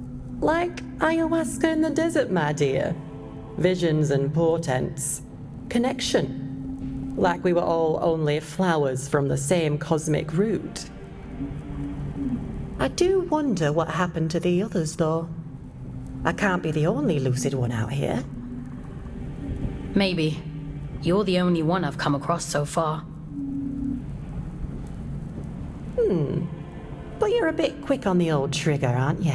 Like ayahuasca in the desert, my dear. Visions and portents. Connection. Like we were all only flowers from the same cosmic root. I do wonder what happened to the others, though. I can't be the only lucid one out here. Maybe. You're the only one I've come across so far. But you're a bit quick on the old trigger, aren't you?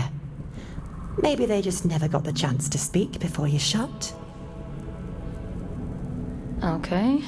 Maybe they just never got the chance to speak before you shot. Okay.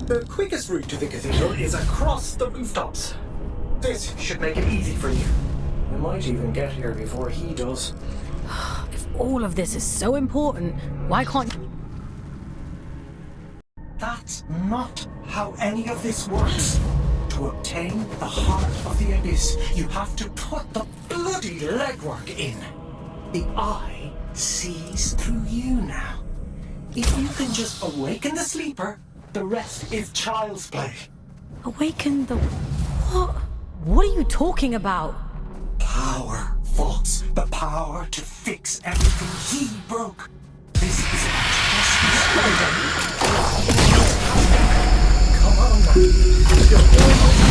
The quickest route to the cathedral is across the rooftops. This should make it easy for you. You might even get here before he does. If all of this is so important, why can't... That's not how any of this works. To obtain the heart of the abyss, you have to put the bloody legwork in. The eye sees through you now. If you can just awaken the sleeper, The rest is child's play. Awaken the... What? What are you talking about? Power, Fawkes. The power to fix everything he broke. This is about justice. Come on now. You're almost...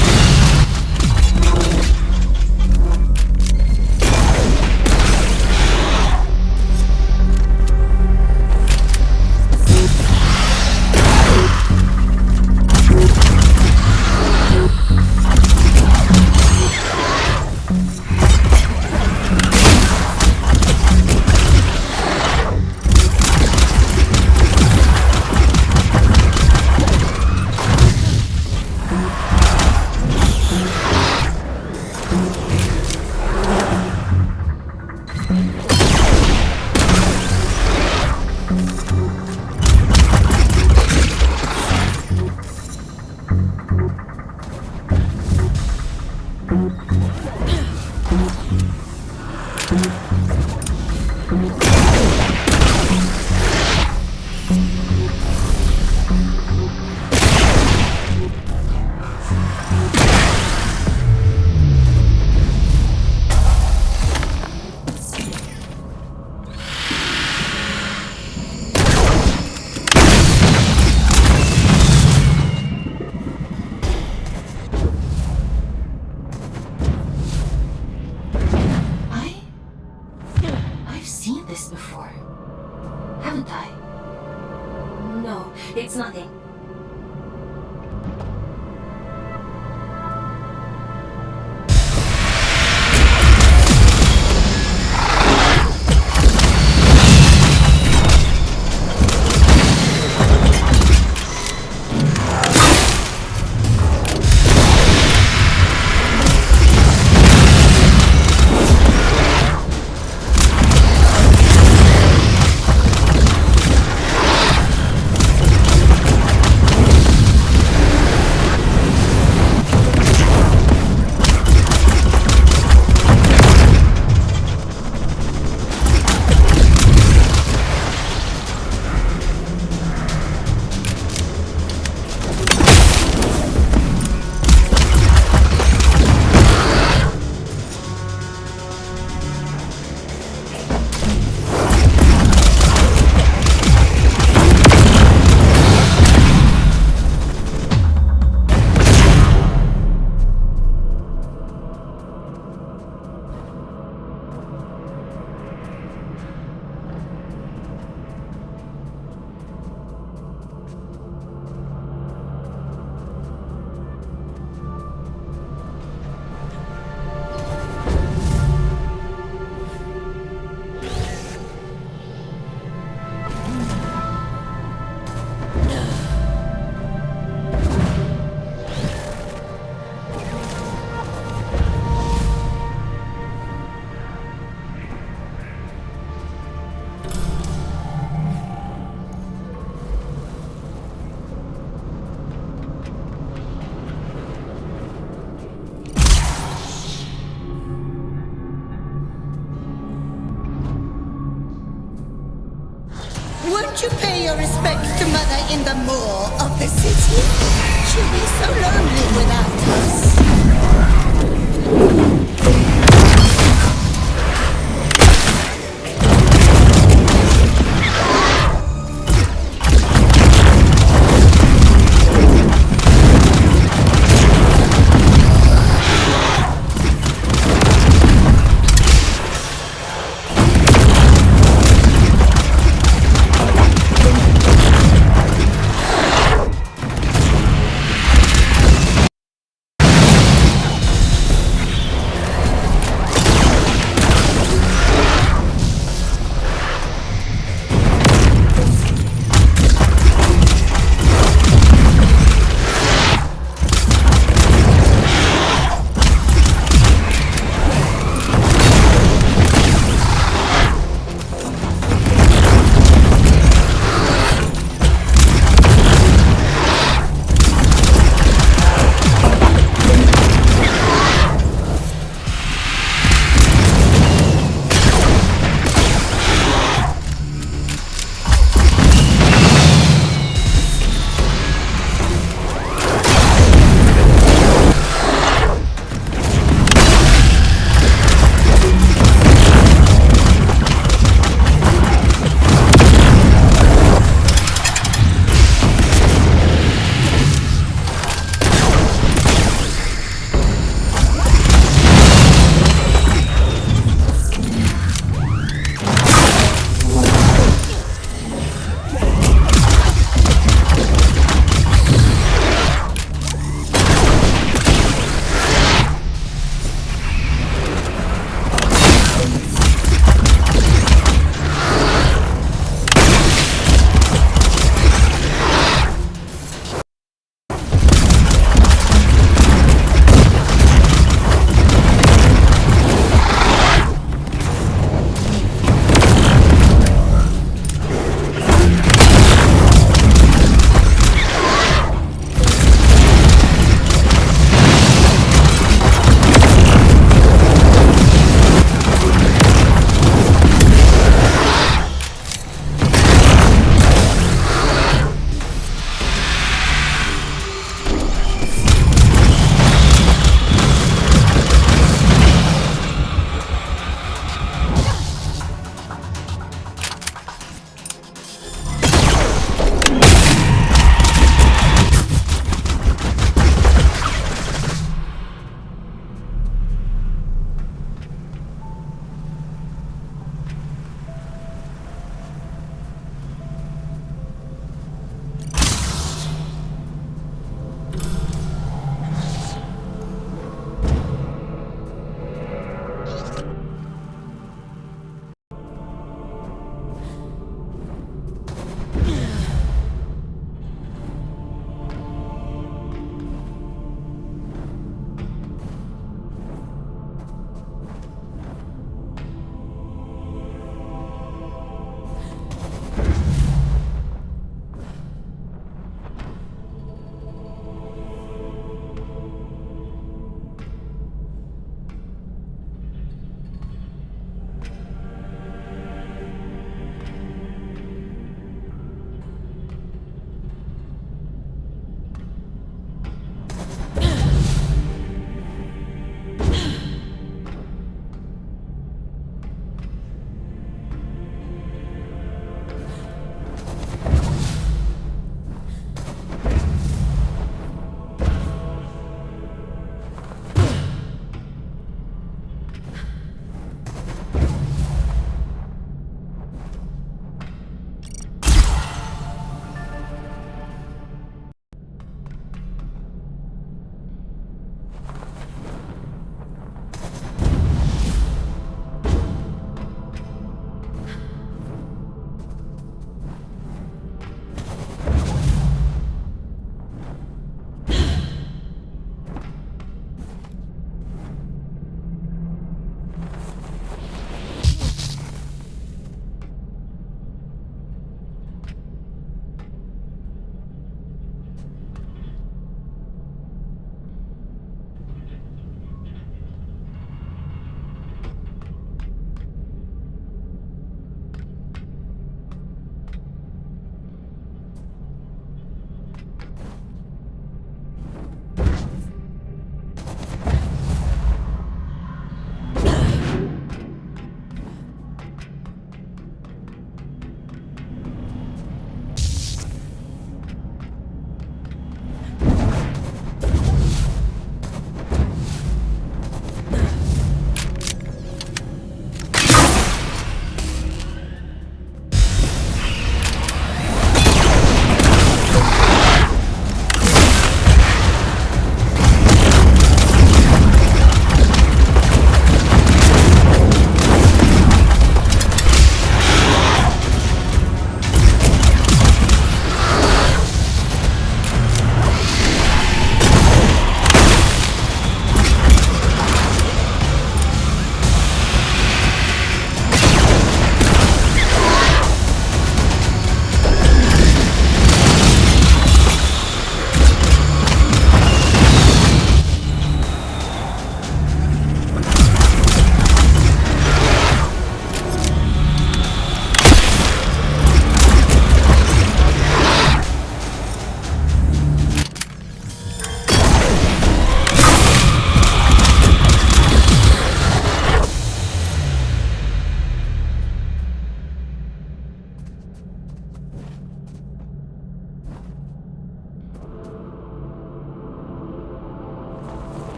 It's nothing. Won't you pay your respects to Mother in the moor of the city? She'll be so lonely without us.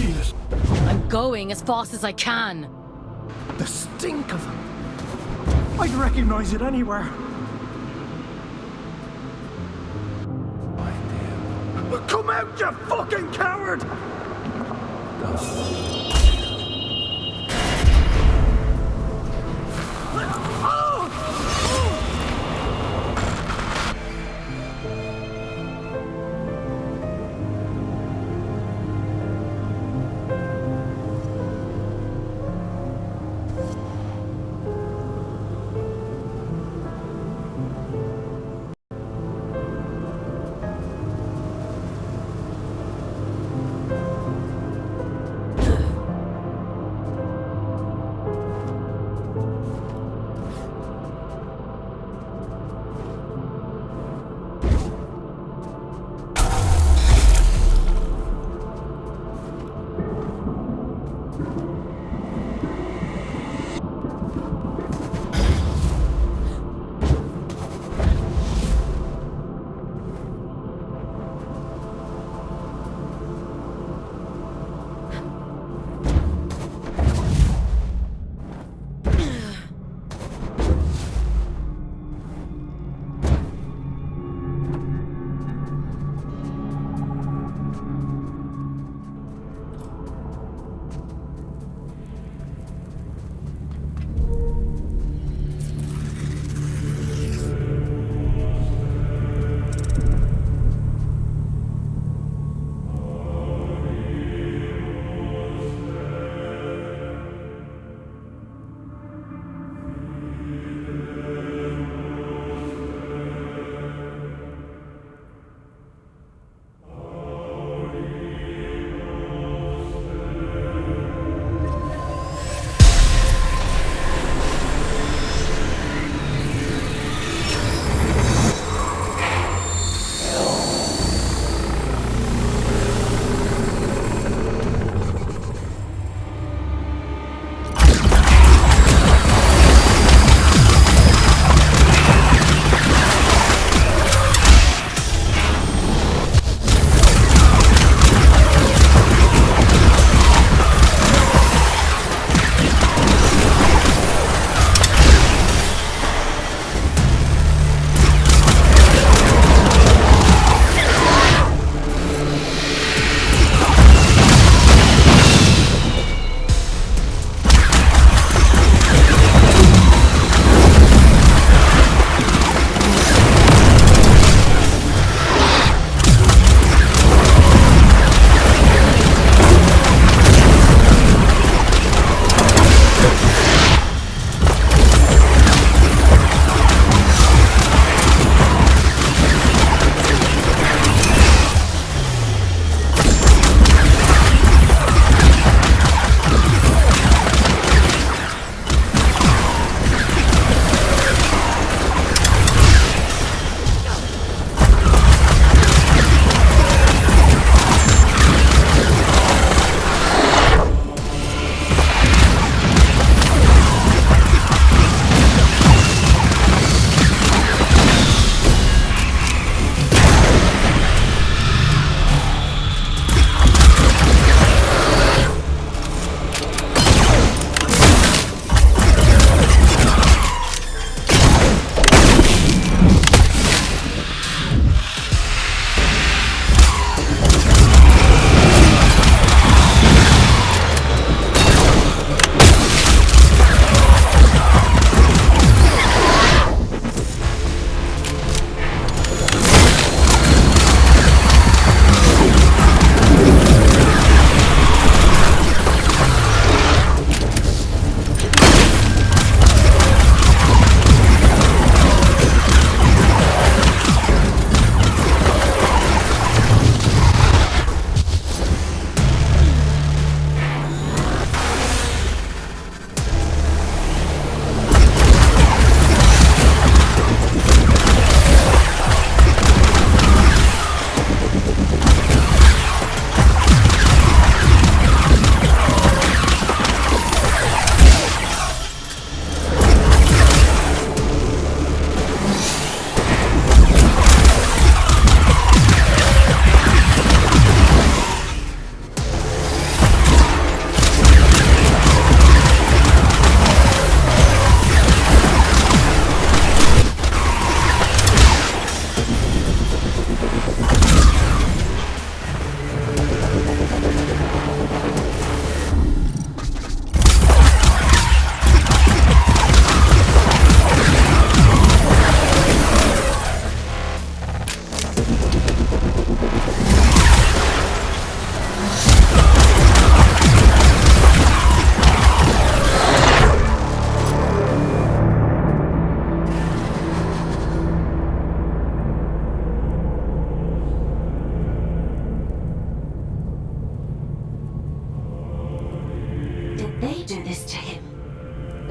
Jesus. I'm going as fast as I can. The stink of them. I'd recognize it anywhere. Come out, you fucking coward!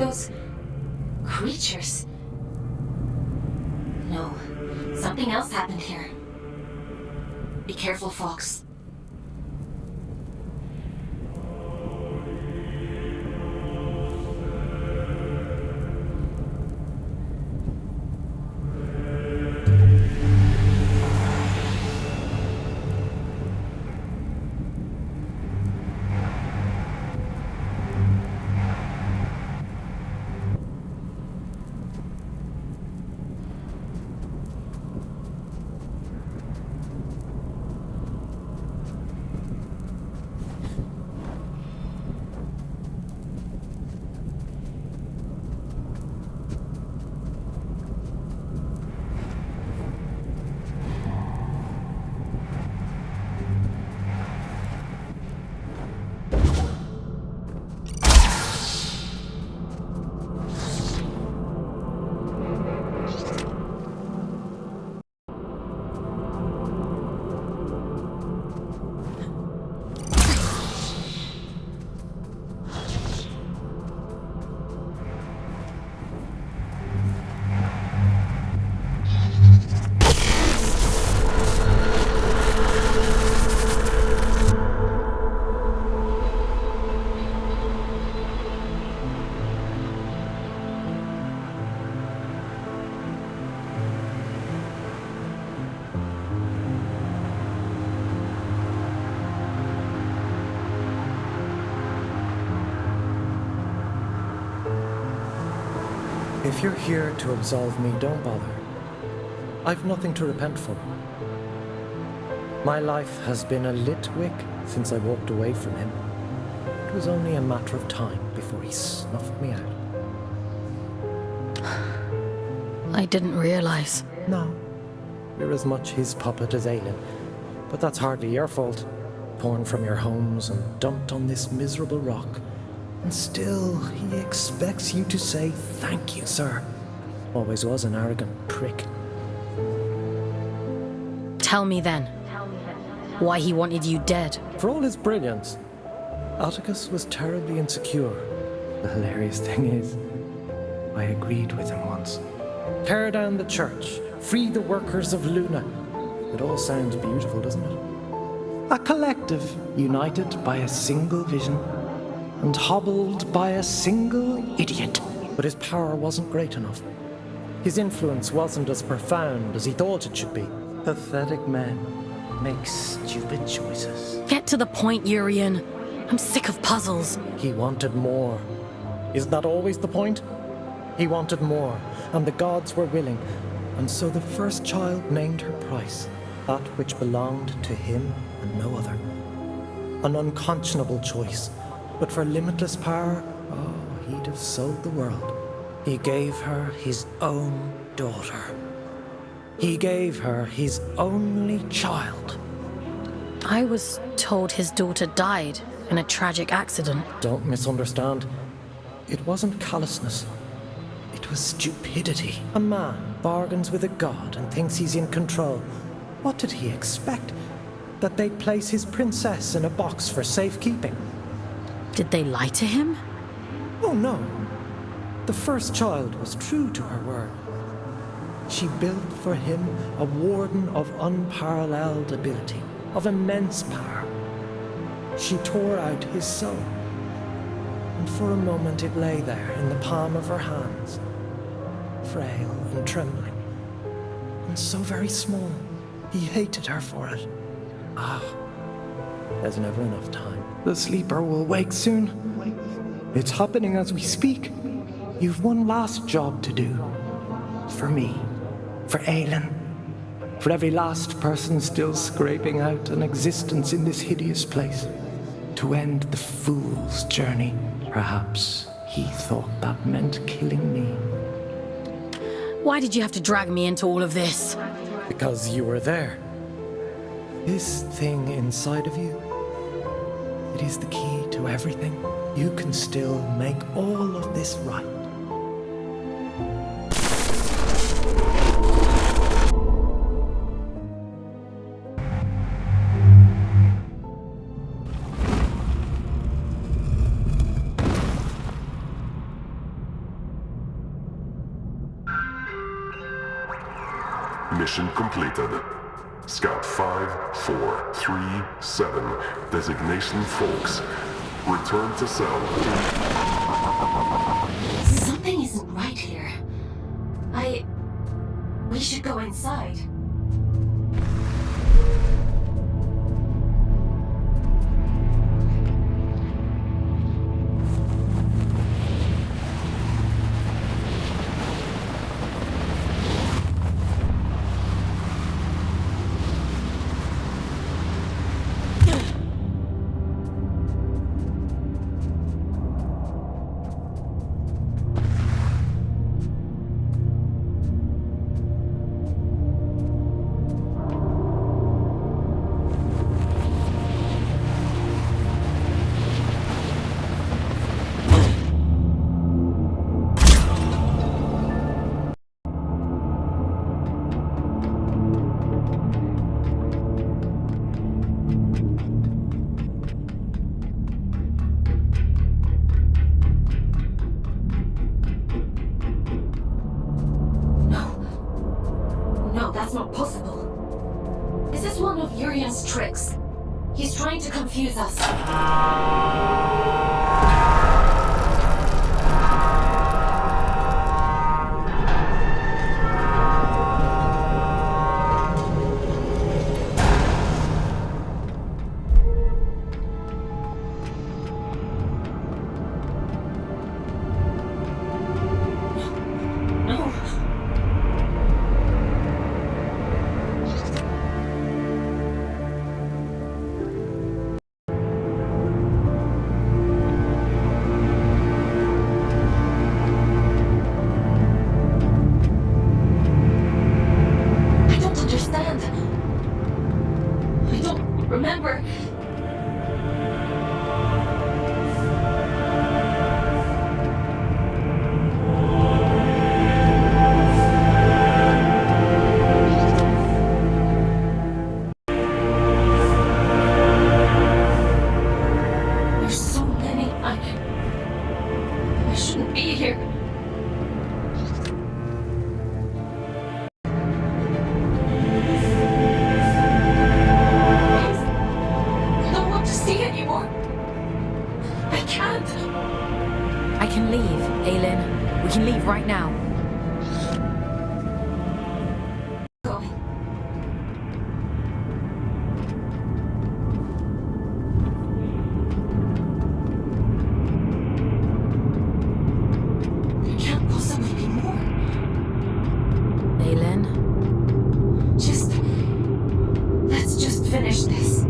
Those creatures. No, something else happened here. Be careful, Fawkes. If you're here to absolve me, don't bother. I've nothing to repent for. My life has been a lit wick since I walked away from him. It was only a matter of time before he snuffed me out. I didn't realize. No. You're as much his puppet as Aylin. But that's hardly your fault. Torn from your homes and dumped on this miserable rock. And still, he expects you to say thank you, sir. Always was an arrogant prick. Tell me then, why he wanted you dead. For all his brilliance, Atticus was terribly insecure. The hilarious thing is, I agreed with him once. Tear down the church, free the workers of Luna. It all sounds beautiful, doesn't it? A collective united by a single vision and hobbled by a single idiot. But his power wasn't great enough. His influence wasn't as profound as he thought it should be. Pathetic men make stupid choices. Get to the point, Urian. I'm sick of puzzles. He wanted more. Isn't that always the point? He wanted more, and the gods were willing. And so the first child named her price, that which belonged to him and no other. An unconscionable choice. But for limitless power, oh, he'd have sold the world. He gave her his own daughter. He gave her his only child. I was told his daughter died in a tragic accident. Don't misunderstand. It wasn't callousness. It was stupidity. A man bargains with a god and thinks he's in control. What did he expect? That they'd place his princess in a box for safekeeping? Did they lie to him? Oh, no. The first child was true to her word. She built for him a warden of unparalleled ability, of immense power. She tore out his soul, and for a moment it lay there in the palm of her hands, frail and trembling, and so very small. He hated her for it. Ah, there's never enough time. The sleeper will wake soon. It's happening as we speak. You've one last job to do. For me. For Aylin. For every last person still scraping out an existence in this hideous place. To end the fool's journey. Perhaps he thought that meant killing me. Why did you have to drag me into all of this? Because you were there. This thing inside of you, it is the key to everything. You can still make all of this right. Mission completed. Scout 5437, designation Fawkes. Return to cell. Something isn't right here. We should go inside. That's not possible. Is this one of Urian's tricks? He's trying to confuse us. Remember. There's so many. I shouldn't be here. I can leave, Aylin. We can leave right now. Going. There can't possibly be more. Aylin? Let's just finish this.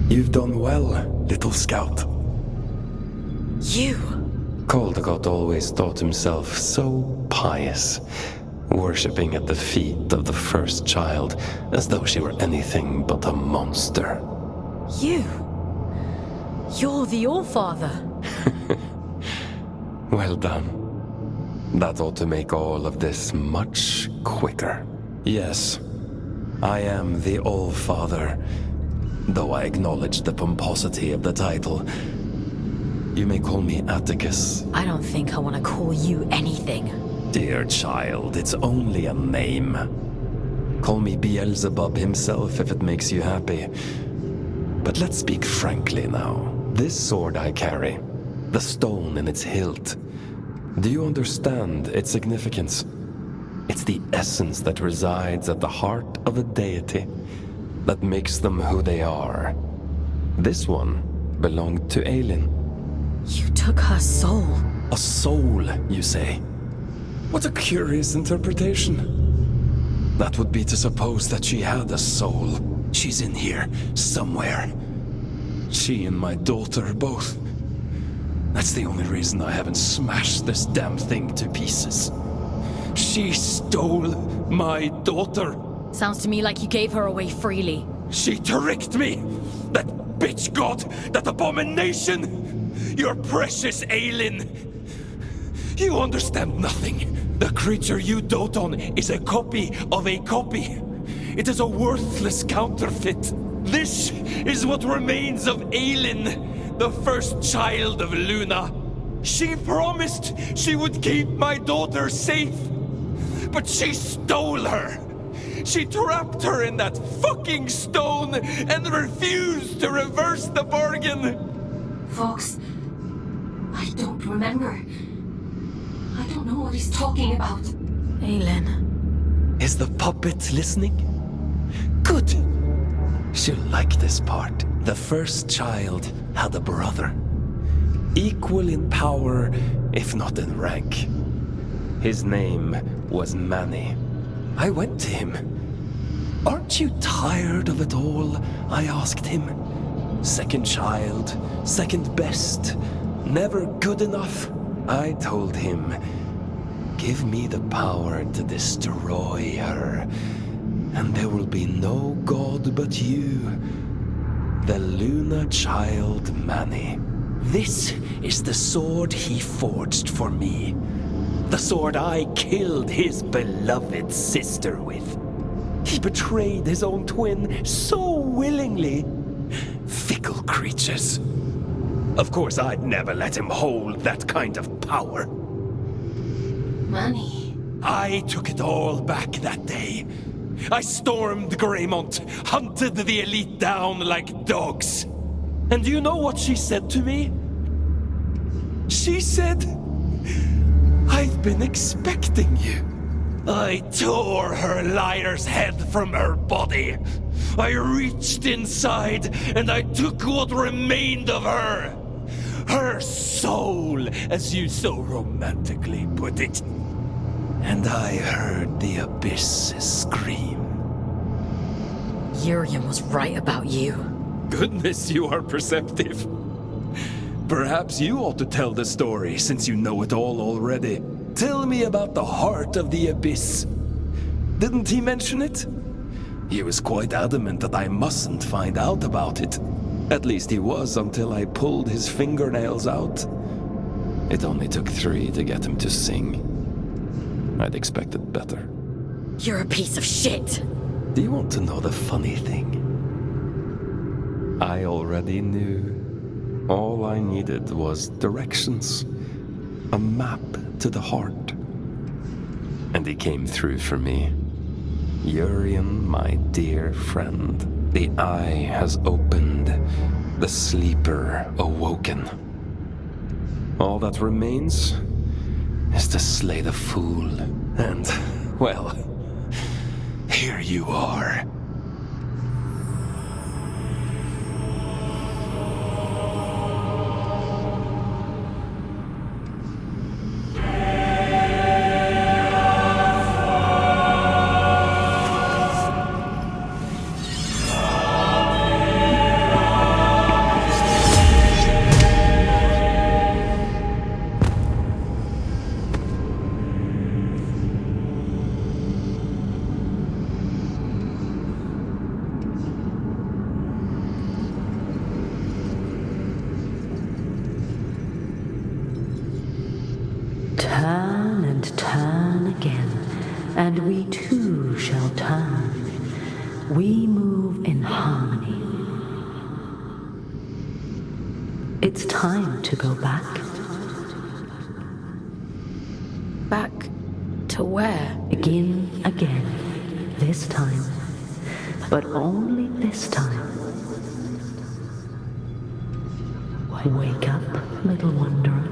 You've done well, little scout. You? Caldecott always thought himself so pious, worshipping at the feet of the first child as though she were anything but a monster. You? You're the Allfather. Well done. That ought to make all of this much quicker. Yes, I am the All-Father, though I acknowledge the pomposity of the title. You may call me Atticus. I don't think I want to call you anything. Dear child, it's only a name. Call me Beelzebub himself if it makes you happy. But let's speak frankly now. This sword I carry, the stone in its hilt, do you understand its significance? It's the essence that resides at the heart of a deity that makes them who they are. This one belonged to Aylin. You took her soul. A soul, you say? What a curious interpretation. That would be to suppose that she had a soul. She's in here, somewhere. She and my daughter both. That's the only reason I haven't smashed this damn thing to pieces. She stole my daughter. Sounds to me like you gave her away freely. She tricked me! That bitch god! That abomination! Your precious Aylin! You understand nothing. The creature you dote on is a copy of a copy. It is a worthless counterfeit. This is what remains of Aylin, the first child of Luna. She promised she would keep my daughter safe, but she stole her. She trapped her in that fucking stone and refused to reverse the bargain. Fawkes, I don't remember. I don't know what he's talking about. Aylin. Is the puppet listening? Good. She'll like this part. The first child had a brother. Equal in power, if not in rank. His name was Manny. I went to him. Aren't you tired of it all? I asked him. Second child, second best, never good enough. I told him, give me the power to destroy her, and there will be no god but you, the Luna child Manny. This is the sword he forged for me. The sword I killed his beloved sister with. He betrayed his own twin so willingly. Fickle creatures. Of course, I'd never let him hold that kind of power. Manny. I took it all back that day. I stormed Greymont, hunted the elite down like dogs. And do you know what she said to me? She said, I've been expecting you. I tore her liar's head from her body. I reached inside and I took what remained of her. Her soul, as you so romantically put it. And I heard the abyss scream. Urian was right about you. Goodness, you are perceptive. Perhaps you ought to tell the story, since you know it all already. Tell me about the heart of the abyss. Didn't he mention it? He was quite adamant that I mustn't find out about it. At least he was until I pulled his fingernails out. It only took 3 to get him to sing. I'd expected better. You're a piece of shit! Do you want to know the funny thing? I already knew. All I needed was directions. A map to the heart. And he came through for me. Urian, my dear friend. The eye has opened. The sleeper awoken. All that remains is to slay the fool. And, well, here you are. again, and we too shall turn. We move in harmony. It's time to go back. Back to where? Begin again. This time. But only this time. Wake up, little wanderer.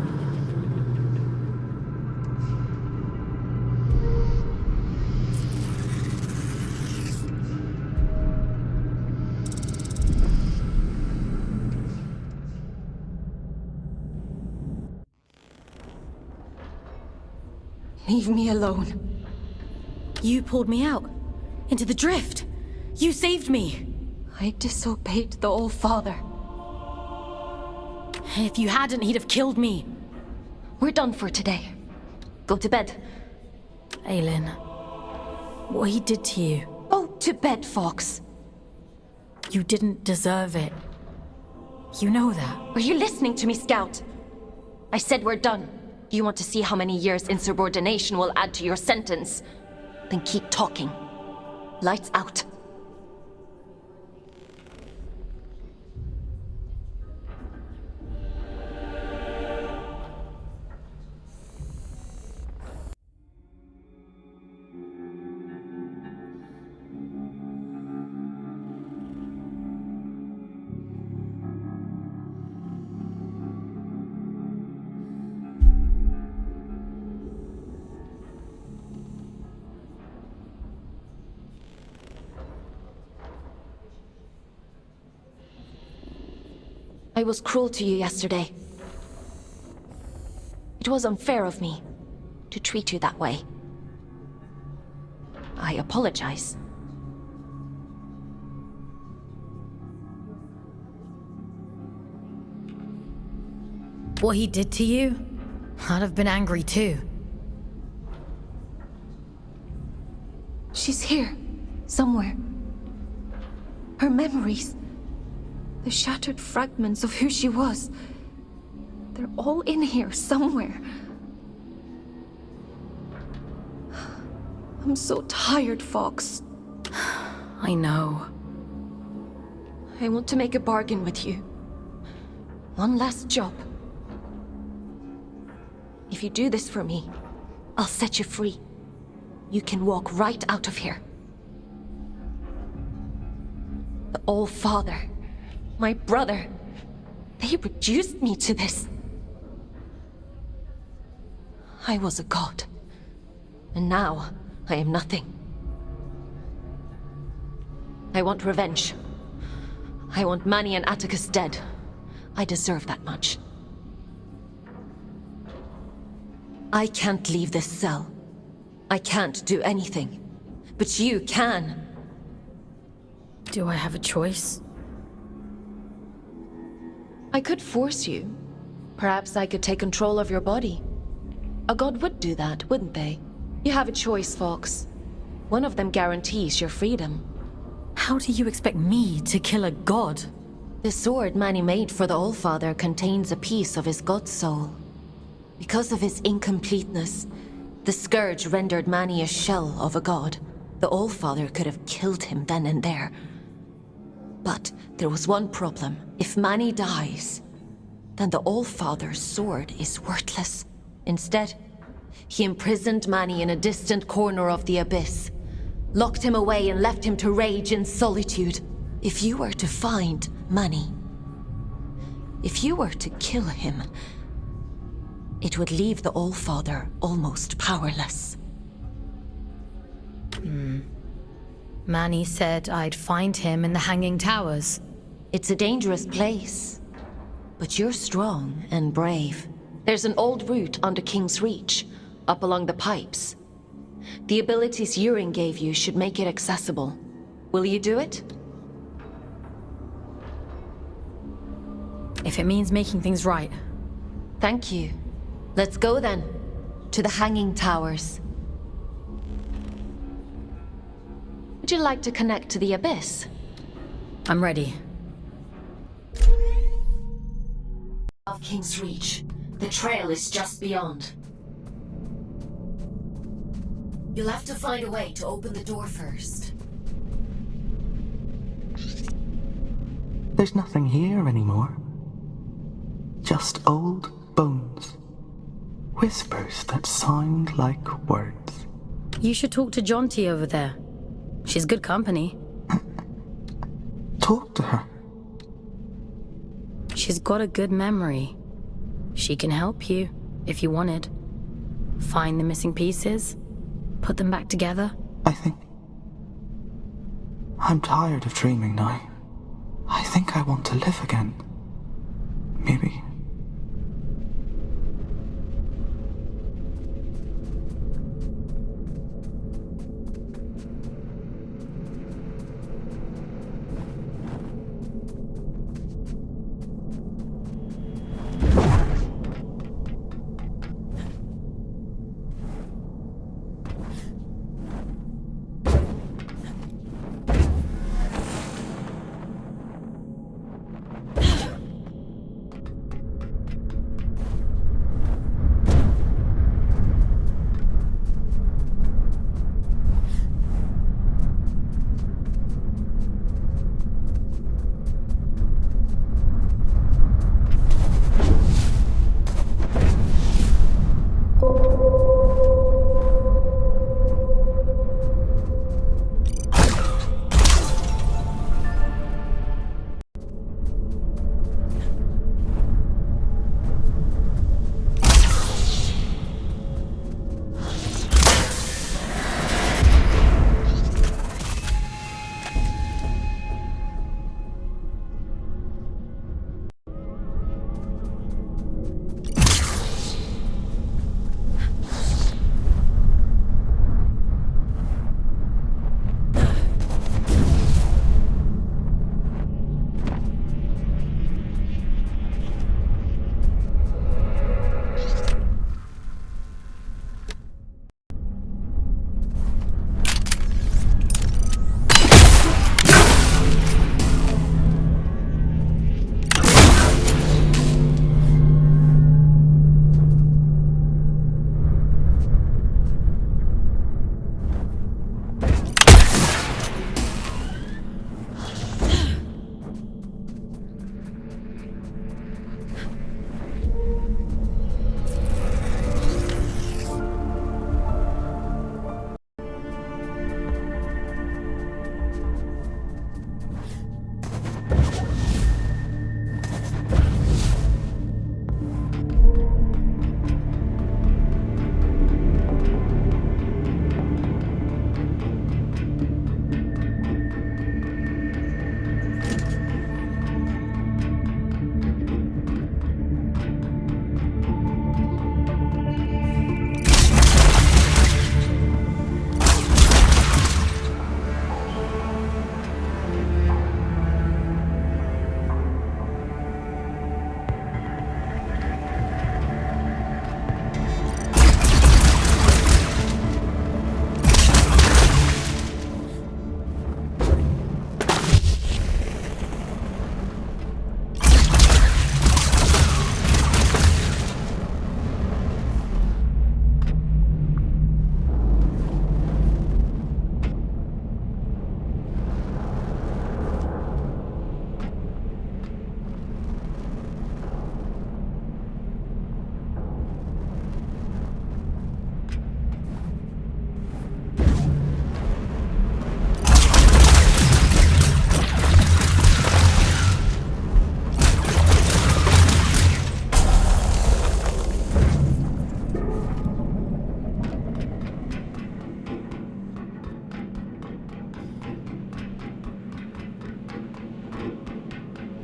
Leave me alone. You pulled me out. Into the drift. You saved me. I disobeyed the All-Father. If you hadn't, he'd have killed me. We're done for today. Go to bed. Aylin, what he did to you. Go to bed, Fawkes. You didn't deserve it. You know that. Are you listening to me, Scout? I said we're done. You want to see how many years insubordination will add to your sentence? Then keep talking. Lights out. I was cruel to you yesterday. It was unfair of me to treat you that way. I apologize. What he did to you, I'd have been angry too. She's here, somewhere. Her memories. The shattered fragments of who she was. They're all in here somewhere. I'm so tired, Fawkes. I know. I want to make a bargain with you. One last job. If you do this for me, I'll set you free. You can walk right out of here. The All-Father, my brother, they reduced me to this. I was a god, and now I am nothing. I want revenge. I want Manny and Atticus dead. I deserve that much. I can't leave this cell. I can't do anything. But you can. Do I have a choice? I could force you. Perhaps I could take control of your body. A god would do that, wouldn't they? You have a choice, Fawkes. One of them guarantees your freedom. How do you expect me to kill a god? The sword Manny made for the Allfather contains a piece of his god soul. Because of his incompleteness, the scourge rendered Manny a shell of a god. The Allfather could have killed him then and there. But there was one problem. If Manny dies, then the Allfather's sword is worthless. Instead, he imprisoned Manny in a distant corner of the abyss, locked him away and left him to rage in solitude. If you were to find Manny, if you were to kill him, it would leave the Allfather almost powerless. Manny said I'd find him in the Hanging Towers. It's a dangerous place, but you're strong and brave. There's an old route under King's Reach, up along the pipes. The abilities Yurin gave you should make it accessible. Will you do it? If it means making things right. Thank you. Let's go then, to the Hanging Towers. Would you like to connect to the Abyss? I'm ready. Of King's Reach. The trail is just beyond. You'll have to find a way to open the door first. There's nothing here anymore. Just old bones. Whispers that sound like words. You should talk to Jonty over there. She's good company. Talk to her. She's got a good memory. She can help you, if you wanted. Find the missing pieces, put them back together. I think... I'm tired of dreaming now. I think I want to live again. Maybe.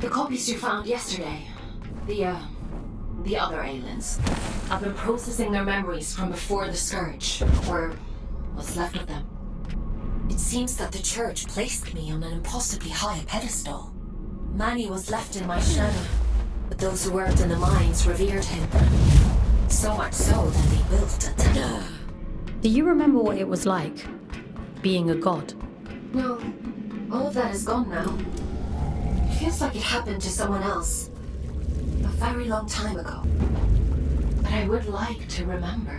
The copies you found yesterday, the other Aylins, I've been processing their memories from before the Scourge, or what's left of them. It seems that the church placed me on an impossibly high pedestal. Manny was left in my shadow, but those who worked in the mines revered him. So much so that they built a temple. Do you remember what it was like, being a god? No, all of that is gone now. It feels like it happened to someone else. A very long time ago. But I would like to remember.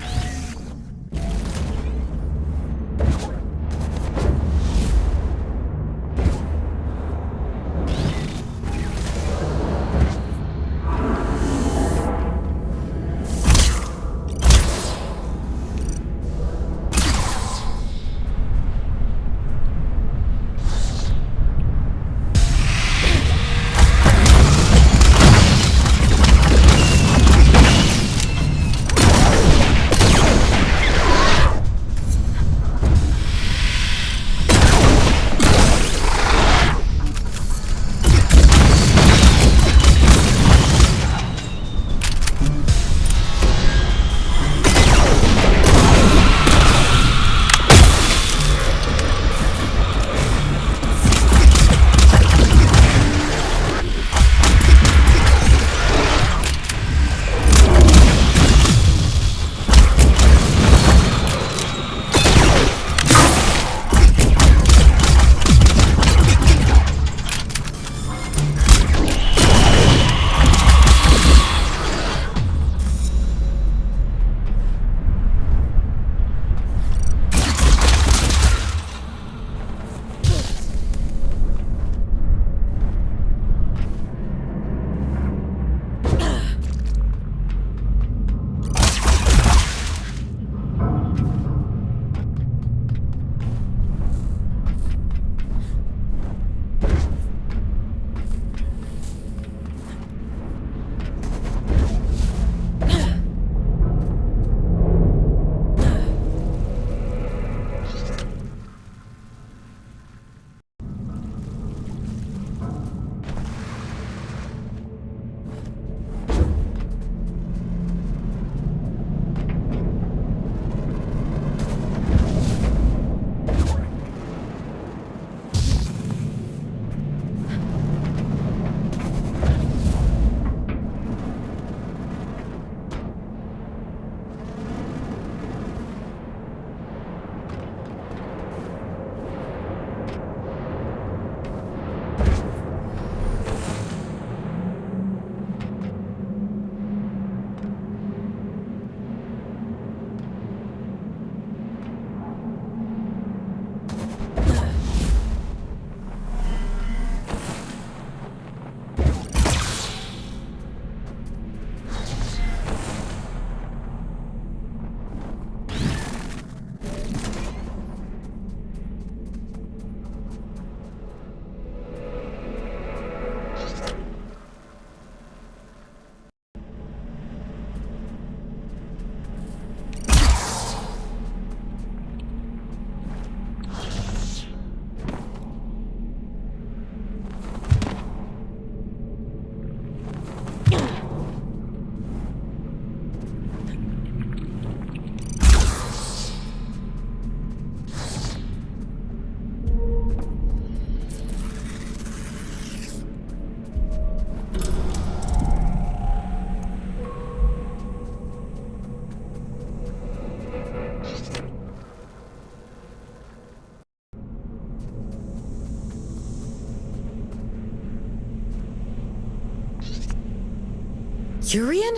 Urian?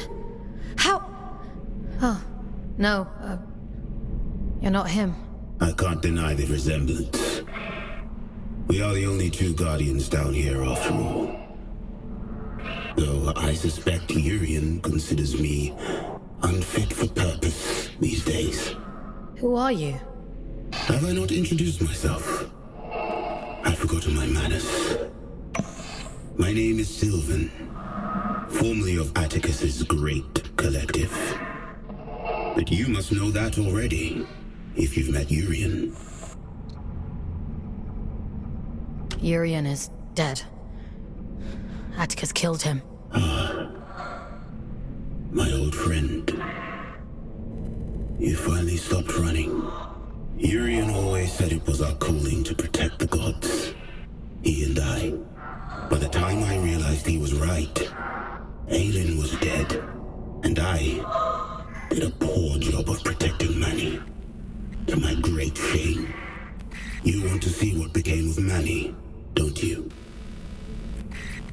How? Oh, no, you're not him. I can't deny the resemblance. We are the only two Guardians down here after all. Though I suspect Urian considers me unfit for purpose these days. Who are you? Have I not introduced myself? I've forgotten my manners. My name is Sylvan, formerly of Atticus's great collective. But you must know that already, if you've met Urian. Urian is dead. Atticus killed him. My old friend. You finally stopped running. Urian always said it was our calling to protect the gods. He and I. By the time I realized he was right, Aylin was dead, and I did a poor job of protecting Manny. To my great shame. You want to see what became of Manny, don't you?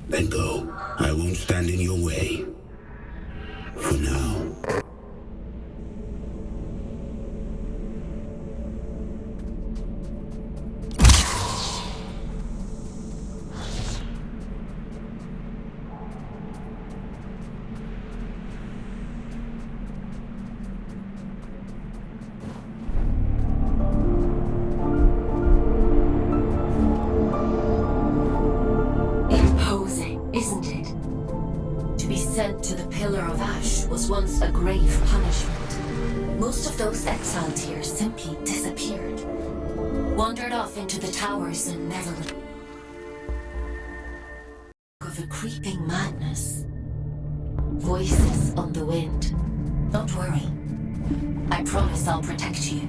Then go. I won't stand in your way. For now. Once a grave punishment. Most of those exiled here simply disappeared. Wandered off into the towers and Netherlands. Of a creeping madness. Voices on the wind. Don't worry. I promise I'll protect you.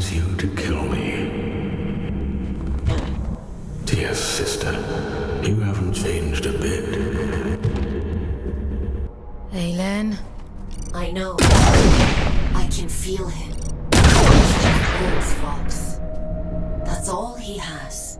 sends you to kill me. Dear sister, you haven't changed a bit. Aylin. I know. I can feel him. He's just words, Fawkes. That's all he has.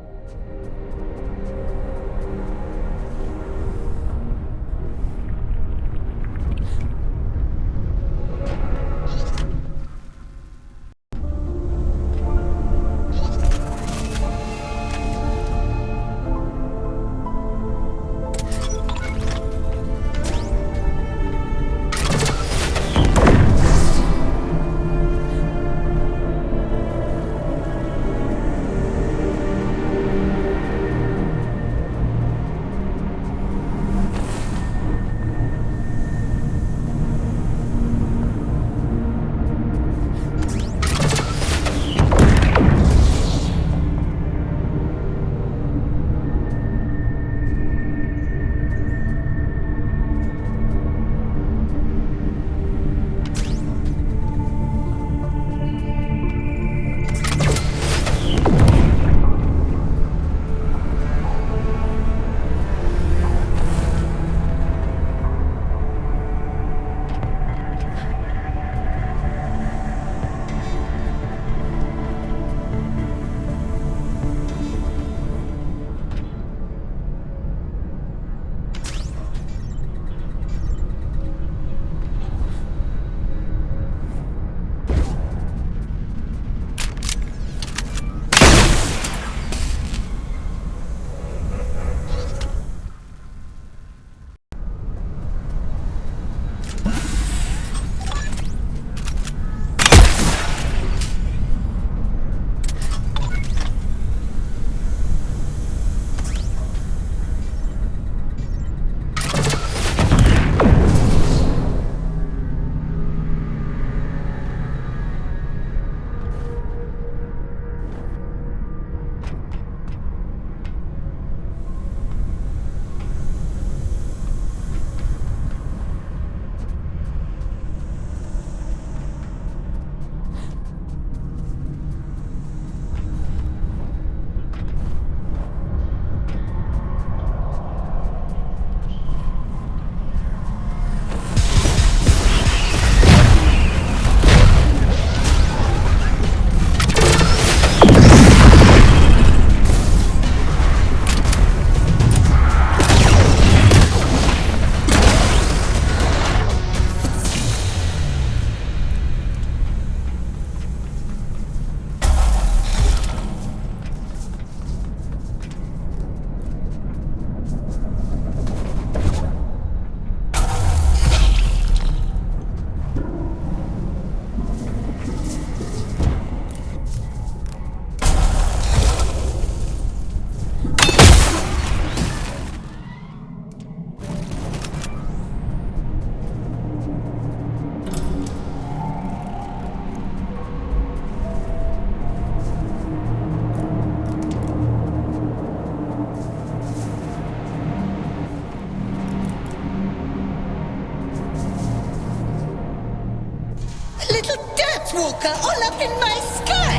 Walker all up in my sky.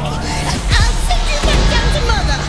I'll send you back down to Mother.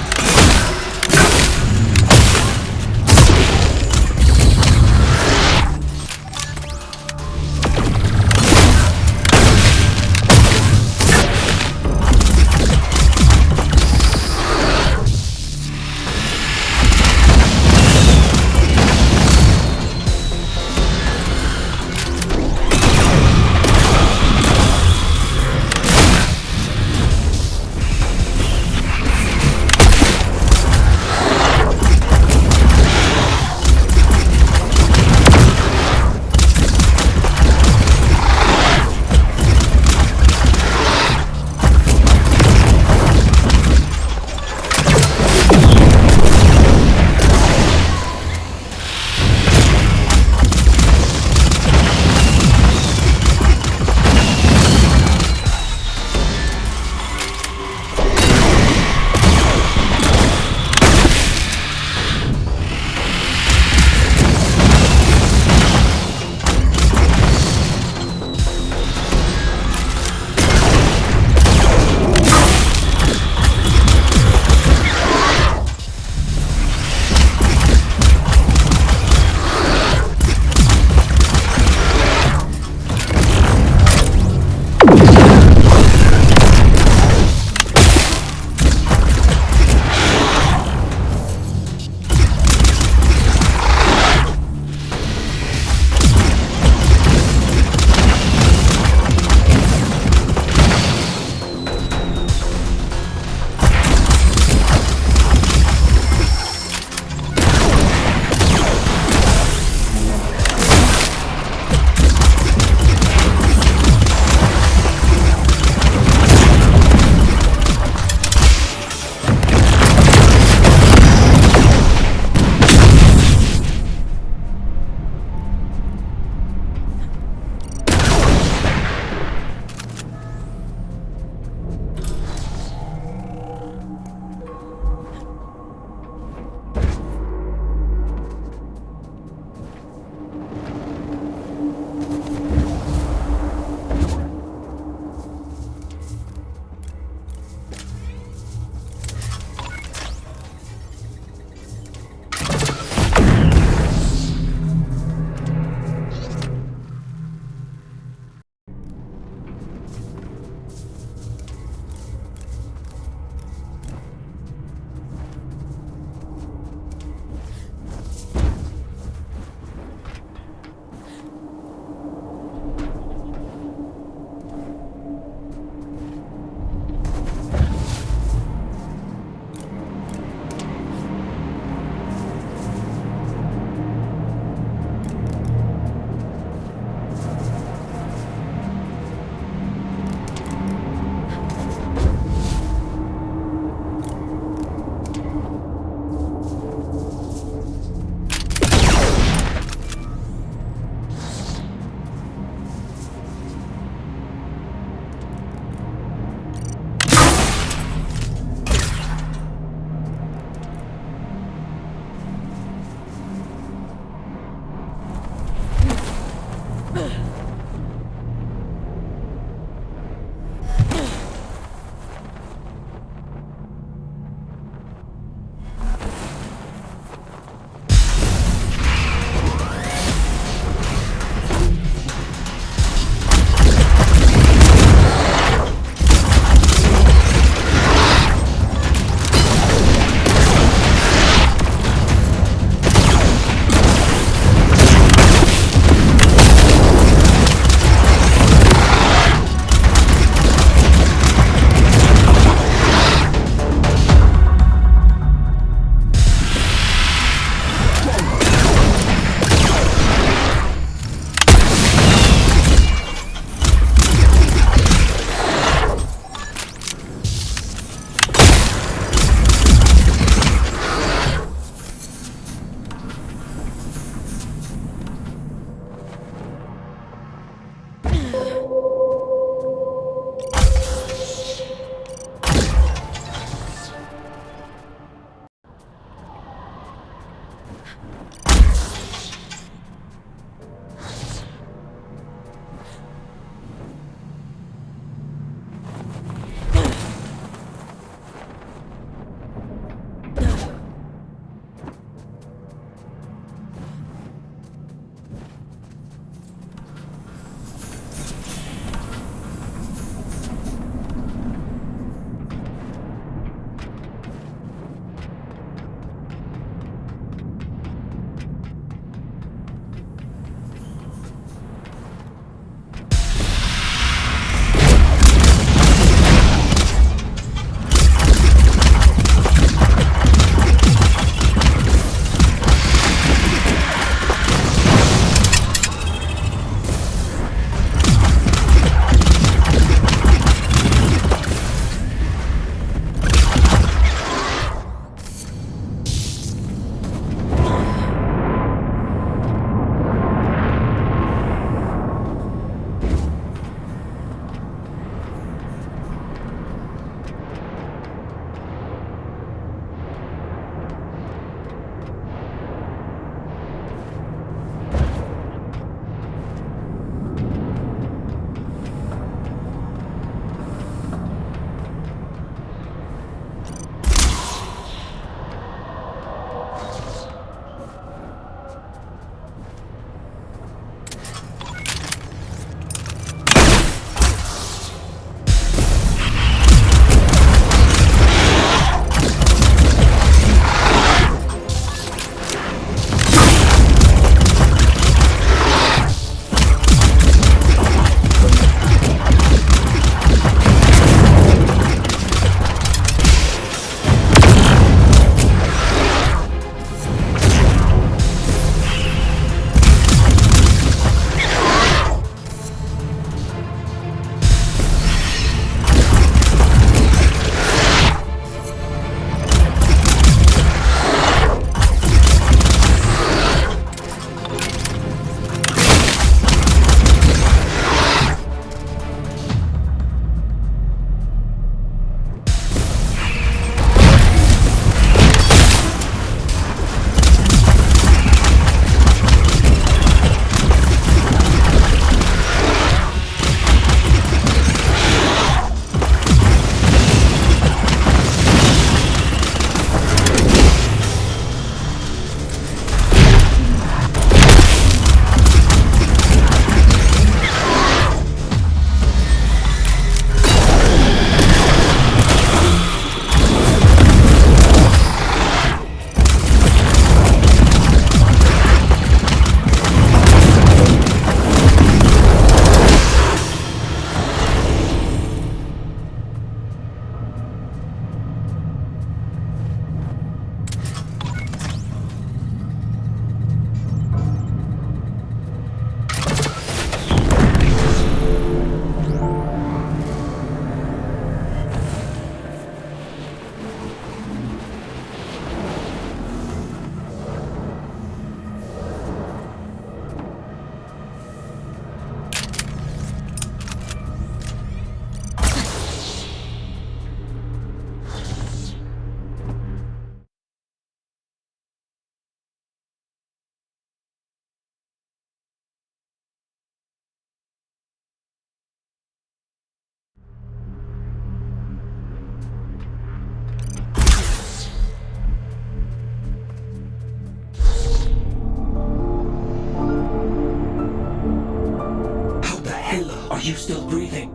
still breathing.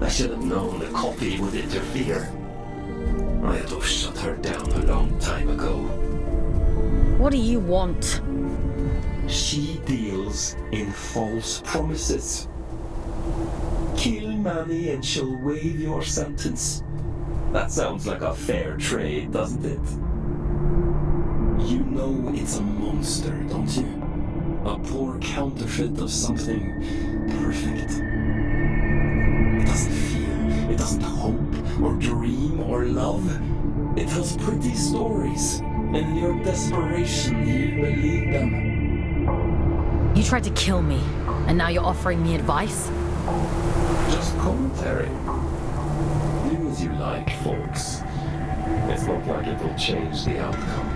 I should have known the copy would interfere. I had to have shut her down a long time ago. What do you want? She deals in false promises. Kill Manny and she'll waive your sentence. That sounds like a fair trade, doesn't it? You know it's a monster, don't you? A poor counterfeit of something perfect. It doesn't feel, it doesn't hope, or dream, or love. It tells pretty stories, and in your desperation, you believe them. You tried to kill me, and now you're offering me advice? Just commentary. Do as you like, Fawkes. It's not like it will change the outcome.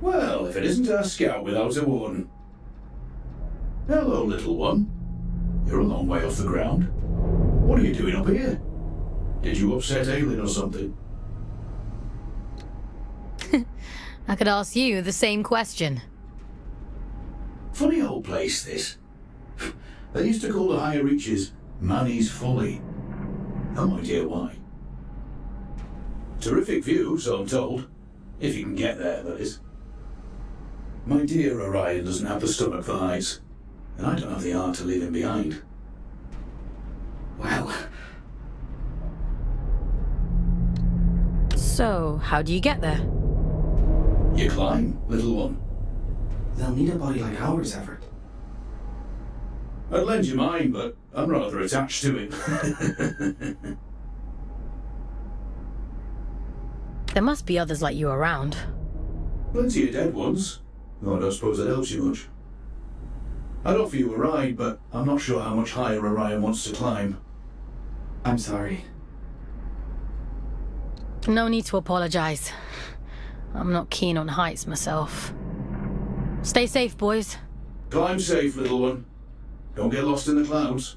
Well, if it isn't our scout without a warden. Hello, little one. You're a long way off the ground. What are you doing up here? Did you upset Aylin or something? I could ask you the same question. Funny old place, this. They used to call the higher reaches Manny's Folly. No idea why. Terrific view, so I'm told. If you can get there, that is. My dear Orion doesn't have the stomach for heights, and I don't have the heart to leave him behind. Well... So, how do you get there? You climb, little one. They'll need a body like ours, Everett. I'd lend you mine, but I'm rather attached to it. There must be others like you around. Plenty of dead ones. No, I don't suppose that helps you much. I'd offer you a ride, but I'm not sure how much higher Orion wants to climb. I'm sorry. No need to apologize. I'm not keen on heights myself. Stay safe, boys. Climb safe, little one. Don't get lost in the clouds.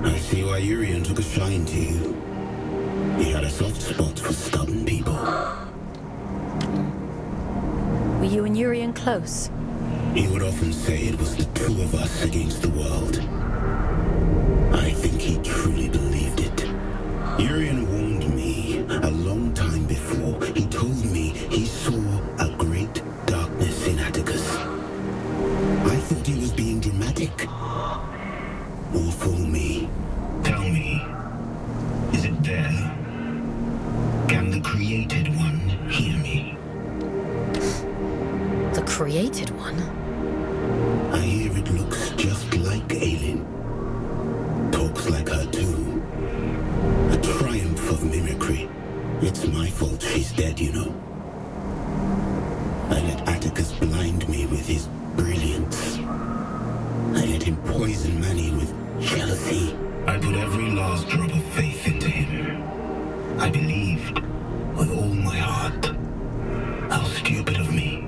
I see why Urian took a shine to you. He had a soft spot for stubborn people. Were you and Urian close? He would often say it was the two of us against the world. I think he truly believed it. Urian warned me a long time before. He told me he saw a great darkness in Atticus. I thought he was being dramatic. Or fool me. Tell me, is it there? Can the Created One hear me? The Created One? I hear it looks just like Aylin. Talks like her too. A triumph of mimicry. It's my fault she's dead, you know. I let Atticus blind me with his brilliance. I let him poison Manny with jealousy. I put every last drop of faith into him. I believed with all my heart. How stupid of me.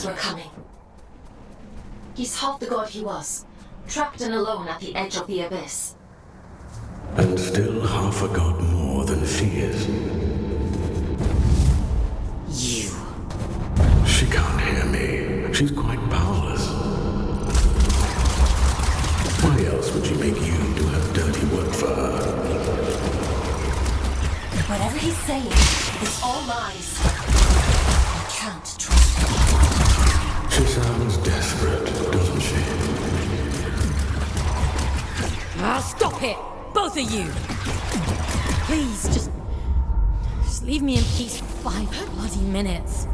Chaos were coming. He's half the god he was, trapped and alone at the edge of the abyss. And still half a god more than she is. You. She can't hear me. She's quite powerless. Why else would she make you do her dirty work for her? Whatever he's saying, it's all lies. I can't trust him. She sounds desperate, doesn't she? Ah, stop it! Both of you! Please, just leave me in peace for 5 bloody minutes.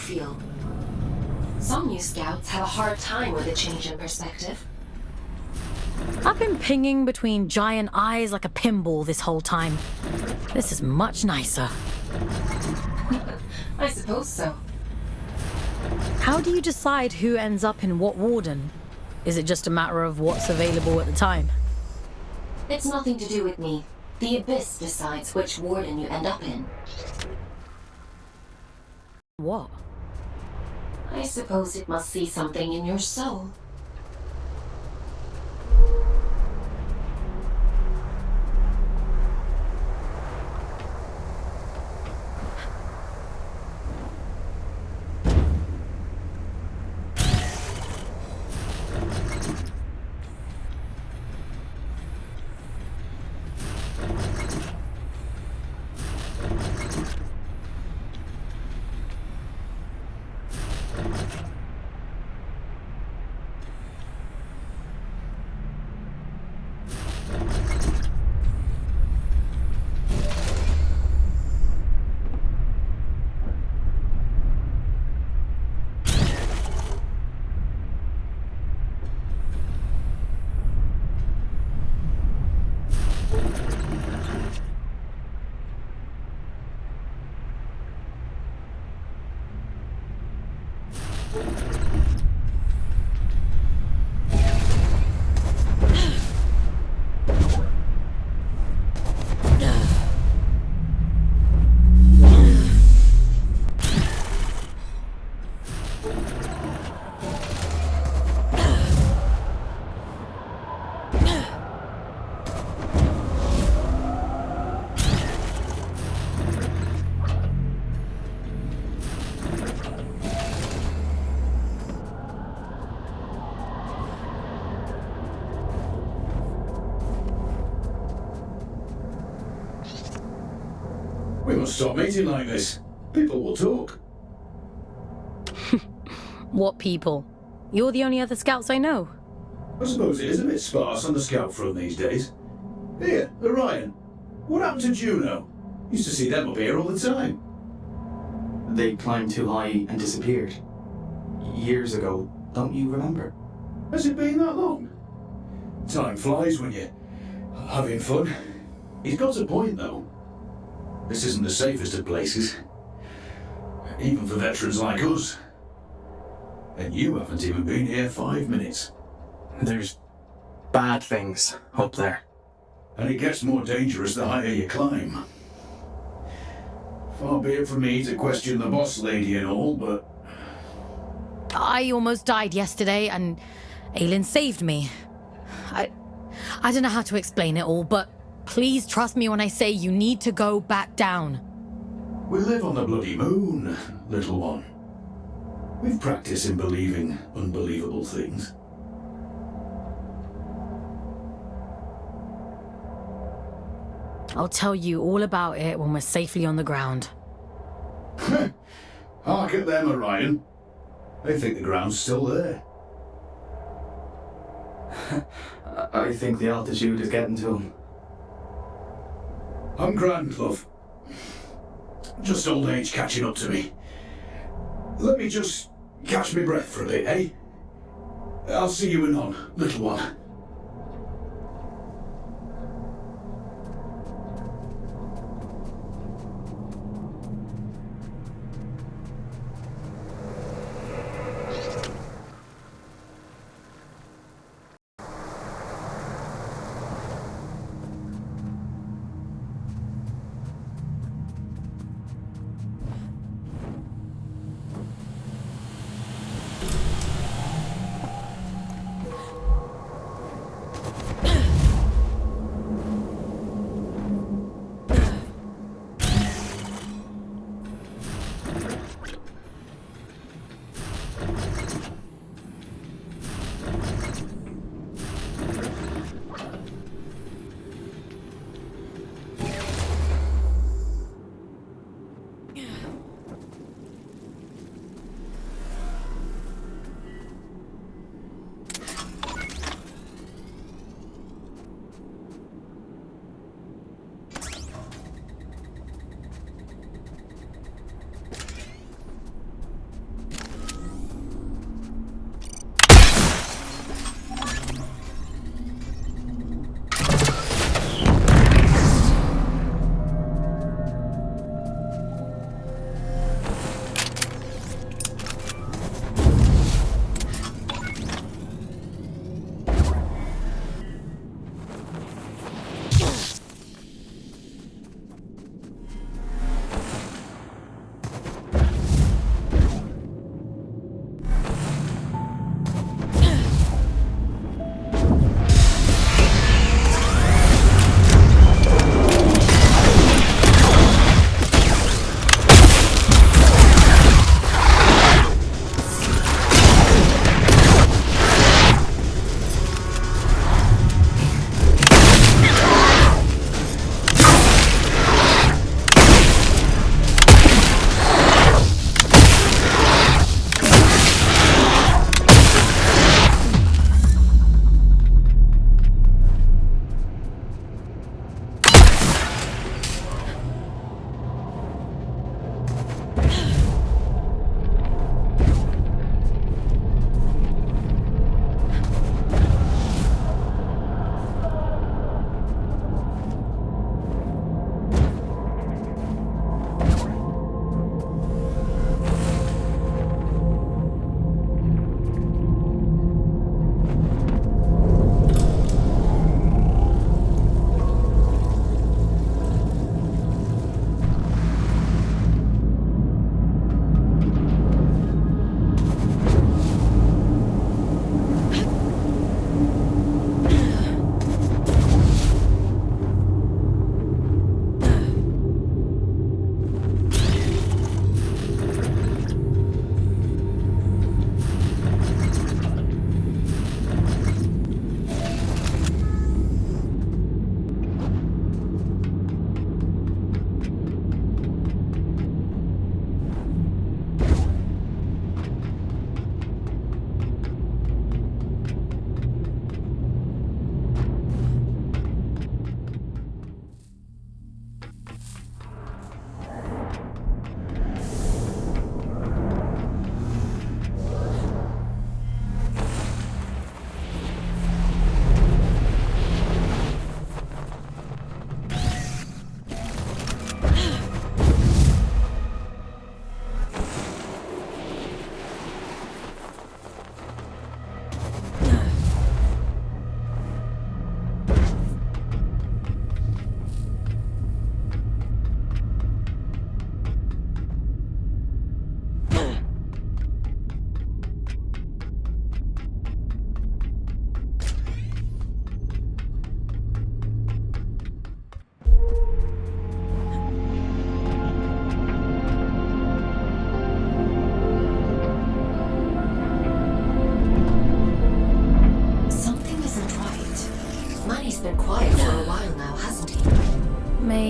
feel? Some new scouts have a hard time with a change in perspective. I've been pinging between giant eyes like a pinball this whole time. This is much nicer. I suppose so. How do you decide who ends up in what warden? Is it just a matter of what's available at the time? It's nothing to do with me. The Abyss decides which warden you end up in. What? I suppose it must see something in your soul. We must stop meeting like this. People will talk. What people? You're the only other scouts I know. I suppose it is a bit sparse on the scout front these days. Here, Orion. What happened to Juno? Used to see them up here all the time. They climbed too high and disappeared. Years ago, don't you remember? Has it been that long? Time flies when you're having fun. He's got a point, though. This isn't the safest of places. Even for veterans like us. And you haven't even been here 5 minutes. There's bad things up there. And it gets more dangerous the higher you climb. Far be it from me to question the boss lady and all, but... I almost died yesterday, and Aylin saved me. I don't know how to explain it all, but please trust me when I say you need to go back down. We live on the bloody moon, little one. We've practiced in believing unbelievable things. I'll tell you all about it when we're safely on the ground. Hark at them, Orion. They think the ground's still there. I think the altitude is getting to them. I'm grand, love. Just old age catching up to me. Let me just catch my breath for a bit, eh? I'll see you anon, little one.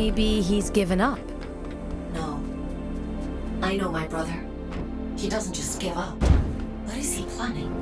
Maybe he's given up. No. I know my brother. He doesn't just give up. What is he planning?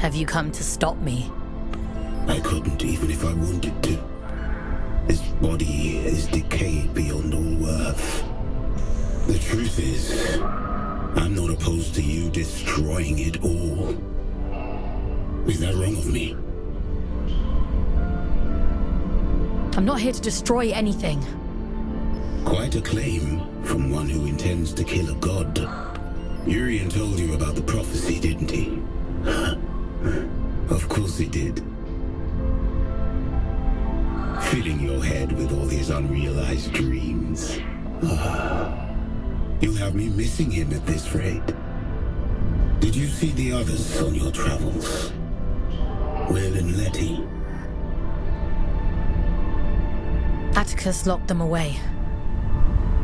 Have you come to stop me? I couldn't, even if I wanted to. His body is decayed beyond all worth. The truth is, I'm not opposed to you destroying it all. Is that wrong of me? I'm not here to destroy anything. Quite a claim from one who intends to kill a god. Urian told you about the prophecy, didn't he? Of course he did. Filling your head with all his unrealized dreams. You'll have me missing him at this rate. Did you see the others on your travels? Will and Letty? Atticus locked them away.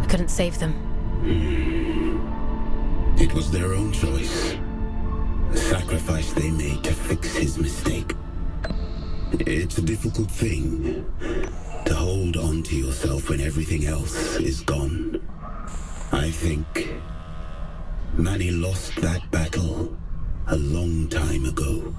I couldn't save them. It was their own choice. The sacrifice they made to fix his mistake. It's a difficult thing to hold on to yourself when everything else is gone. I think Manny lost that battle a long time ago.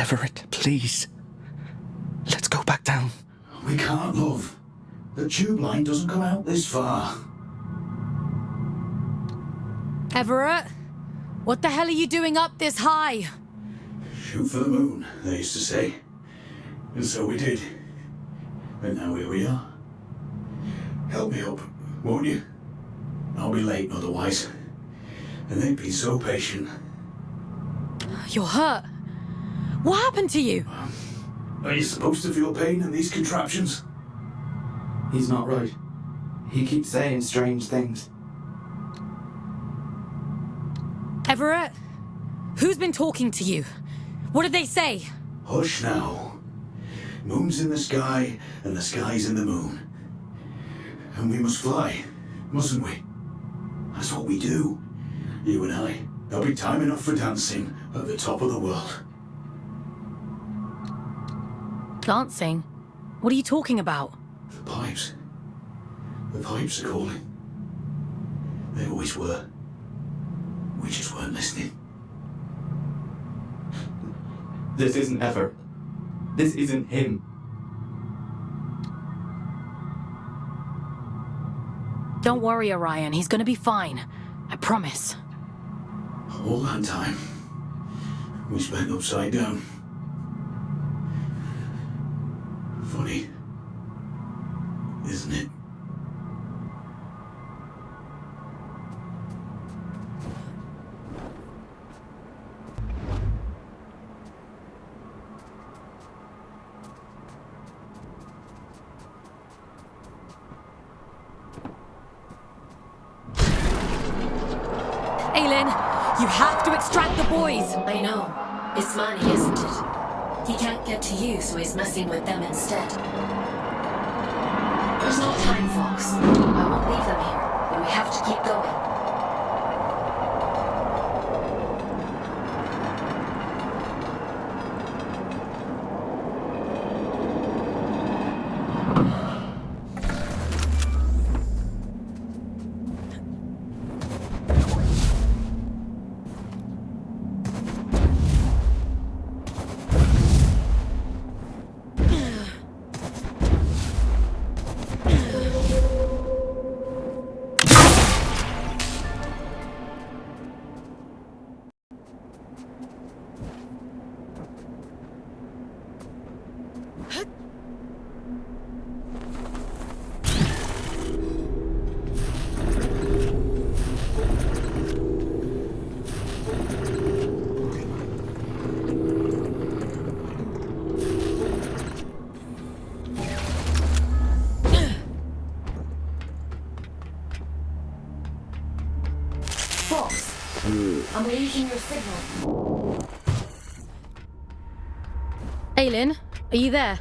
Everett, please. Let's go back down. We can't, love. The tube line doesn't come out this far. Everett, what the hell are you doing up this high? Shoot for the moon, they used to say. And so we did. And now here we are. Help me up, won't you? I'll be late otherwise. And they'd be so patient. You're hurt. What happened to you? Are you supposed to feel pain in these contraptions? He's not right. He keeps saying strange things. Everett, who's been talking to you? What did they say? Hush now. Moon's in the sky, and the sky's in the moon. And we must fly, mustn't we? That's what we do. You and I. There'll be time enough for dancing at the top of the world. Dancing? What are you talking about? The pipes. The pipes are calling. They always were. We just weren't listening. This isn't Everett. This isn't him. Don't worry, Orion. He's gonna be fine. I promise. All that time, we spent upside down. Funny, isn't it? Aylin, you have to extract the boys! I know. It's Manny, isn't it? He can't get to you, so he's messing with them instead. There's no time, Fawkes. I won't leave them here, but we have to keep going. I'm losing your signal. Aylin, are you there?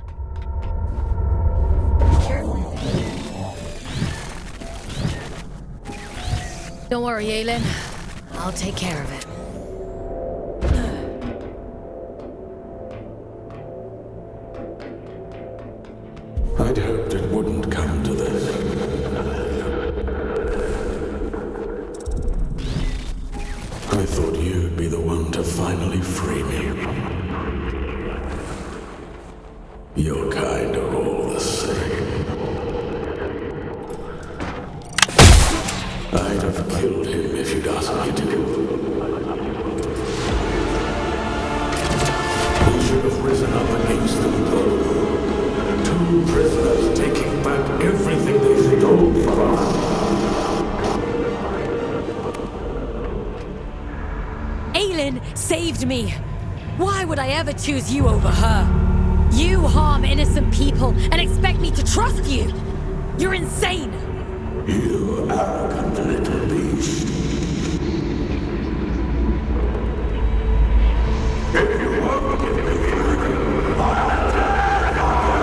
Don't worry, Aylin. I'll take care of it. I'd hoped it wouldn't come to this. I thought you'd be the one to finally free me. You're kind of all the same. I'd have killed him if you'd asked me to. We should have risen up against them both. Two prisoners taking back everything they stole from us. Aylin saved me. Why would I ever choose you over her? You harm innocent people and expect me to trust you? You're insane! You arrogant little beast. If you won't give me freedom, I'll attack on you.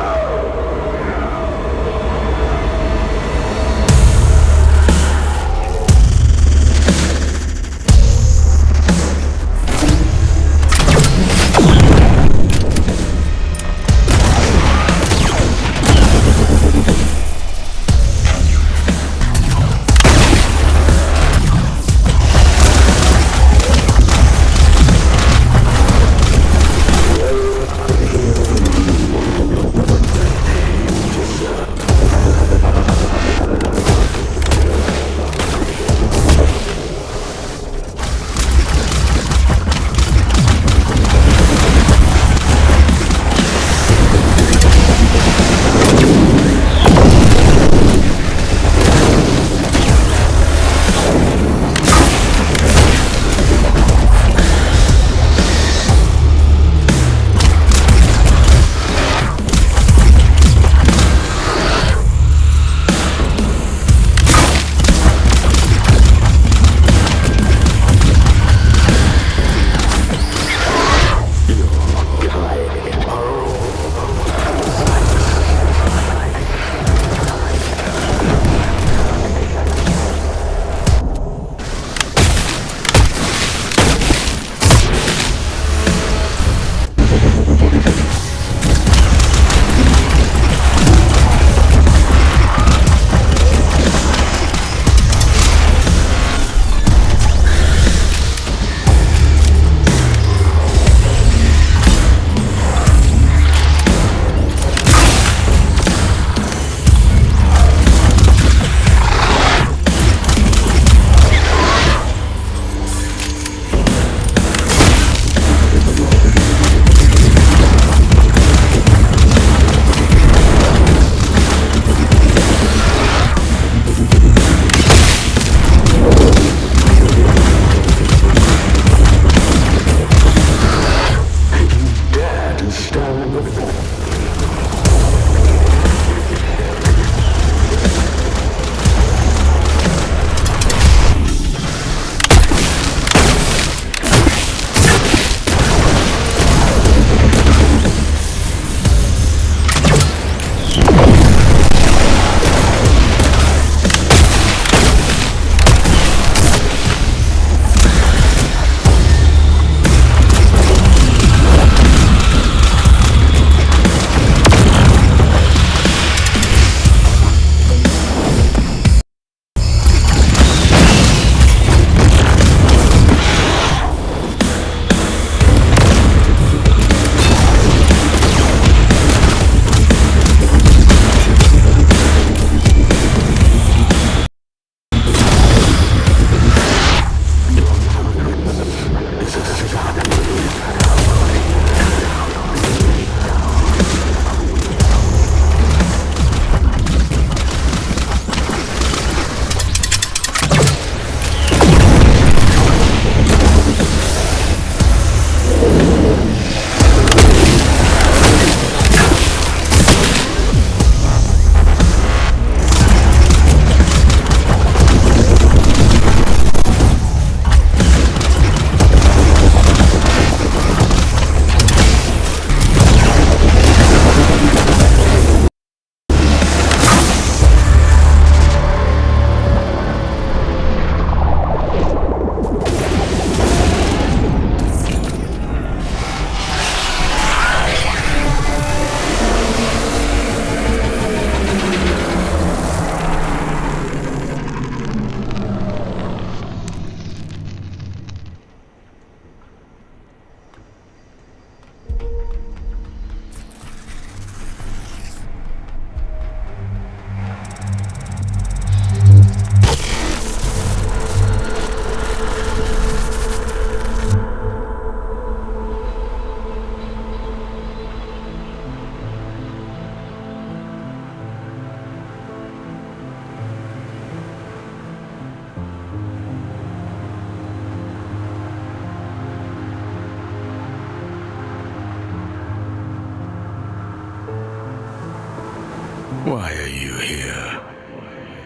Why are you here?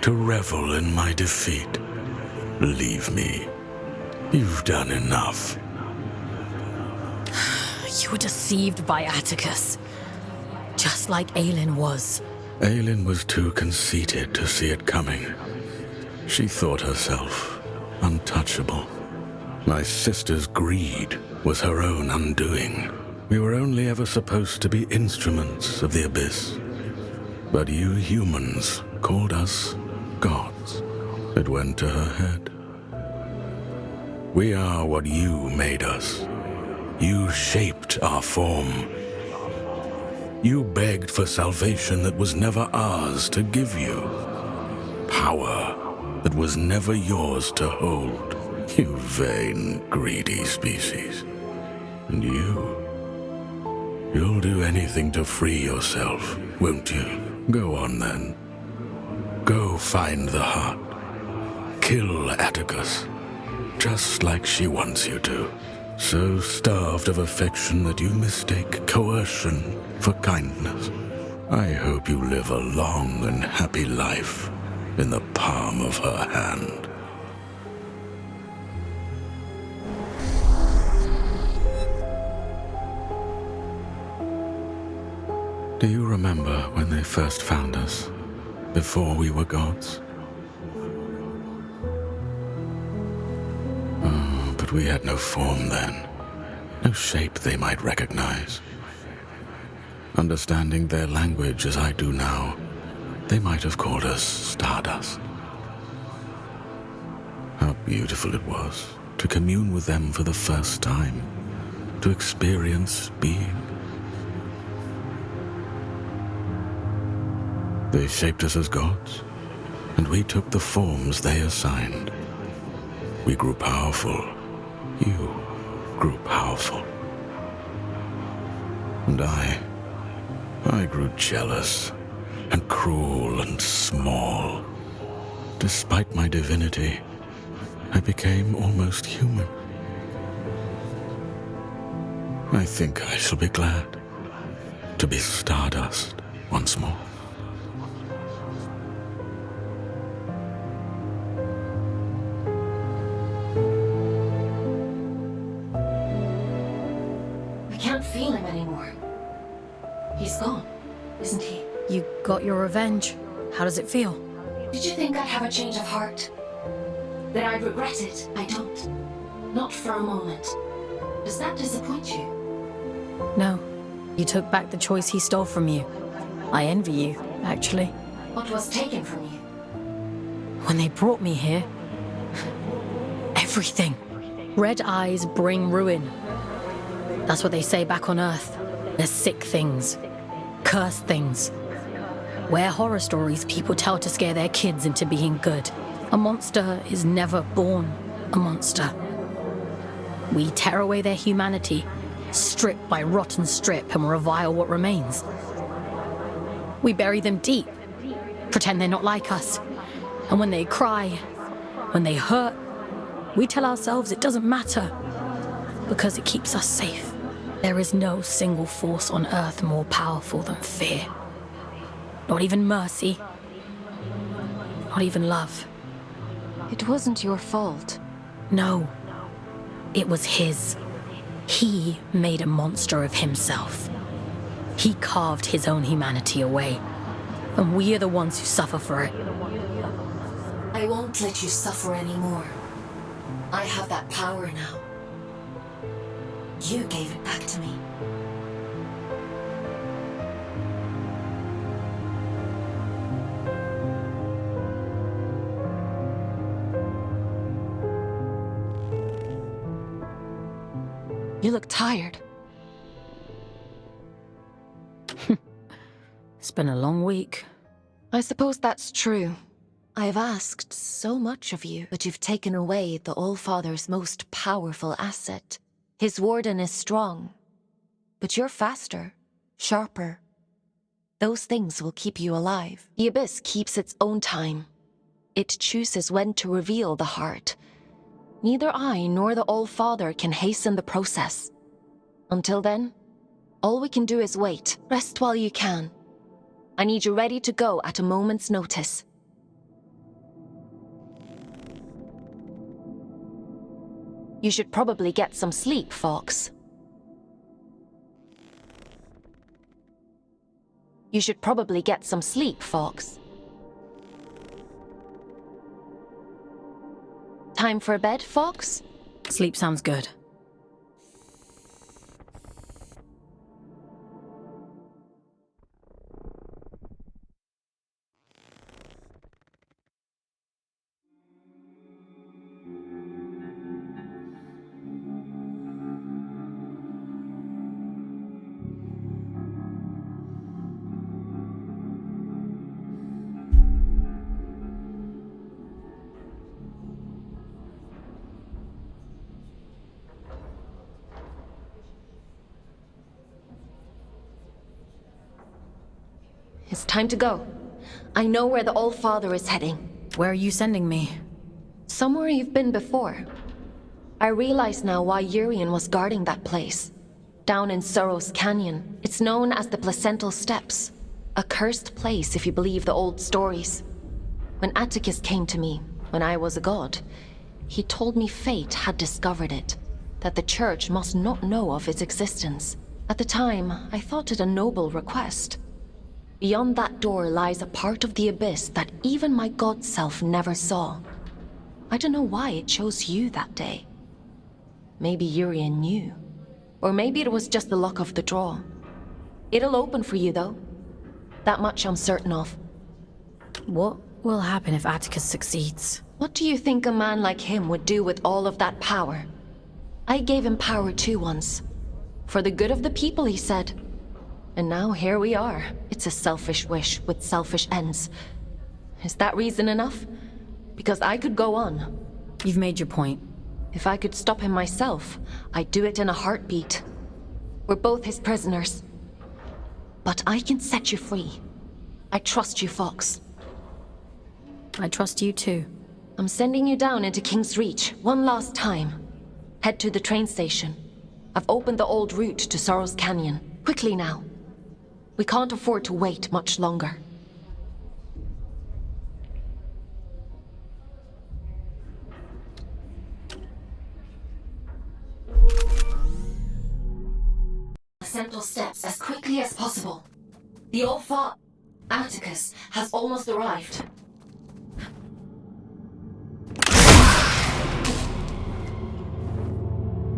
To revel in my defeat? Leave me. You've done enough. You were deceived by Atticus. Just like Aylin was. Aylin was too conceited to see it coming. She thought herself untouchable. My sister's greed was her own undoing. We were only ever supposed to be instruments of the abyss. But you humans called us gods. It went to her head. We are what you made us. You shaped our form. You begged for salvation that was never ours to give you. Power that was never yours to hold. You vain, greedy species. And you'll do anything to free yourself, won't you? Go on then. Go find the heart. Kill Atticus, just like she wants you to. So starved of affection that you mistake coercion for kindness. I hope you live a long and happy life in the palm of her hand. Do you remember when they first found us, before we were gods? Oh, but we had no form then, no shape they might recognize. Understanding their language as I do now, they might have called us Stardust. How beautiful it was to commune with them for the first time, to experience being. They shaped us as gods, and we took the forms they assigned. We grew powerful. You grew powerful. And I grew jealous and cruel and small. Despite my divinity, I became almost human. I think I shall be glad to be Stardust once more. I can't feel him anymore. He's gone, isn't he? You got your revenge. How does it feel? Did you think I'd have a change of heart? That I'd regret it? I don't. Not for a moment. Does that disappoint you? No. You took back the choice he stole from you. I envy you, actually. What was taken from you? When they brought me here, everything. Red eyes bring ruin. That's what they say back on Earth. They're sick things. Cursed things. We're horror stories people tell to scare their kids into being good. A monster is never born a monster. We tear away their humanity, strip by rotten strip, and revile what remains. We bury them deep, pretend they're not like us. And when they cry, when they hurt, we tell ourselves it doesn't matter, because it keeps us safe. There is no single force on Earth more powerful than fear. Not even mercy. Not even love. It wasn't your fault. No. It was his. He made a monster of himself. He carved his own humanity away. And we are the ones who suffer for it. I won't let you suffer anymore. I have that power now. You gave it back to me. You look tired. It's been a long week. I suppose that's true. I've asked so much of you, but you've taken away the All-Father's most powerful asset. His warden is strong, but you're faster, sharper. Those things will keep you alive. The Abyss keeps its own time. It chooses when to reveal the heart. Neither I nor the All-Father can hasten the process. Until then, all we can do is wait. Rest while you can. I need you ready to go at a moment's notice. You should probably get some sleep, Fawkes. You should probably get some sleep, Fawkes. Time for bed, Fawkes? Sleep sounds good. It's time to go. I know where the All-Father is heading. Where are you sending me? Somewhere you've been before. I realize now why Urian was guarding that place. Down in Sorrow's Canyon, it's known as the Placental Steppes. A cursed place if you believe the old stories. When Atticus came to me, when I was a god, he told me fate had discovered it, that the church must not know of its existence. At the time, I thought it a noble request. Beyond that door lies a part of the abyss that even my god self never saw. I don't know why it chose you that day. Maybe Urian knew. Or maybe it was just the luck of the draw. It'll open for you, though. That much I'm certain of. What will happen if Atticus succeeds? What do you think a man like him would do with all of that power? I gave him power too once. For the good of the people, he said. And now here we are. It's a selfish wish with selfish ends. Is that reason enough? Because I could go on. You've made your point. If I could stop him myself, I'd do it in a heartbeat. We're both his prisoners. But I can set you free. I trust you, Fawkes. I trust you too. I'm sending you down into King's Reach one last time. Head to the train station. I've opened the old route to Sorrow's Canyon. Quickly now. We can't afford to wait much longer. Central steps as quickly as possible. The old Atticus has almost arrived.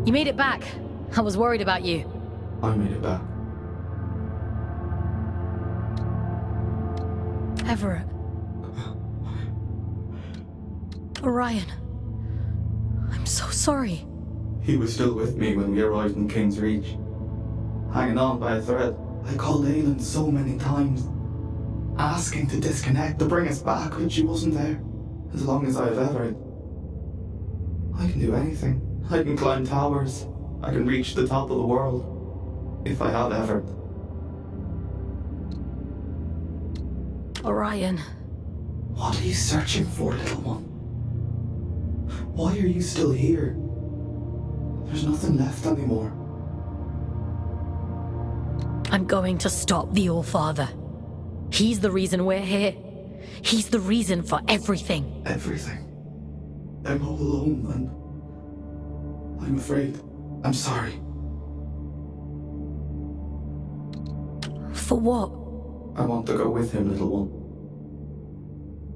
You made it back. I was worried about you. I made it back. Everett. Orion. I'm so sorry. He was still with me when we arrived in King's Reach. Hanging on by a thread. I called Aylin so many times, asking to disconnect, to bring us back, but she wasn't there. As long as I've Everett. I can do anything. I can climb towers. I can reach the top of the world. If I have Everett. Orion. What are you searching for, little one? Why are you still here? There's nothing left anymore. I'm going to stop the All-Father. He's the reason we're here. He's the reason for everything. Everything. I'm all alone, and I'm afraid. I'm sorry. For what? I want to go with him, little one.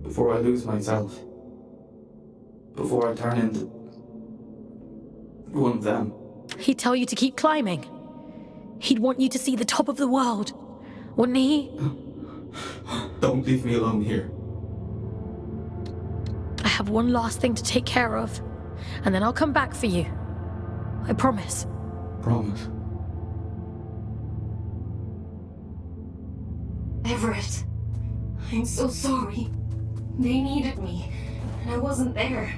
Before I lose myself. Before I turn into one of them. He'd tell you to keep climbing. He'd want you to see the top of the world, wouldn't he? Don't leave me alone here. I have one last thing to take care of, and then I'll come back for you. I promise. Promise. Everett, I'm so sorry. They needed me, and I wasn't there.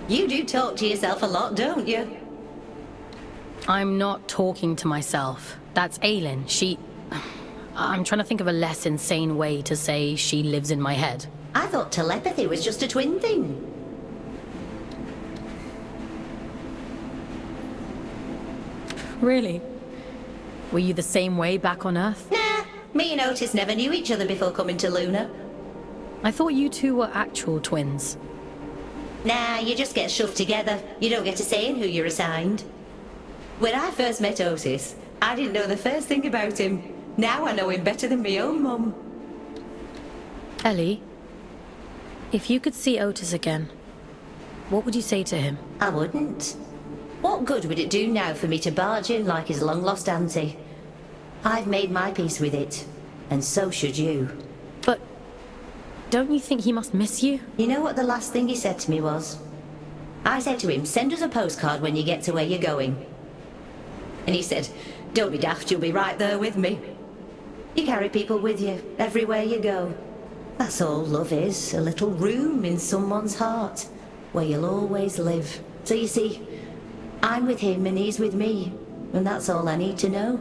You do talk to yourself a lot, don't you? I'm not talking to myself. That's Aylin. I'm trying to think of a less insane way to say she lives in my head. I thought telepathy was just a twin thing. Really? Were you the same way back on Earth? Nah, me and Otis never knew each other before coming to Luna. I thought you two were actual twins. Nah, you just get shoved together. You don't get a say in who you're assigned. When I first met Otis, I didn't know the first thing about him. Now I know him better than my own mum. Ellie, if you could see Otis again, what would you say to him? I wouldn't. What good would it do now for me to barge in like his long-lost auntie? I've made my peace with it, and so should you. But don't you think he must miss you? You know what the last thing he said to me was? I said to him, send us a postcard when you get to where you're going. And he said, don't be daft, you'll be right there with me. You carry people with you, everywhere you go. That's all love is, a little room in someone's heart, where you'll always live. So you see, I'm with him and he's with me, and that's all I need to know.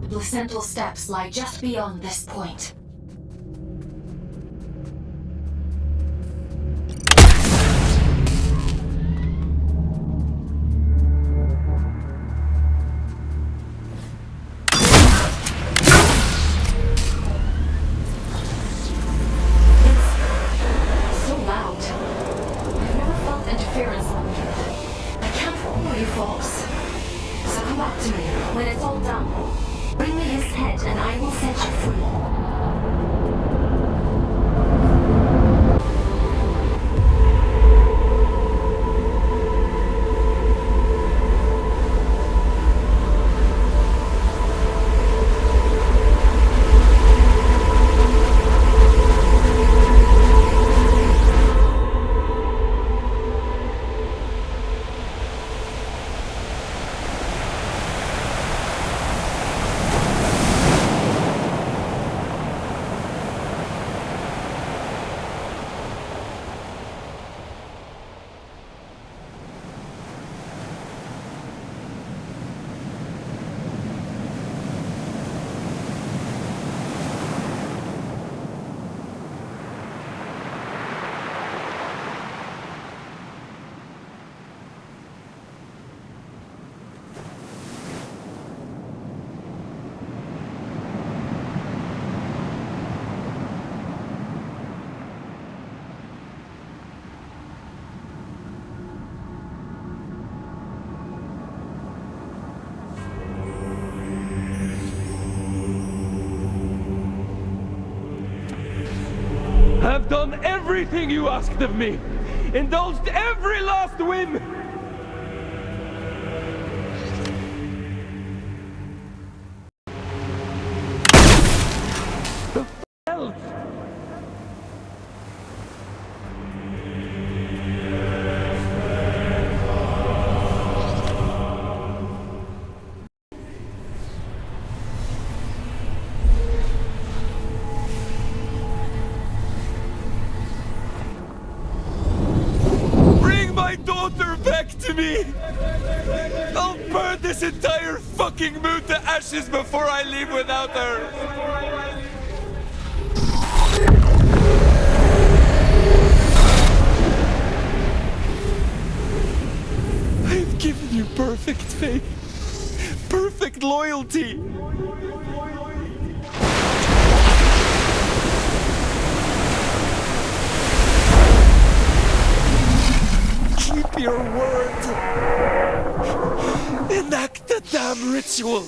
The placental steps lie just beyond this point. It's so loud. I've never felt interference like that. I can't follow you, Fawkes. So come back to me when it's all done. Bring me his head and I will set you free. I've done everything you asked of me! Indulged every last whim! The f*** else? Back to me! I'll burn this entire fucking moon to ashes before I leave without her! I've given you perfect faith, perfect loyalty! Keep your word. Enact the damn ritual.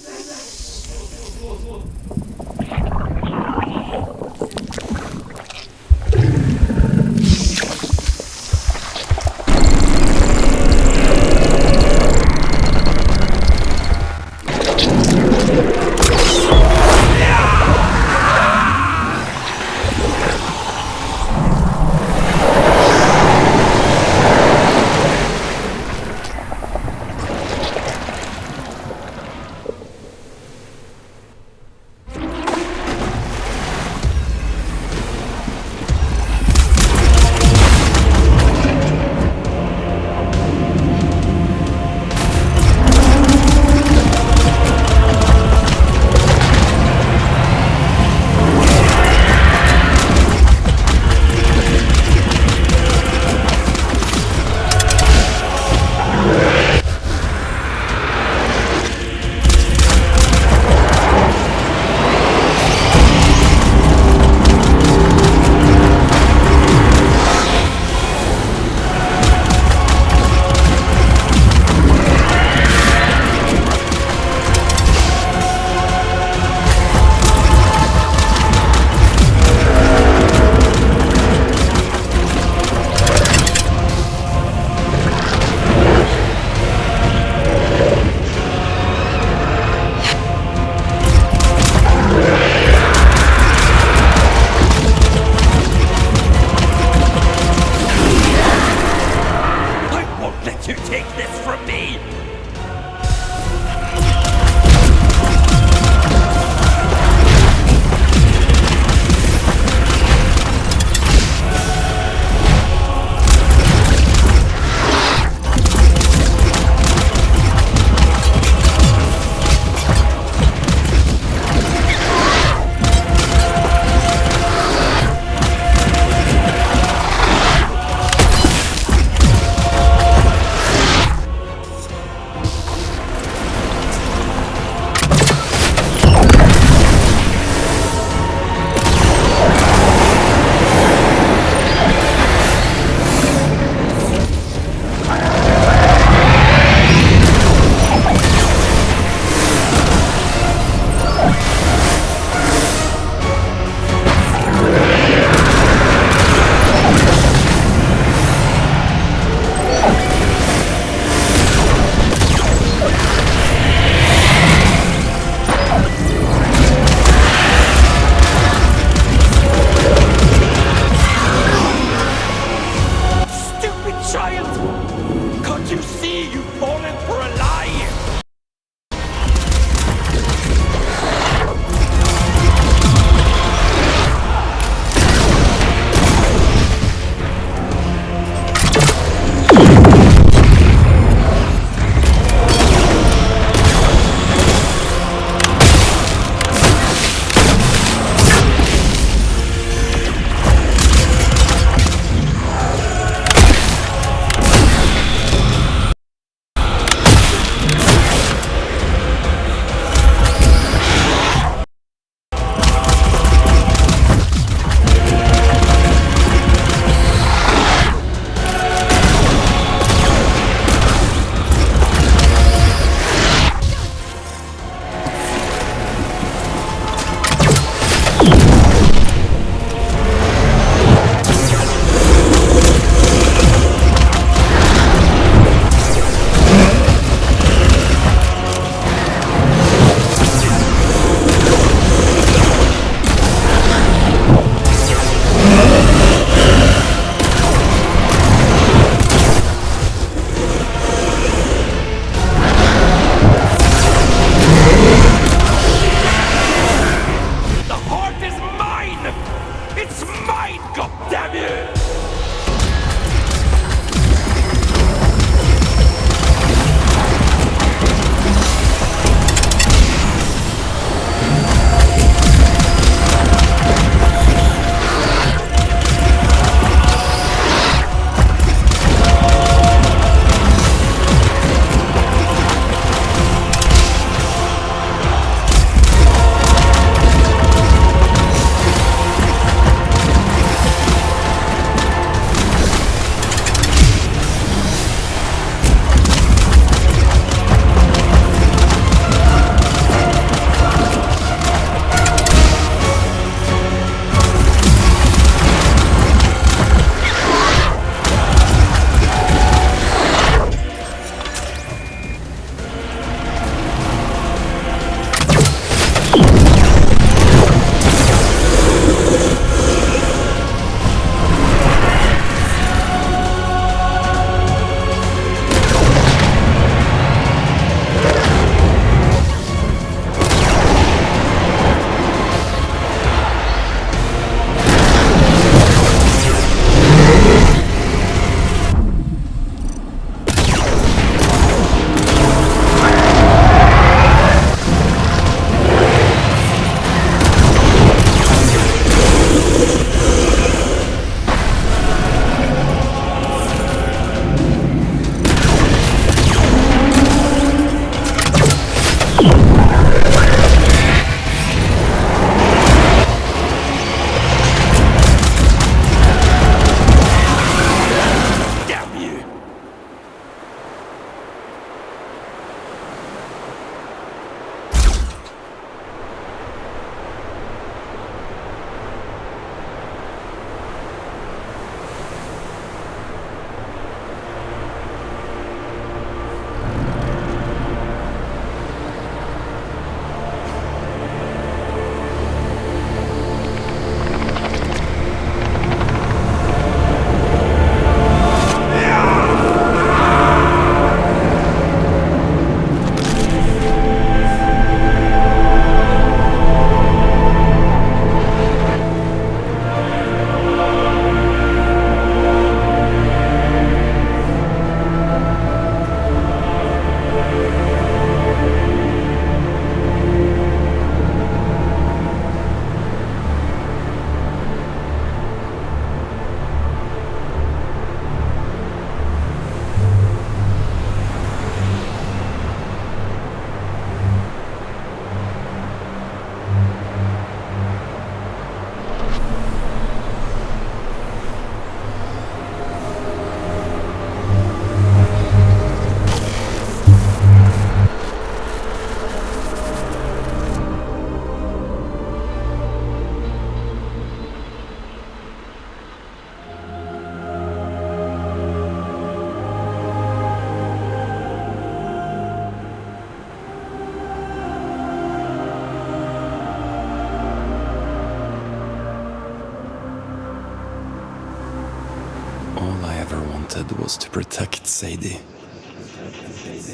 Was to protect Sadie.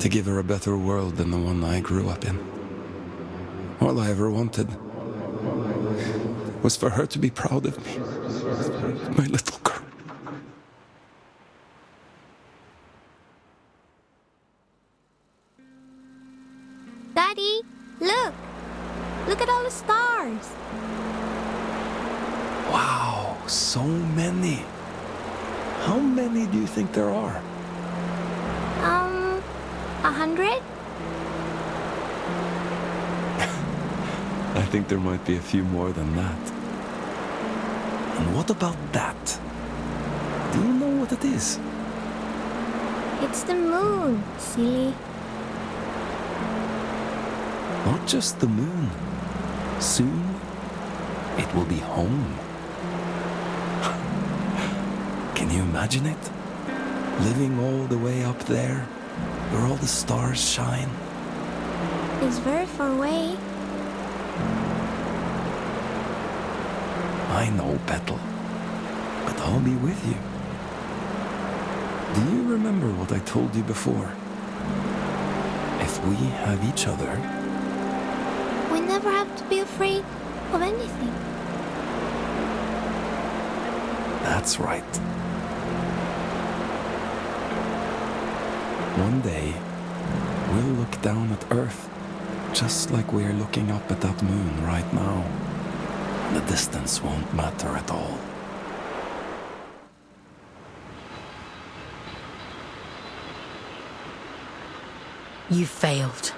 To give her a better world than the one I grew up in. All I ever wanted was for her to be proud of me. My little girl. Daddy, look! Look at all the stars! Wow, so many. How many do you think there are? 100? I think there might be a few more than that. And what about that? Do you know what it is? It's the moon, silly. Not just the moon. Soon, it will be home. Can you imagine it? Living all the way up there, where all the stars shine. It's very far away. I know, Petal. But I'll be with you. Do you remember what I told you before? If we have each other... We never have to be afraid of anything. That's right. One day, we'll look down at Earth, just like we're looking up at that moon right now. The distance won't matter at all. You failed.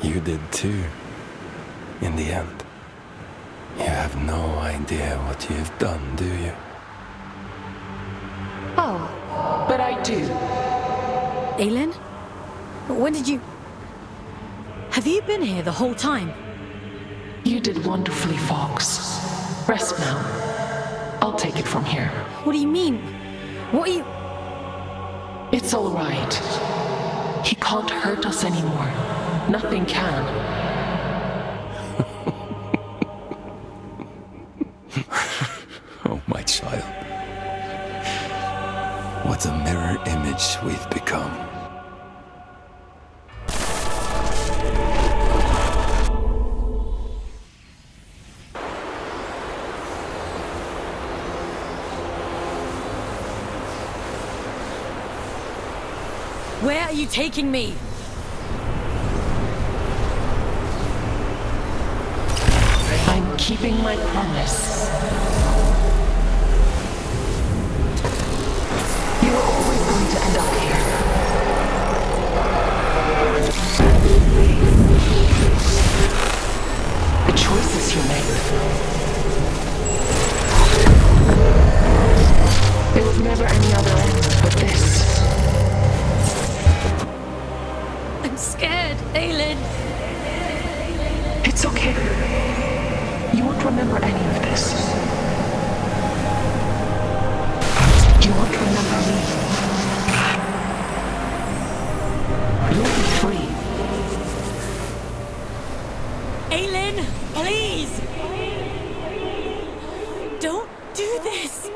You did too, in the end. You have no idea what you've done, do you? Oh, but I do. Aylin? When did you... Have you been here the whole time? You did wonderfully, Fawkes. Rest now. I'll take it from here. What do you mean? What are you... It's all right. He can't hurt us anymore. Nothing can. Oh, my child. What a mirror image we've become. Where are you taking me? I'm keeping my promise. You were always going to end up here. The choices you made. There was never any other end but this. I'm scared, Aylin. It's okay. You won't remember any of this. You won't remember me. You'll be free. Aylin, please! Don't do this!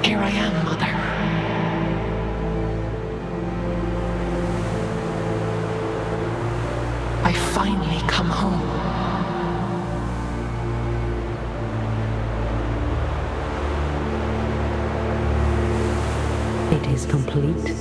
Here I am, Mother. I finally come home. It is complete